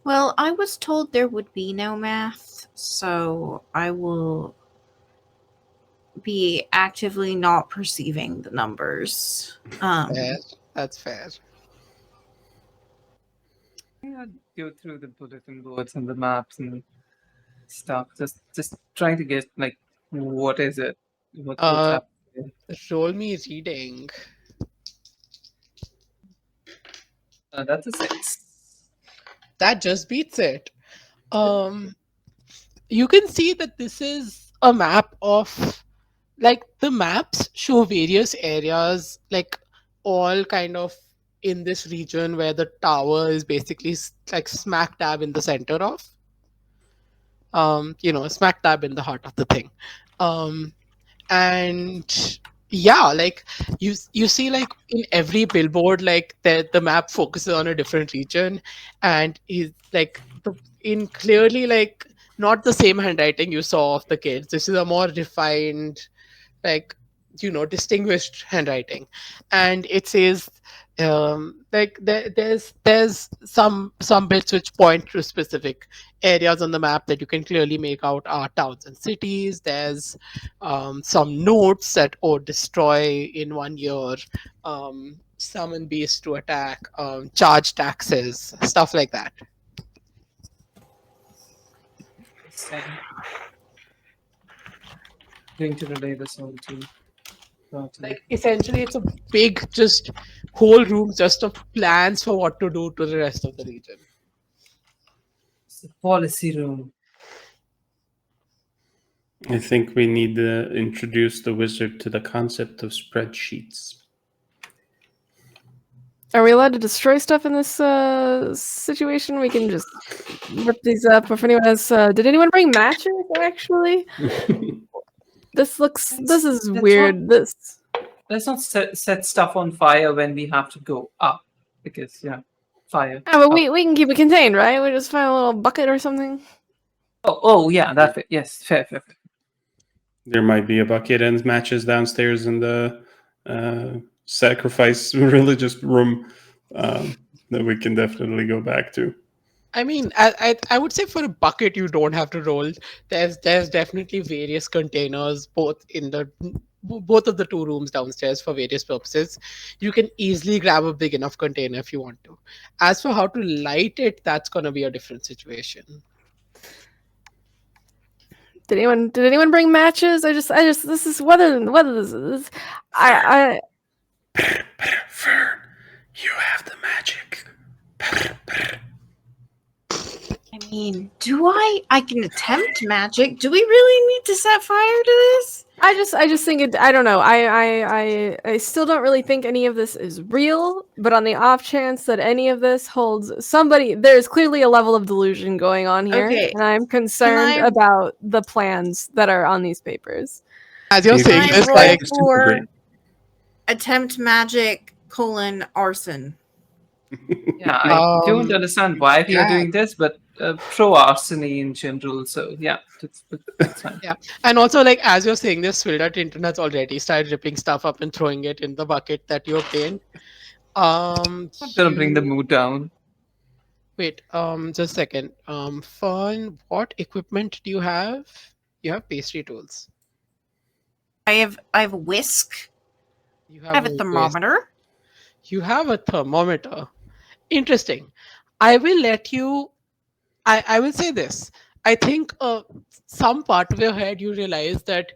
Well, I was told there would be no math, so I will be actively not perceiving the numbers. Fair. That's fair. Yeah, go through the bulletin boards and the maps and stuff. Just trying to get like, what is it? What's happening? Roll me reading. That's a 6. That just beats it. You can see that this is a map of, like, the maps show various areas, like all kind of in this region where the tower is basically like smack dab in the center of, smack dab in the heart of the thing. And yeah, like you see, like in every billboard, like the map focuses on a different region, and is like in clearly like not the same handwriting you saw of the kids. This is a more refined, like, distinguished handwriting. And it says, there's some bits which point to specific areas on the map that you can clearly make out are towns and cities. There's some notes that, destroy in 1 year, summon beasts to attack, charge taxes, stuff like that. Going to relay this all to Like, essentially, it's a big, just whole room just of plans for what to do to the rest of the region. It's the policy room. I think we need to introduce the wizard to the concept of spreadsheets. Are we allowed to destroy stuff in this situation? We can just rip these up. If anyone has, did anyone bring matches? Actually, this is weird. Let's not set stuff on fire when we have to go up, because fire. Yeah, but we can keep it contained, right? We just find a little bucket or something. Oh yeah, that fit. Yes, fair. There might be a bucket and matches downstairs in the sacrifice religious room that we can definitely go back to. I mean, I would say for a bucket you don't have to roll. There's definitely various containers both of the two rooms downstairs for various purposes. You can easily grab a big enough container if you want to. As for how to light it, that's gonna be a different situation. Did anyone bring matches? I just this is whether this is I Fern, you have the magic. I mean, I can attempt magic. Do we really need to set fire to this? I just think it. I don't know. I still don't really think any of this is real. But on the off chance that any of this holds somebody, there's clearly a level of delusion going on here, Okay. and I'm concerned about the plans that are on these papers. As you're saying Can I this, roll like, for attempt magic : arson? Yeah, I don't understand why we are yeah. doing this, but pro arsony in general. So that's fine. Yeah, and also, like, as you're saying this, Swilda Tinton has already started ripping stuff up and throwing it in the bucket that you obtained. I'm gonna bring the mood down. Wait, just a second. Fern, what equipment do you have? You have pastry tools. I have a whisk. You I have a whisk. thermometer. You have a thermometer. Interesting. I will let you. I will say this. I think some part of your head you realize that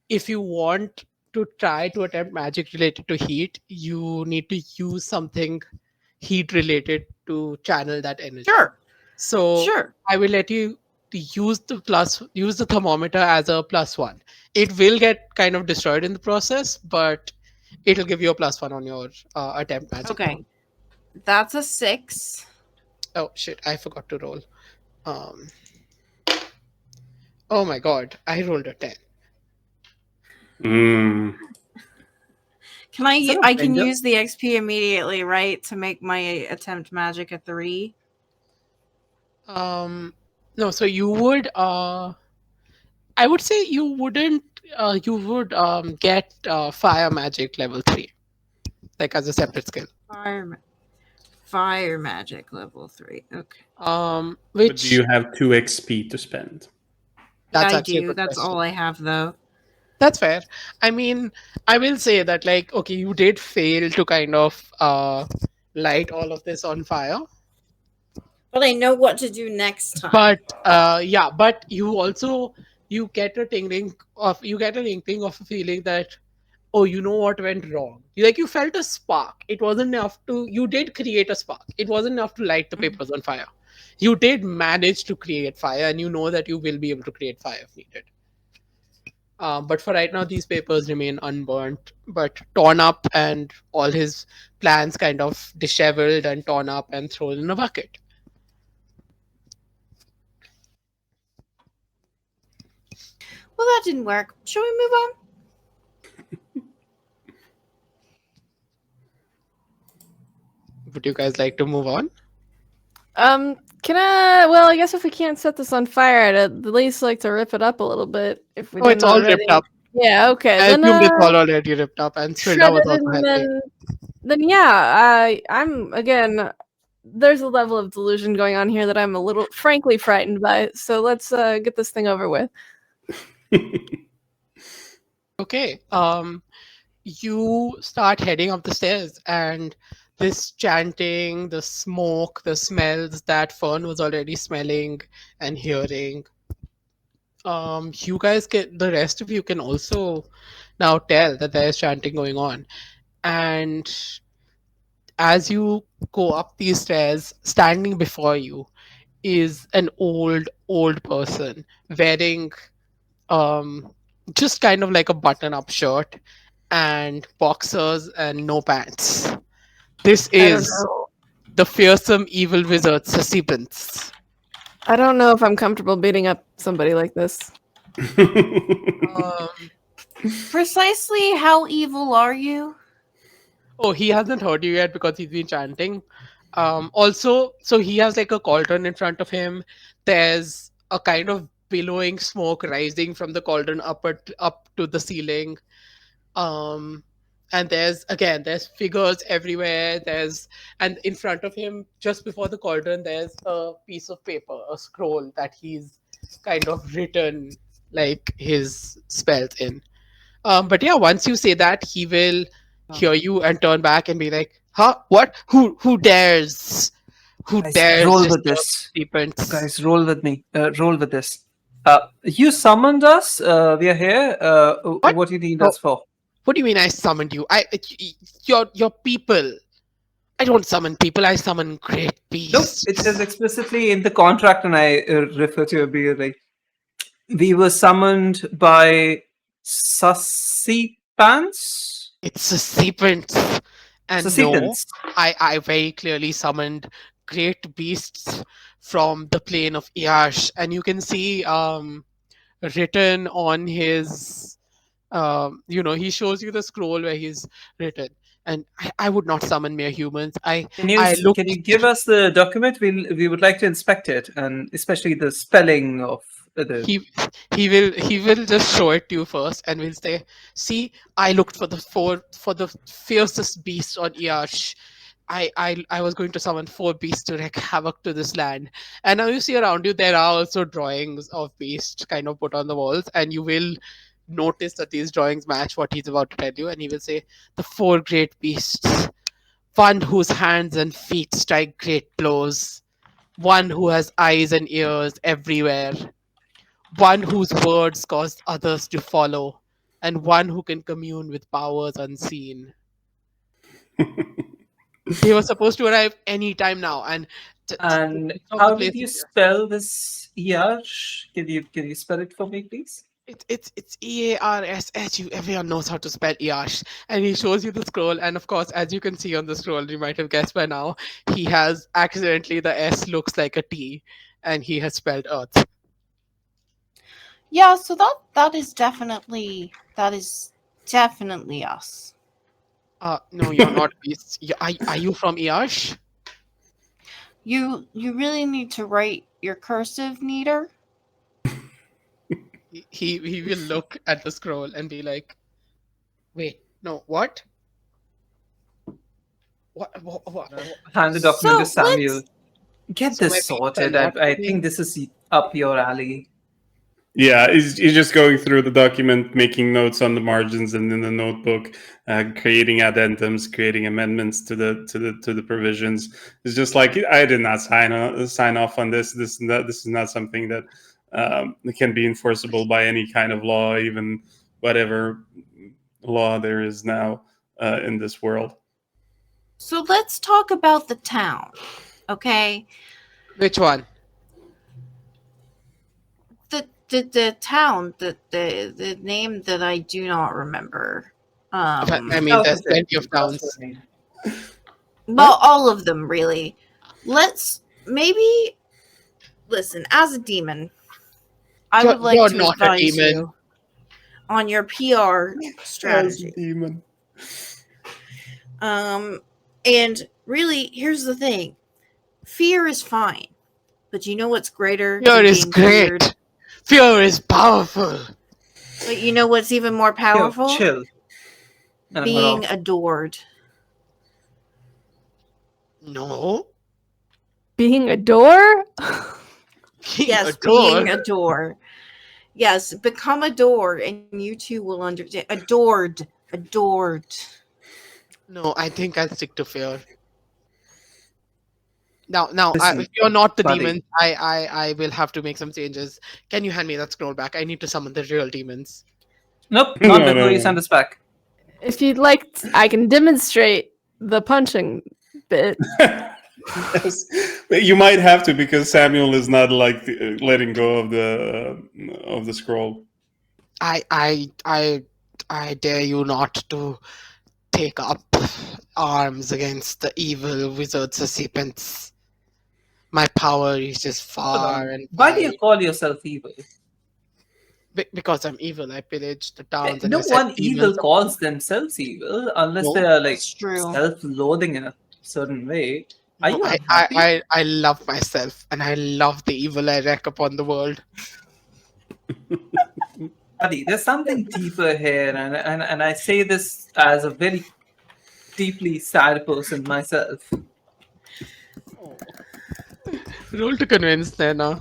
if you want to try to attempt magic related to heat, you need to use something heat related to channel that energy. Sure. So Sure. I will let you to use the thermometer as a +1. It will get kind of destroyed in the process, but it'll give you a +1 on your attempt magic. Okay. That's a 6. Oh shit! I forgot to roll. Oh my god! I rolled a 10. Mm. Can I? Is that a I can bingo? use the XP immediately, right, to make my attempt magic a 3. No. So you would. I would say you wouldn't. You would get fire magic level 3, like as a separate skill. Fire magic level 3. Okay. But Which do you have 2 XP to spend? that's I actually a do. good That's question. all I have, though. That's fair. I mean, I will say that, like, okay, you did fail to kind of light all of this on fire, But I know what to do next time. but yeah, but you get a inkling of a feeling that, oh, you know what went wrong. You felt a spark. It wasn't enough to. You did create a spark. It wasn't enough to light the papers on fire. You did manage to create fire, and you know that you will be able to create fire if needed. But for right now, these papers remain unburnt, but torn up, and all his plans kind of disheveled and torn up and thrown in a bucket. Well, that didn't work. Shall we move on? Would you guys like to move on? Can I? Well, I guess if we can't set this on fire, I'd at least like to rip it up a little bit if we Oh, it's didn't all already. ripped up. Yeah. Okay. I Then assumed it's all already ripped up, and Swilda shred was it, also and helping. then yeah, I'm again. There's a level of delusion going on here that I'm a little, frankly, frightened by. So let's get this thing over with. Okay. You start heading up the stairs, and this chanting, the smoke, the smells that Fern was already smelling and hearing. You guys can, the rest of you can also now tell that there is chanting going on. And as you go up these stairs, standing before you is an old person wearing um just kind of like a button up shirt and boxers and no pants. This I don't is know. the fearsome evil wizard Sissibans. I don't know if I'm comfortable beating up somebody like this. Um, Precisely how evil are you? oh, he hasn't heard you yet because he's been chanting. Also, so he has like a cauldron in front of him. There's a kind of billowing smoke rising from the cauldron up to the ceiling. Um, and there's figures everywhere. And in front of him, just before the cauldron, there's a piece of paper, a scroll that he's kind of written like his spells in. But yeah, once you say that, he will hear you and turn back and be like, "Huh? What? Who dares? Who Guys, dares roll with disturb this. sleepers?" Guys, roll with me. Roll with this. You summoned us. We are here. What? What do you need Oh, us for? what do you mean? I summoned you? Your people. I don't summon people. I summon great Nope. It beasts. is explicitly in the contract, and I refer to it being like we were summoned by Sussy Pants. It's a serpent. And no, Sussipants. I very clearly summoned great beasts from the plane of Iash, and you can see written on his he shows you the scroll where he's written. And I would not summon mere humans. I Can you looked. give us the document? We would like to inspect it, and especially the spelling of the. He will just show it to you first and will say, see, I looked for the fiercest beast on Iash. I was going to summon 4 beasts to wreak havoc to this land. And now you see around you there are also drawings of beasts kind of put on the walls, and you will notice that these drawings match what he's about to tell you, and he will say, the 4 great beasts, one whose hands and feet strike great blows, one who has eyes and ears everywhere, one whose words cause others to follow, and one who can commune with powers unseen. They were supposed to arrive any time now, and the And rest of the how place did you is here. spell this Yash? Can you spell it for me, please? It's Earshhu. Everyone knows how to spell Iash, and he shows you the scroll. And of course, as you can see on the scroll, you might have guessed by now, he has accidentally the S looks like a T, and he has spelled Earth. Yeah, so that is definitely us. No, you're not beasts. Are you from Iash? You really need to write your cursive neater. He will look at the scroll and be like, wait, no, what? What? Hand the document to So Samuel. let's Get So my this beasts are sorted. not I being. think this is up your alley. Yeah, he's just going through the document, making notes on the margins and in the notebook, creating addendums, creating amendments to the provisions. It's just like I did not sign off on this. This and that. This is not something that can be enforceable by any kind of law, even whatever law there is now in this world. so let's talk about the town. Okay? Which one? The town, the name that I do not remember. I mean, there's plenty of towns. Well, all of them really. Let's maybe listen, as a demon, I would like You're to not a advise demon. you on your PR strategy. Demon. And really, here's the thing. Fear is fine, but you know what's greater Fear than is being great. feared? Fear is powerful. But you know what's even more Yo, powerful? chill. And I'm Being off. adored. No. Being a door? Yes, being a door. Yes, become a door, and you too will understand. Adored. Adored. No, I think I'll stick to fear. Now, Listen, if you're not the buddy. demons, I will have to make some changes. Can you hand me that scroll back? I need to summon the real demons. Nope, not No, before you no. send us back. If you'd like, I can demonstrate the punching bit. Yes. You might have to, because Samuel is not like letting go of the scroll. I dare you not to take up arms against the evil wizards of serpents. My power reaches Hold far on. and Why do you wide. call yourself evil? Because I'm evil, I pillaged the towns and No I set one evil demons up. calls themselves evil unless No. they are like That's true. self-loathing in a certain way. Are No, you unhappy? I love myself and I love the evil I wreak upon the world. Buddy, there's something deeper here, and I say this as a very deeply sad person myself. Roll to convince then. So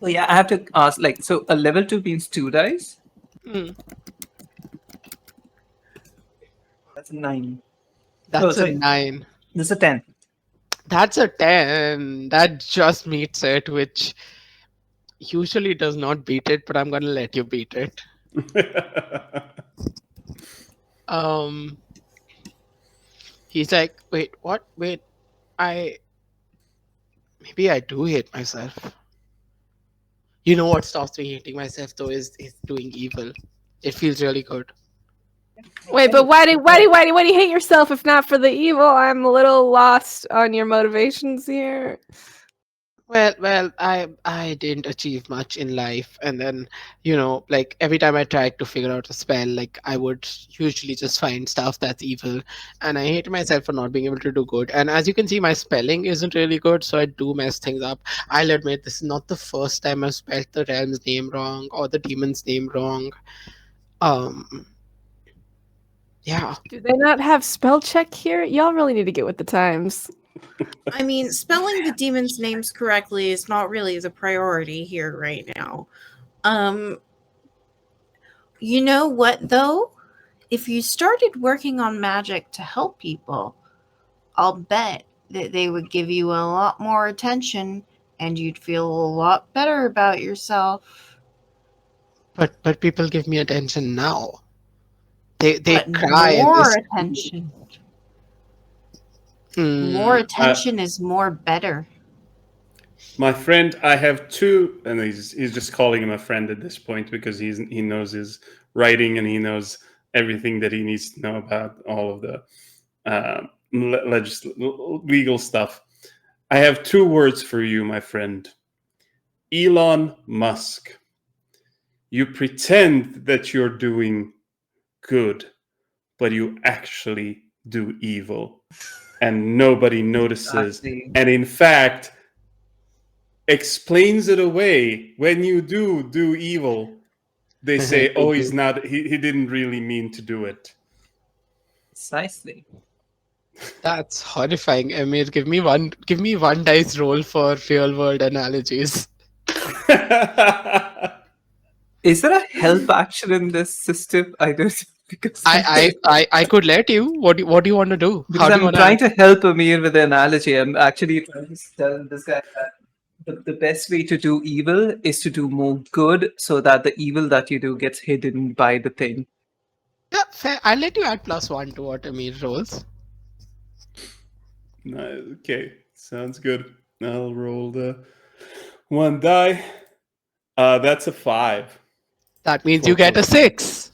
yeah, I have to ask, like, so a level 2 means 2 dice? Mm, That's a 9. that's a sorry. 9. This is a 10. That's a 10. That just meets it, which usually does not beat it, but I'm gonna let you beat it. He's like, wait, what? Wait, maybe I do hate myself. You know what stops me hating myself though is doing evil. It feels really good. Wait, but why do you hate yourself if not for the evil? I'm a little lost on your motivations here. Well, I didn't achieve much in life, and then like every time I tried to figure out a spell, like I would usually just find stuff that's evil, and I hate myself for not being able to do good. And as you can see, my spelling isn't really good, so I do mess things up. I'll admit this is not the first time I've spelled the realm's name wrong or the demon's name wrong. Yeah. Do they not have spell check here? Y'all really need to get with the times. I mean, spelling the demons' names correctly is not really the priority here right now. You know what, though? If you started working on magic to help people, I'll bet that they would give you a lot more attention and you'd feel a lot better about yourself. But people give me attention now. They But cry and more they attention. Hmm. More attention is more better. My friend, I have two, and he's just calling him a friend at this point because he knows his writing and he knows everything that he needs to know about all of the legal stuff. I have two words for you, my friend. Elon Musk. You pretend that you're doing good, but you actually do evil, and nobody notices. Exactly. And in fact, explains it away. When you do evil, they say, "Oh, he's not. He didn't really mean to do it." Precisely. That's horrifying, Emir. Give me one dice roll for real world analogies. Is there a help action in this system? I don't because I could let you. What do you want to do? because do you I'm trying to help Amir with the analogy. I'm actually trying to tell this guy that the best way to do evil is to do more good so that the evil that you do gets hidden by the thing. Yeah, fair. I'll let you add +1 to what Emir rolls. Okay, sounds good. I'll roll the one die. That's a 5. That means 4 you get a plus 6.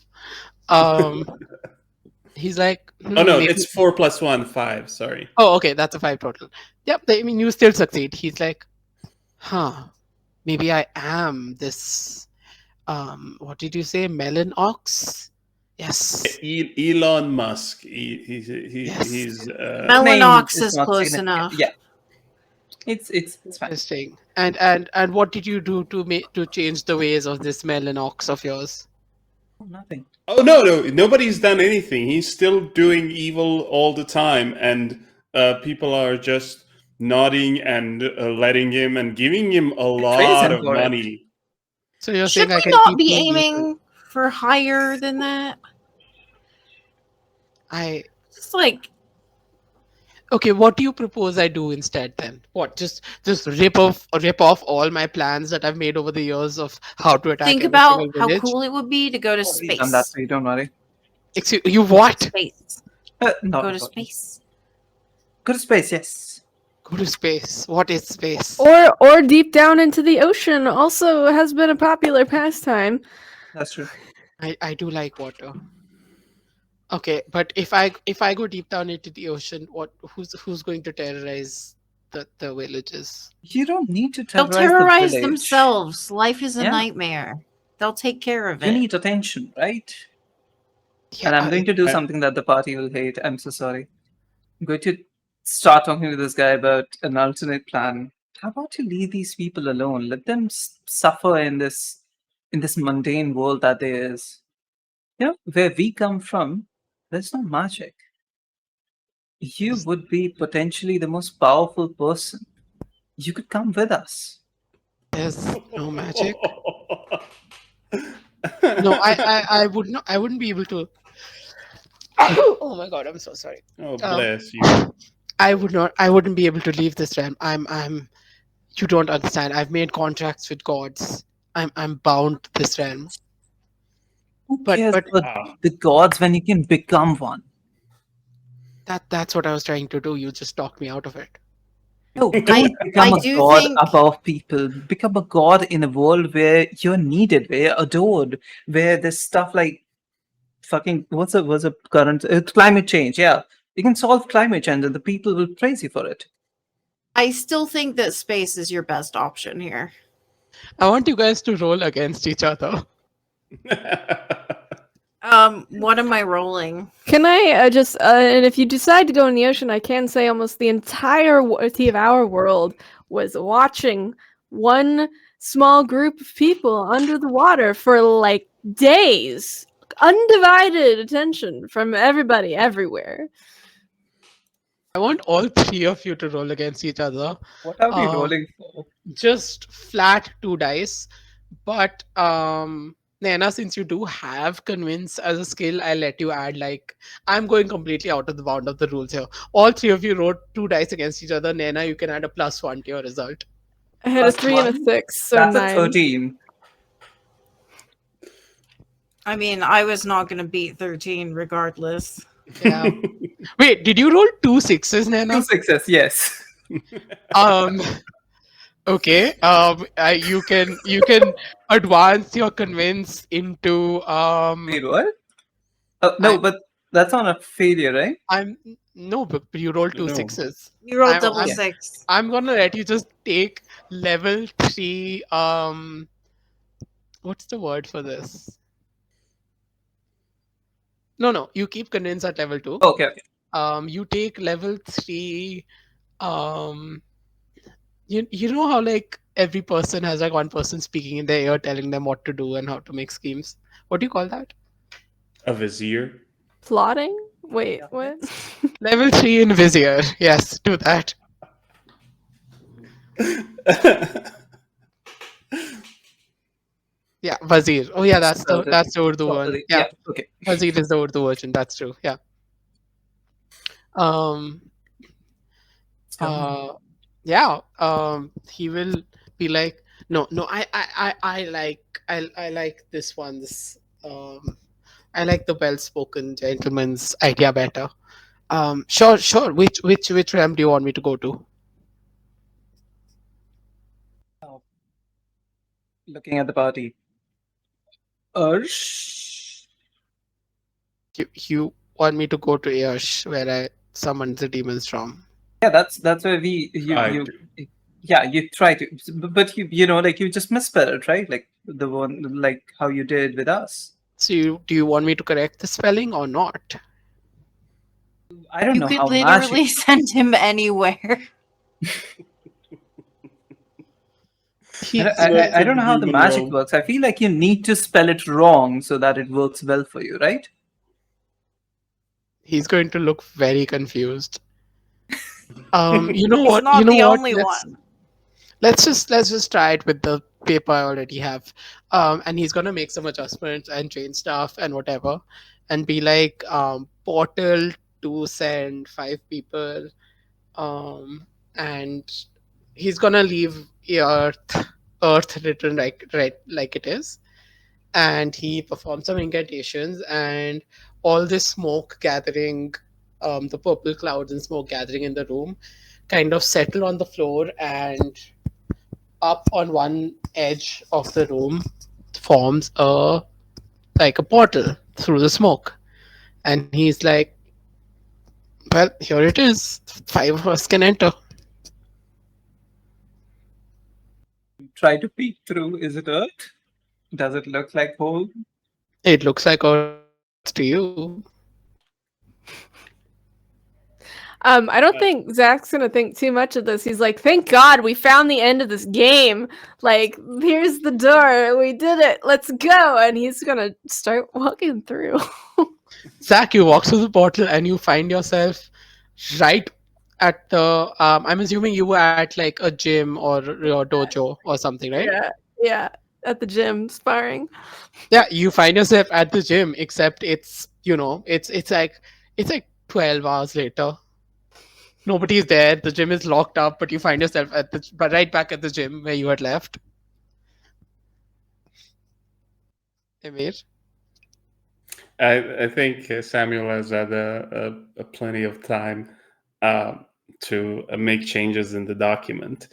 He's like, Oh no, maybe- it's 4 plus 1, 5. Sorry. Oh, okay, that's a 5 total. Yep, I mean, you still succeed. He's like, maybe I am this, what did you say, melon ox? Yes. Elon Musk. He's Name Mellanox is not close significant. enough. Yeah, it's fine. Interesting. And what did you do to change the ways of this Melanox of yours? Oh, nothing. Oh no, nobody's done anything. He's still doing evil all the time, and people are just nodding and letting him and giving him a Praise lot him of for it. money. So you're Should saying I we can not keep be being evil? aiming for higher than that? Just like Okay, what do you propose I do instead then? What, just rip off all my plans that I've made over the years of how to attack think every about single how village? cool it would be to go to Already done that, space. so you don't worry. Excuse you, what? Space. No, Go to space. Go to space. Yes. Go to space. What is space? Or deep down into the ocean also has been a popular pastime. That's true. I do like water. Okay, but if I go deep down into the ocean, who's going to terrorize the villages? You don't need to They'll terrorize terrorize the village. themselves. Life is a Yeah. nightmare. They'll take care of You it. need attention, right? Yeah, And I'm going to do I- something that the party will hate. I'm so sorry. I'm going to start talking to this guy about an alternate plan. How about you leave these people alone? Let them suffer in this mundane world that there is. You know, where we come from, there's no magic. You would be potentially the most powerful person. You could come with us. there's no magic. No, I would not. I wouldn't be able to. Oh my god, I'm so sorry. Oh, bless you. I would not. I wouldn't be able to leave this realm. I'm. You don't understand. I've made contracts with gods. I'm bound to this realm. Who But- cares but- about Ah. the gods when you can become one? That's what I was trying to do. You just talked me out of it. No, don't become I a do god think- above people. Become a god in a world where you're needed, where you're adored, where there's stuff like fucking what's a current climate change. Yeah, you can solve climate change, and the people will praise you for it. I still think that space is your best option here. I want you guys to roll against each other. What am I rolling? Can I just and if you decide to go in the ocean, I can say almost the entirety of our world was watching one small group of people under the water for like days. Undivided attention from everybody everywhere. I want all three of you to roll against each other. What are we Um, rolling for? Just flat 2 dice. But Naina, since you do have convince as a skill, I'll let you add like I'm going completely out of the bound of the rules here. All three of you rolled 2 dice against each other. Naina, you can add a +1 to your result. I had a Plus 3 and a one? 6, so That's 9. a 13. I mean, I was not going to beat 13 regardless. Yeah. Wait, did you roll 2 6s, Two Naina? success, yes. Okay. You can advance your convince into Wait, what? No, I'm- but that's not a failure, right? I'm no, but you rolled 2 No. 6s. You rolled I'm- double I'm- 6. I'm gonna let you just take level 3 what's the word for this? No, you keep convince at level 2. Okay, okay. You take level 3 um you know how like every person has like one person speaking in their ear telling them what to do and how to make schemes. What do you call that? A vizier. Plotting? Wait, Yeah. what? Level 3 in Vizier. Yes, do that. Yeah, Wazir. Oh yeah, that's the Urdu one. Properly. Yeah, Okay. Wazir is the Urdu version. That's true. Yeah. Yeah. He will be like, no. I like this one. I like the well-spoken gentleman's idea better. Sure. Which realm do you want me to go to? Looking at the party. Ursh. You want me to go to Eosh, where I summoned the demons from? Yeah, that's where you try to, but you know, like you just misspell it, right? Like the one, like how you did with us. So do you want me to correct the spelling or not? I don't You know could how literally magic. send him anywhere. He's I don't know how the Demon magic realm. works. I feel like you need to spell it wrong so that it works well for you, right? he's going to look very confused. You know He's what? You not know the what? only one. Let's just try it with the paper I already have. And he's gonna make some adjustments and change stuff and whatever, and be like, portal to send 5 people, and he's gonna leave Earth written like right like it is, and he performs some incantations, and all this smoke gathering, the purple clouds and smoke gathering in the room, kind of settle on the floor, and up on one edge of the room forms a portal through the smoke, and he's like, well, here it is, 5 of us can enter. Try to peek through. Is it Earth? Does it look like hole? It looks like Earth to you. I don't think Zach's gonna think too much of this. He's like, "Thank God we found the end of this game. Like, here's the door. We did it. Let's go." And he's gonna start walking through. Zach, you walk through the portal and you find yourself right at the. I'm assuming you were at like a gym or your dojo or something, right? Yeah, at the gym sparring. Yeah, you find yourself at the gym, except it's like 12 hours later. Nobody's there. The gym is locked up, but you find yourself but right back at the gym where you had left. Emir? I think Samuel has had a plenty of time to make changes in the document,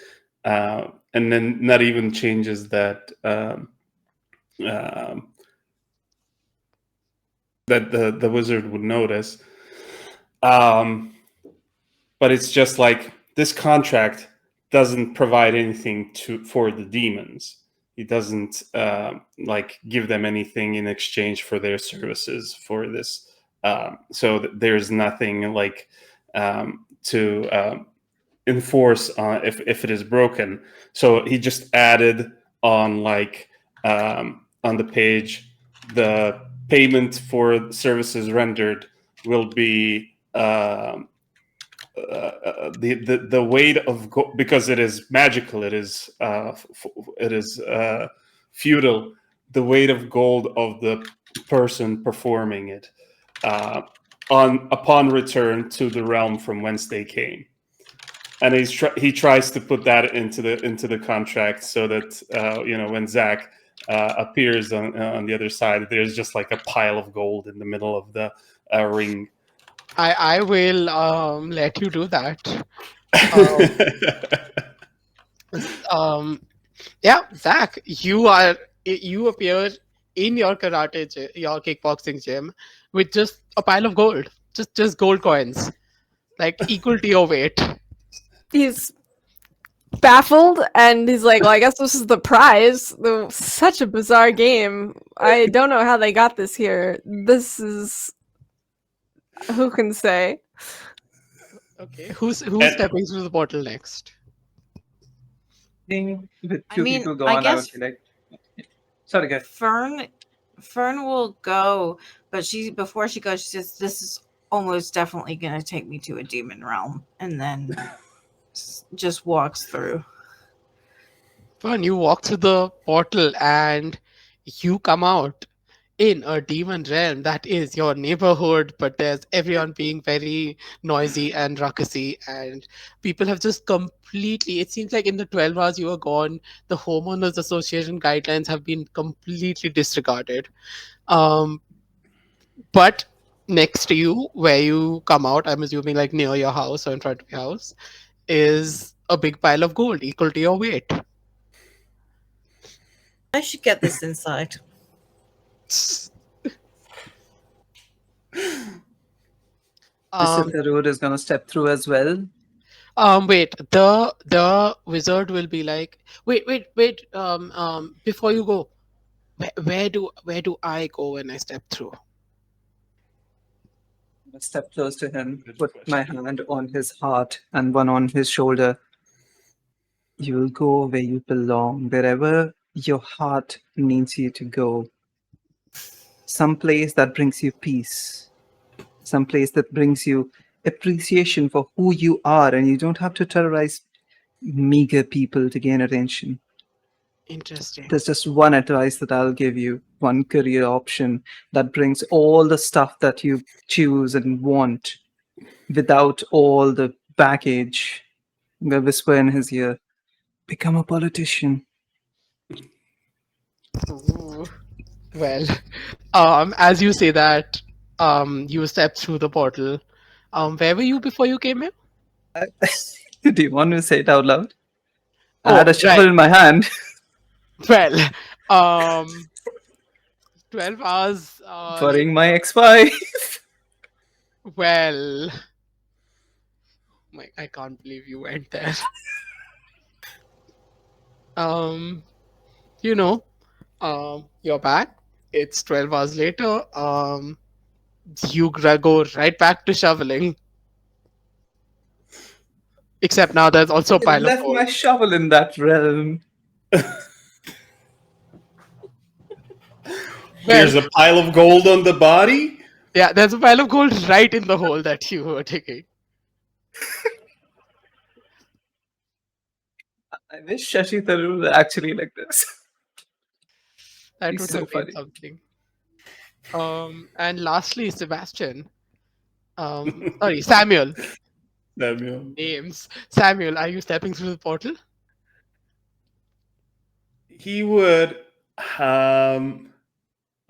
and then not even changes that that the wizard would notice. But it's just like this contract doesn't provide anything for the demons. It doesn't like give them anything in exchange for their services for this. So there's nothing like to enforce if it is broken. So he just added on like on the page, the payment for services rendered will be the weight of because it is magical, it is feudal. The weight of gold of the person performing it upon return to the realm from whence they came, and he tries to put that into the contract so that when Zach appears on the other side, there's just like a pile of gold in the middle of the ring. I will let you do that. Yeah, Zach, you appear in your your kickboxing gym with just a pile of gold, just gold coins, like equal to your weight. He's baffled, and he's like, "Well, I guess this is the prize." Such a bizarre game. I don't know how they got this here. This is, who can say? Okay, who's stepping through the portal next? With I two mean, people go I on, I would guess be like, sorry, guys. Fern will go, but before she goes, she says, "This is almost definitely going to take me to a demon realm," and then just walks through. Fun, you walk through the portal and you come out in a demon realm that is your neighborhood, but there's everyone being very noisy and ruckusy, and people have just completely, it seems like in the 12 hours you were gone, the homeowners association guidelines have been completely disregarded. um but next to you, where you come out, I'm assuming like near your house or in front of your house, is a big pile of gold equal to your weight. I should get this inside. um The road is gonna step through as well. Wait. The wizard will be like, wait. Before you go, where do I go when I step through? I step close to him, Good put my question. hand on his heart and one on his shoulder. You will go where you belong, wherever your heart needs you to go. Some place that brings you peace, some place that brings you appreciation for who you are, and you don't have to terrorize meager people to gain attention. Interesting. There's just one advice that I'll give you, one career option that brings all the stuff that you choose and want without all the baggage. I'm gonna whisper in his ear, become a politician. Ooh. Well, as you say that, you step through the portal. Where were you before you came here? Do you want me to say it out loud? I had Oh, a shovel right. in my hand. Well, um, 12 hours Burying my later. ex-wife. Well, I can't believe you went there. Um, you know, you're back. It's 12 hours later. Go right back to shoveling. Except now there's also a I pile of left gold. my shovel in that realm. Well, There's a pile of gold on the body. yeah, there's a pile of gold right in the hole that you were digging. I wish Shashi Tharoor was actually like this. That He's would so have been funny. something. And lastly, Sebastian. Sorry, Samuel. Samuel. Names. Samuel, are you stepping through the portal? He would.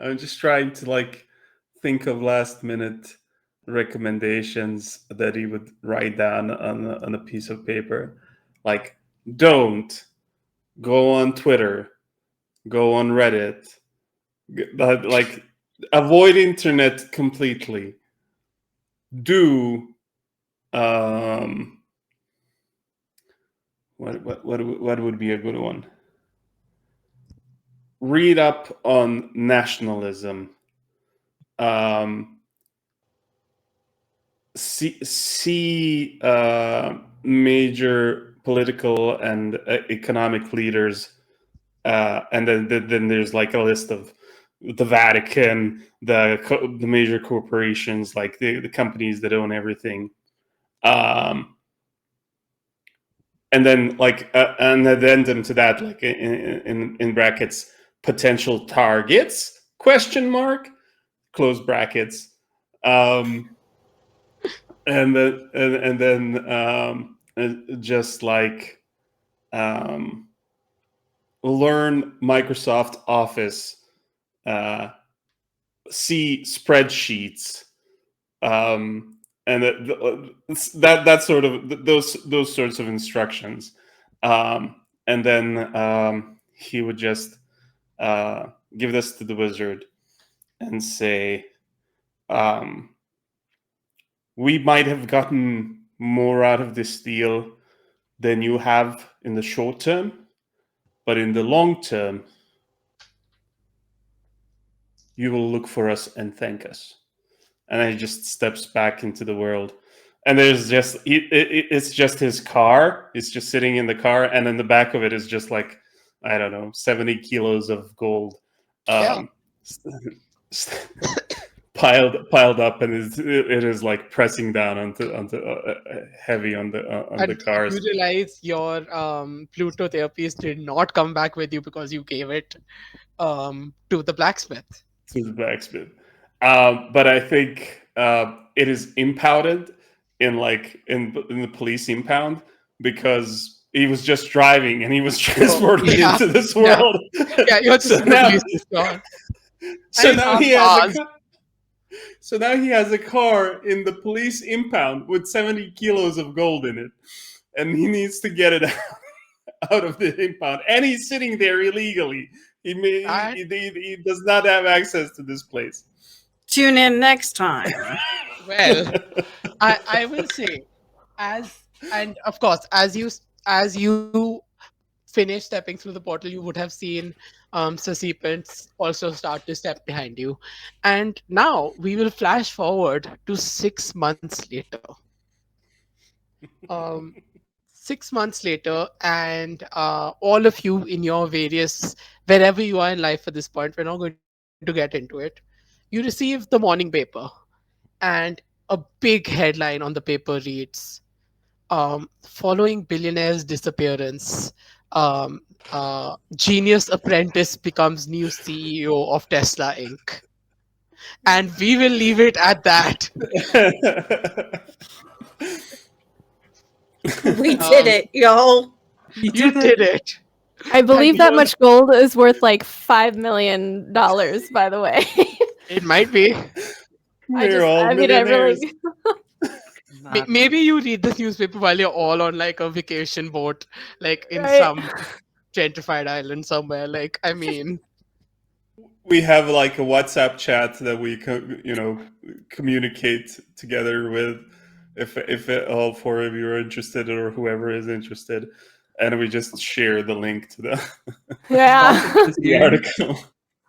I'm just trying to think of last minute recommendations that he would write down on a piece of paper. Like, don't go on Twitter, go on Reddit, like avoid internet completely. Do what would be a good one? Read up on nationalism. See major political and economic leaders, and then there's like a list of the Vatican, the major corporations, like the companies that own everything, and then like an addendum to that, like in brackets, potential targets, question mark, close brackets, and then just like learn Microsoft Office, see spreadsheets, and that sort of those sorts of instructions, and then he would just give this to the wizard and say, we might have gotten more out of this deal than you have in the short term, but in the long term, you will look for us and thank us. And then he just steps back into the world. And there's just, it's just his car. It's just sitting in the car. And in the back of it is just like, I don't know, 70 kilos of gold. Yeah. Piled up, and it is like pressing down onto heavy on the And cars. you realize your Pluto therapist did not come back with you because you gave it to the blacksmith. To the blacksmith. But I think it is impounded in the police impound, because he was just driving and he was transported yeah. into this world. Yeah, you're just So in the now, police car. so And now it's he has ours. so now he has a car in the police impound with 70 kilos of gold in it, and he needs to get it out of the impound, and he's sitting there illegally. He does not have access to this place. Tune in next time. Well, I will say, and of course, as you finish stepping through the portal, you would have seen participants also start to step behind you. And now we will flash forward to 6 months later. Um, 6 months later, and all of you in your various, wherever you are in life at this point, we're not going to get into it. You receive the morning paper, and a big headline on the paper reads, following billionaire's disappearance, genius apprentice becomes new CEO of Tesla Inc. And we will leave it at that. We did Um, it, y'all. We you did it. did it. I believe you that all- much gold is worth like $5 million, by the way. It might be. We're all I millionaires. really. Mad. Maybe you read this newspaper while you're all on like a vacation boat, like in Right. some gentrified island somewhere. Like, I mean, We have like a WhatsApp chat that we communicate together with, if all four of you are interested or whoever is interested, and we just share the link to the, Yeah. Not the article.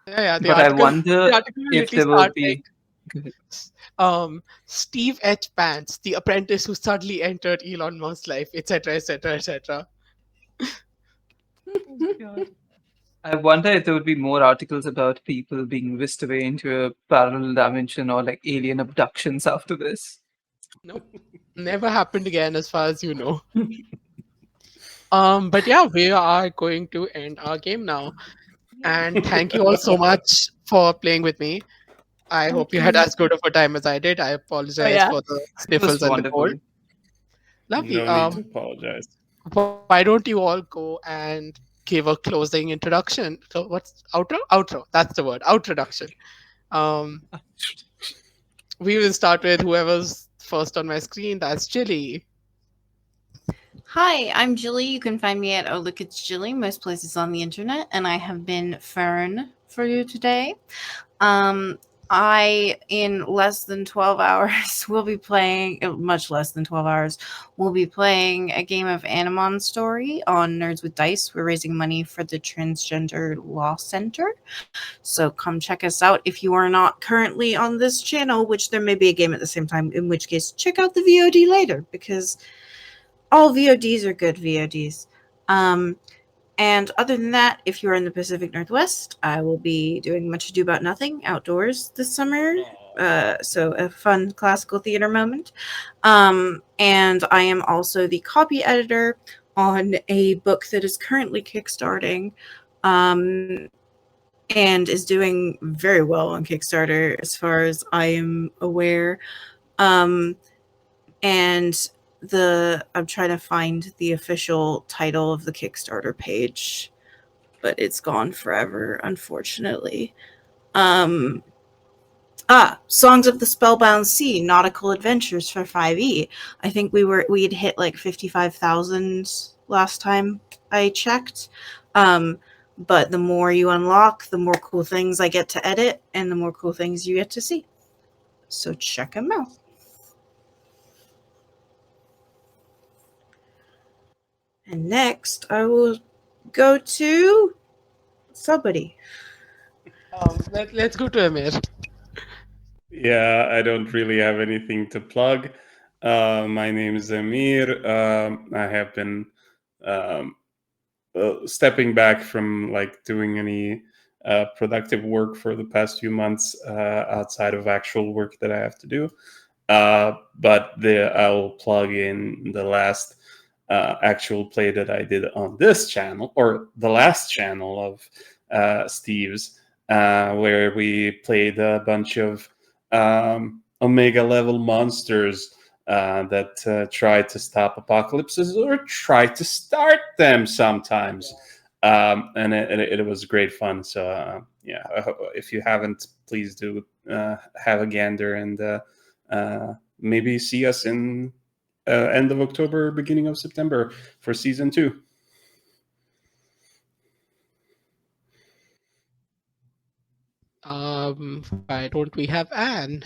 yeah, But I wonder the article will if literally there will start be. like, Steve H. Pants, the apprentice who suddenly entered Elon Musk's life, etc., etc., etc. I wonder if there would be more articles about people being whisked away into a parallel dimension or like alien abductions after this. Nope, never happened again, as far as you know. But yeah, we are going to end our game now. And thank you all so much for playing with me. I hope you had as good of a time as I did. I Oh apologize yeah. for the It was sniffles and the cold. wonderful. Lovely. No need to apologize. Why don't you all go and give a closing introduction? So what's outro? Outro. That's the word. Outroduction. Um, we will start with whoever's first on my screen. That's Chili. Hi, I'm Jilly. You can find me at Oh Look It's Jilly most places on the internet, and I have been Fern for you today. I, in less than 12 hours, will be playing, much less than 12 hours, will be playing a game of Animon Story on Nerds with Dice. We're raising money for the Transgender Law Center. So come check us out if you are not currently on this channel, which there may be a game at the same time, in which case check out the VOD later, because all VODs are good VODs. And other than that, if you're in the Pacific Northwest, I will be doing Much Ado About Nothing outdoors this summer. So a fun classical theater moment. And I am also the copy editor on a book that is currently kickstarting, and is doing very well on Kickstarter as far as I am aware. And I'm trying to find the official title of the Kickstarter page, but it's gone forever, unfortunately. Songs of the Spellbound Sea, Nautical Adventures for 5e. I think we'd hit like 55,000 last time I checked. But the more you unlock, the more cool things I get to edit, and the more cool things you get to see. So check them out. And next, I will go to somebody. Let's go to Amir. Yeah, I don't really have anything to plug. My name is Amir. I have been stepping back from like doing any productive work for the past few months outside of actual work that I have to do. But I'll plug in the last actual play that I did on this channel, or the last channel of Steve's, where we played a bunch of Omega level monsters that try to stop apocalypses or try to start them sometimes. And it was great fun. So yeah, if you haven't, please do have a gander and maybe see us in end of October, beginning of September for season 2. Why don't we have Anne?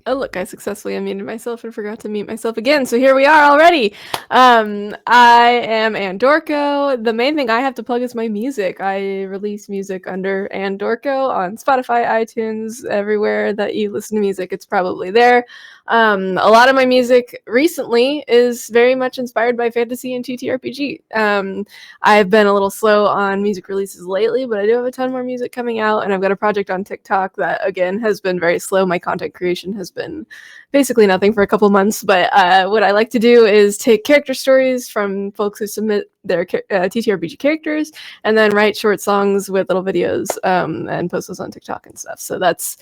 Oh, look, I successfully unmuted myself and forgot to mute myself again. So here we are already. I am Andorko. The main thing I have to plug is my music. I release music under Andorko on Spotify, iTunes, everywhere that you listen to music, it's probably there. A lot of my music recently is very much inspired by fantasy and TTRPG. I've been a little slow on music releases lately, but I do have a ton more music coming out, and I've got a project on TikTok that, again, has been very slow. My content creation has been basically nothing for a couple months, but what I like to do is take character stories from folks who submit their TTRPG characters, and then write short songs with little videos and post those on TikTok and stuff. So that's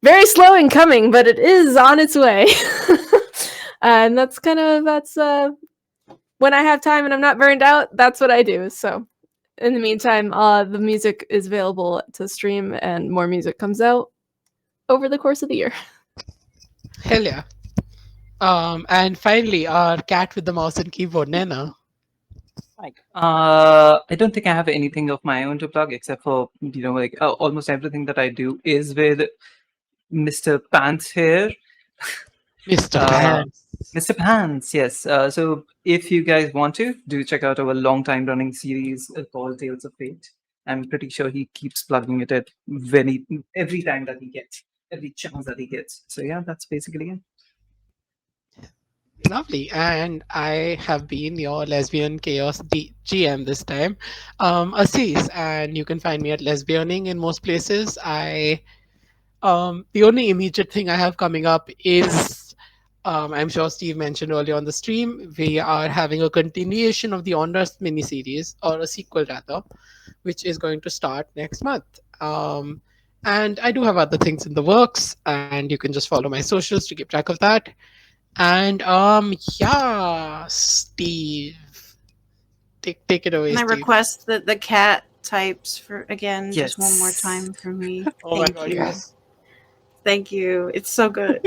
very slow in coming, but it is on its way. And that's when I have time and I'm not burned out, that's what I do. So in the meantime, the music is available to stream, and more music comes out over the course of the year. Hell yeah. And finally, our cat with the mouse and keyboard, Nena. I don't think I have anything of my own to plug, except for, almost everything that I do is with Mr. Pants here. Mr. Uh, Pants. Mr. Pants, yes. So if you guys want to, do check out our long time running series called Tales of Fate. I'm pretty sure he keeps plugging it at every time that he gets, every chance that he gets. So yeah, that's basically it. Lovely. And I have been your lesbian chaos GM this time, Assis, and you can find me at lesbianing in most places. The only immediate thing I have coming up is, I'm sure Steve mentioned earlier on the stream, we are having a continuation of the Honors miniseries, or a sequel rather, which is going to start next month. And I do have other things in the works, and you can just follow my socials to keep track of that. And yeah, Steve, take it away, And I Steve. request that the cat types for again just one more Yes. time for me. Oh my Thank God, you. yes. Thank you. It's so good.